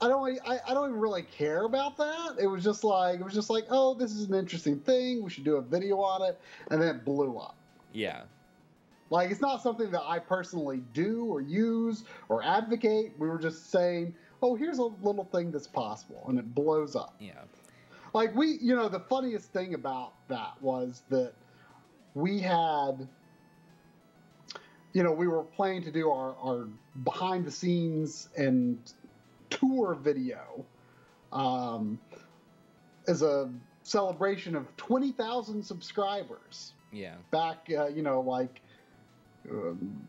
I don't even really care about that. It was just like, oh, this is an interesting thing. We should do a video on it, and then it blew up. Yeah. It's not something that I personally do or use or advocate. We were just saying, oh, here's a little thing that's possible, and it blows up. Yeah. The funniest thing about that was that we had, we were planning to do our behind the scenes and tour video as a celebration of 20,000 subscribers. Yeah. Back,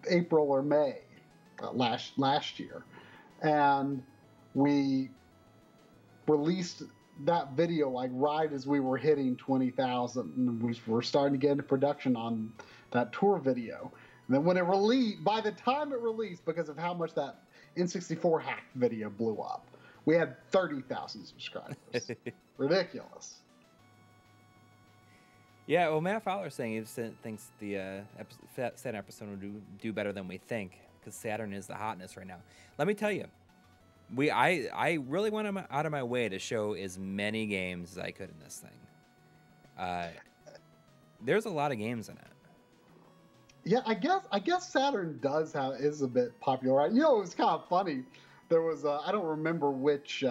April or May last year, and we released that video right as we were hitting 20,000, and we were starting to get into production on that tour video. And then when it released, by the time it released, because of how much that N64 hack video blew up, we had 30,000 subscribers. Ridiculous. Yeah, well, Matt Fowler's saying he thinks the Saturn episode will do better than we think, because Saturn is the hotness right now. Let me tell you, I really went out of my way to show as many games as I could in this thing. There's a lot of games in it. Yeah, I guess Saturn is a bit popular, right? It was kind of funny. There was I don't remember which.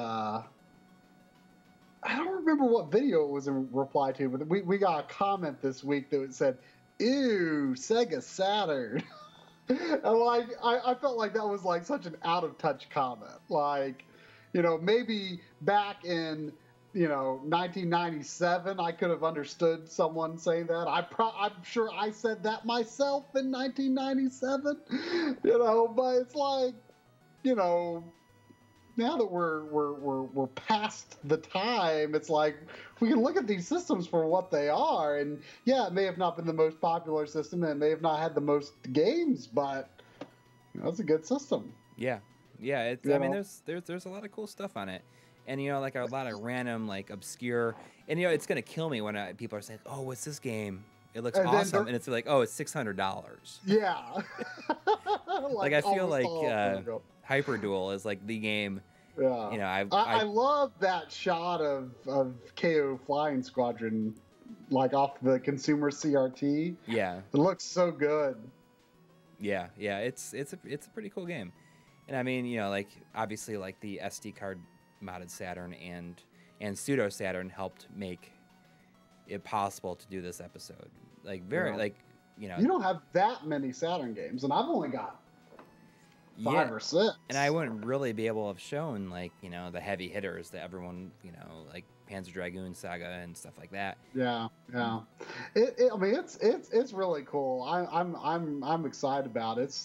I don't remember what video it was in reply to, but we got a comment this week that said, "Ew, Sega Saturn." And I felt like that was such an out of touch comment. Maybe back in 1997, I could have understood someone saying that. I'm sure I said that myself in 1997. But it's now that we're past the time, it's we can look at these systems for what they are, and yeah, it may have not been the most popular system, and it may have not had the most games, but it's a good system. Yeah. I mean, there's a lot of cool stuff on it, and a lot of random obscure, and it's gonna kill me when people are saying, "Oh, what's this game? It looks awesome," and it's "Oh, it's $600." Yeah. I feel Hyper Duel is the game. Yeah. I love that shot of KO Flying Squadron, off the consumer CRT. Yeah. It looks so good. Yeah. It's a pretty cool game, and I mean, obviously, the SD card modded Saturn and pseudo Saturn helped make it possible to do this episode. You don't have that many Saturn games, and I've only got 5 or 6. And I wouldn't really be able to have shown the heavy hitters that everyone Panzer Dragoon Saga and stuff like that. Yeah. I mean, it's really cool. I'm excited about it.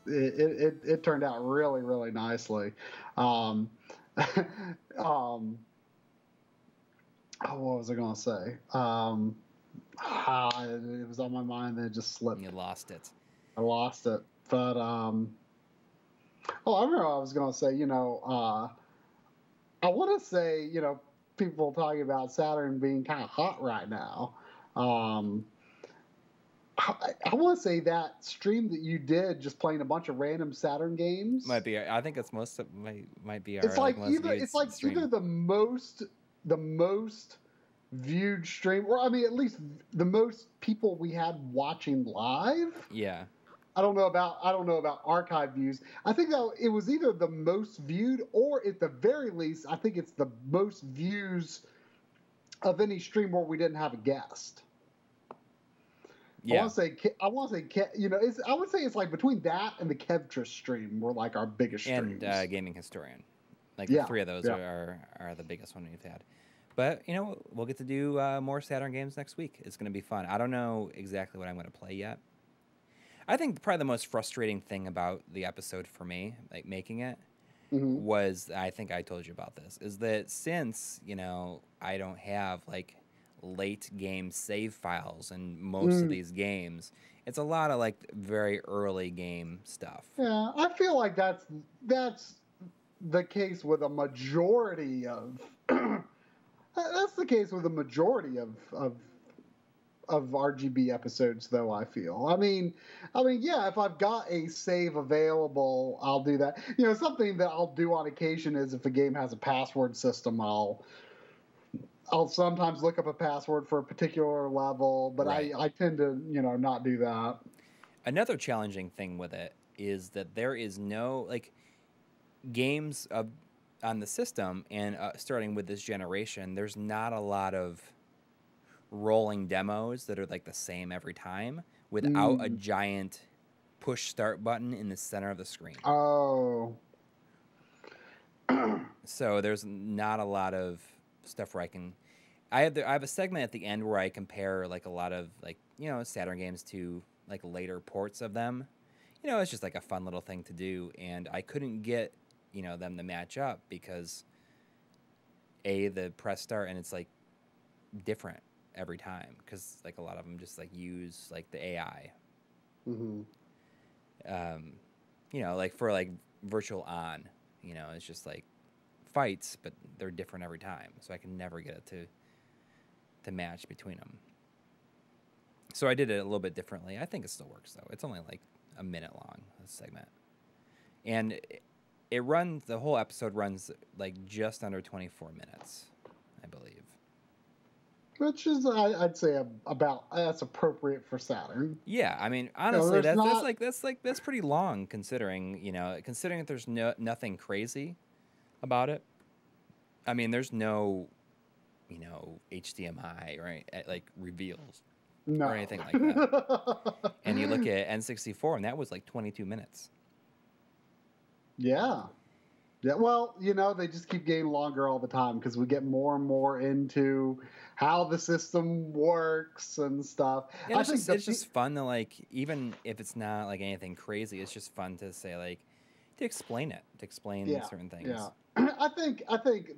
It turned out really, really nicely. What was I gonna say? It was on my mind, then it just slipped. You lost it. I lost it, but I remember what I was going to say, I want to say, people talking about Saturn being kind of hot right now. I want to say that stream that you did just playing a bunch of random Saturn games might be. I think it's might be our. It's either the most viewed stream, or I mean, at least the most people we had watching live. Yeah. I don't know about archive views. I think that it was either the most viewed, or at the very least, I think it's the most views of any stream where we didn't have a guest. Yeah. I want to say, you know, I would say it's like between that and the Kevtris stream were like our biggest streams. And Gaming Historian. Like the three of those are the biggest one we've had. But, you know, we'll get to do more Saturn games next week. It's going to be fun. I don't know exactly what I'm going to play yet. I think probably the most frustrating thing about the episode for me, like making it, was, I think I told you about this, is that since, you know, I don't have like late game save files in most of these games, it's a lot of like very early game stuff. Yeah, I feel like that's the case with a majority of that's the case with a majority of RGB episodes, though. I feel. I mean, yeah. If I've got a save available, I'll do that. You know, something that I'll do on occasion is if a game has a password system, I'll sometimes look up a password for a particular level, but right. I tend to, you know, not do that. Another challenging thing with it is that there is no like games on the system, and starting with this generation, there's not a lot of rolling demos that are like the same every time without a giant push start button in the center of the screen. Oh. So there's not a lot of stuff where I have a segment at the end where I compare like a lot of like, you know, Saturn games to like later ports of them. You know, it's just like a fun little thing to do, and I couldn't get, you know, them to match up because the press start and it's like different every time because like a lot of them just like use like the AI. You know, like for like virtual on, you know, it's just like fights, but they're different every time, so I can never get it to match between them. So I did it a little bit differently. I think it still works though. It's only like a minute long, this segment, and it runs, the whole episode runs like just under 24 minutes, I believe. Which is, I'd say, about that's appropriate for Saturn. Yeah, I mean, honestly, that's pretty long considering, you know, considering that there's nothing crazy about it. I mean, there's no, you know, HDMI or like reveals or anything like that. And you look at N64, and that was like 22 minutes. Yeah. Yeah, well, you know, they just keep getting longer all the time because we get more and more into how the system works and stuff. Yeah, it's just fun to, like, even if it's not like anything crazy, it's just fun to say, like, to explain certain things. Yeah. I think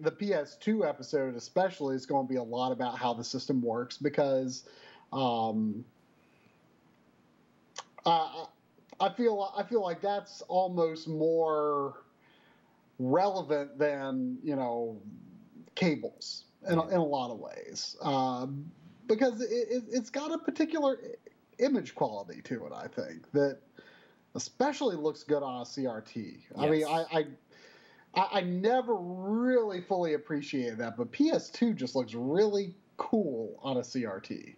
the PS2 episode especially is going to be a lot about how the system works because I feel like that's almost more relevant than, you know, cables in a lot of ways, because it's got a particular image quality to it. I think that especially looks good on a CRT. Yes. I mean, I never really fully appreciated that, but PS2 just looks really cool on a CRT.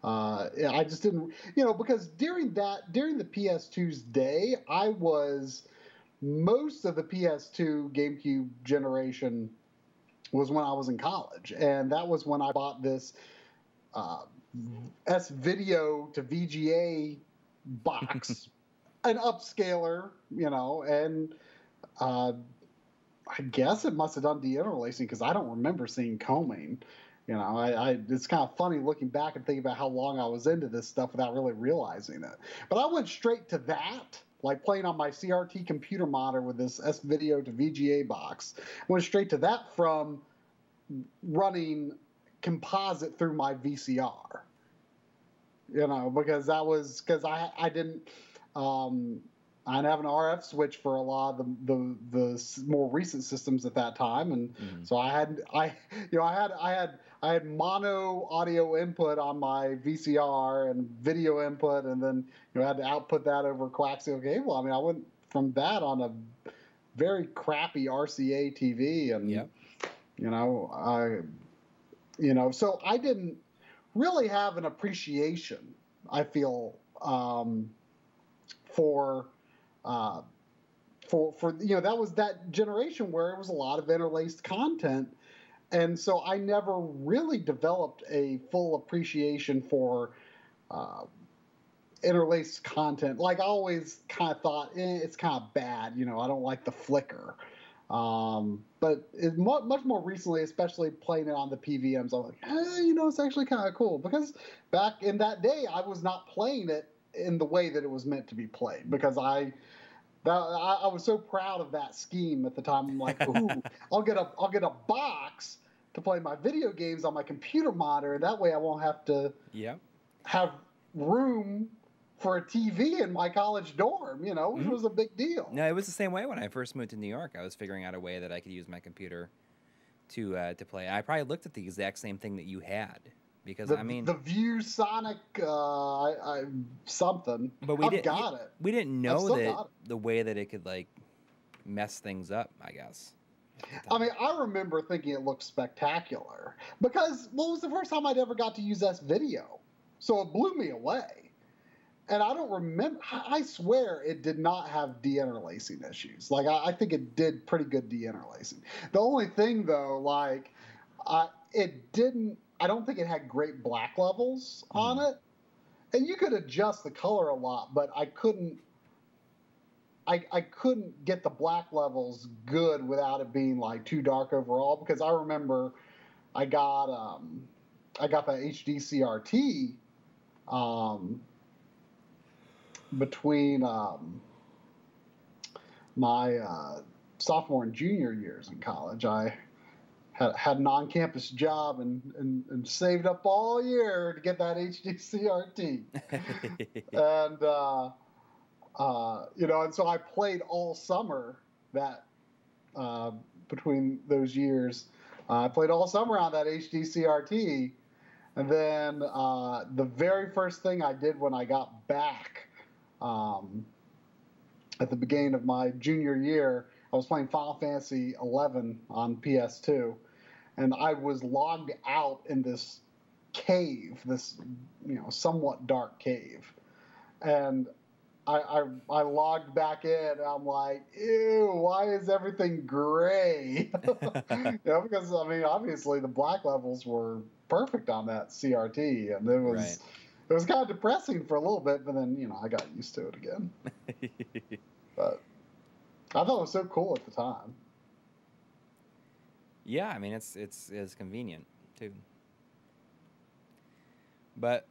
I just didn't, you know, because during the PS2's day, most of the PS2 GameCube generation was when I was in college, and that was when I bought this S-Video to VGA box, an upscaler, you know, and I guess it must have done deinterlacing because I don't remember seeing combing. You know, it's kind of funny looking back and thinking about how long I was into this stuff without really realizing it. But I went straight to that, like playing on my CRT computer monitor with this S-Video to VGA box. Went straight to that from running composite through my VCR. You know, because I didn't have an RF switch for a lot of the more recent systems at that time, and so I had mono audio input on my VCR and video input, and then, you know, I had to output that over coaxial cable. I mean, I went from that on a very crappy RCA TV, and you know, So I didn't really have an appreciation, I feel, for that was that generation where it was a lot of interlaced content. And so I never really developed a full appreciation for interlaced content. Like I always kind of thought, it's kind of bad. I don't like the flicker. But much more recently, especially playing it on the PVMs, I'm like, it's actually kind of cool. Because back in that day, I was not playing it in the way that it was meant to be played. Because I was so proud of that scheme at the time. I'm like, ooh, I'll get a box to play my video games on my computer monitor. That way I won't have to have room for a TV in my college dorm, which was a big deal. No, it was the same way when I first moved to New York. I was figuring out a way that I could use my computer to play. I probably looked at the exact same thing that you had. Because the View Sonic something. But we didn't know that the way that it could like mess things up, I guess. I mean, I remember thinking it looked spectacular because it was the first time I'd ever got to use S-Video. So it blew me away. And I don't remember, I swear it did not have de-interlacing issues. Like, I think it did pretty good de-interlacing. The only thing, though, like, it didn't, I don't think it had great black levels on it. And you could adjust the color a lot, but I couldn't get the black levels good without it being like too dark overall. Because I remember I got the HD CRT between my sophomore and junior years in college. I had an on-campus job and saved up all year to get that HD CRT. And and so I played all summer that between those years. I played all summer on that HD CRT. And then the very first thing I did when I got back at the beginning of my junior year, I was playing Final Fantasy 11 on PS2. And I was logged out in this cave, this somewhat dark cave. And I logged back in, and I'm like, ew, why is everything gray? Because, I mean, obviously the black levels were perfect on that CRT, and it was kind of depressing for a little bit, but then, I got used to it again. But I thought it was so cool at the time. Yeah, I mean, it's convenient, too. But,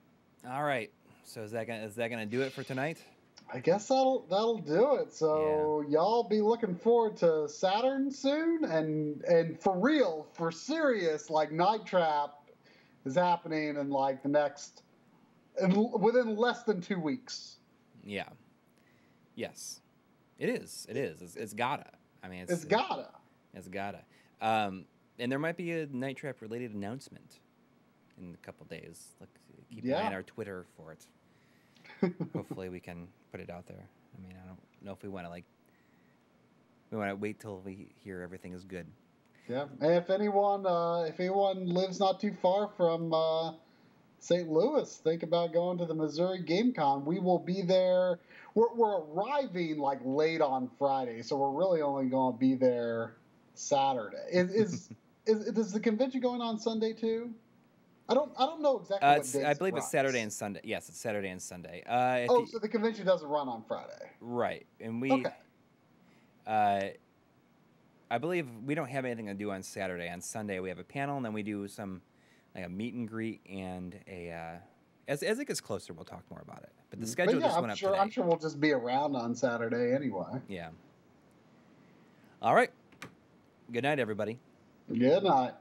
all right, so is that gonna do it for tonight? I guess that'll do it. So y'all be looking forward to Saturn soon, and for real, for serious, like Night Trap is happening in like within less than 2 weeks. Yeah. Yes, it is. It's gotta. I mean, it's gotta. It's gotta. And there might be a Night Trap related announcement in a couple days. Keep an eye on our Twitter for it. Hopefully we can put it out there. I mean, I don't know if we want to wait till we hear everything is good. Yeah, and if anyone lives not too far from St. Louis, think about going to the Missouri Game Con. We will be there. We're arriving like late on Friday, so we're really only going to be there Saturday. Is the convention going on Sunday too? I don't know exactly what days I believe it it's Saturday and Sunday. Yes, it's Saturday and Sunday. So the convention doesn't run on Friday. Right. And I believe we don't have anything to do on Saturday. On Sunday, we have a panel, and then we do some like a meet and greet and as it gets closer, we'll talk more about it. But the schedule just went up today. I'm sure we'll just be around on Saturday anyway. Yeah. All right. Good night, everybody. Good night.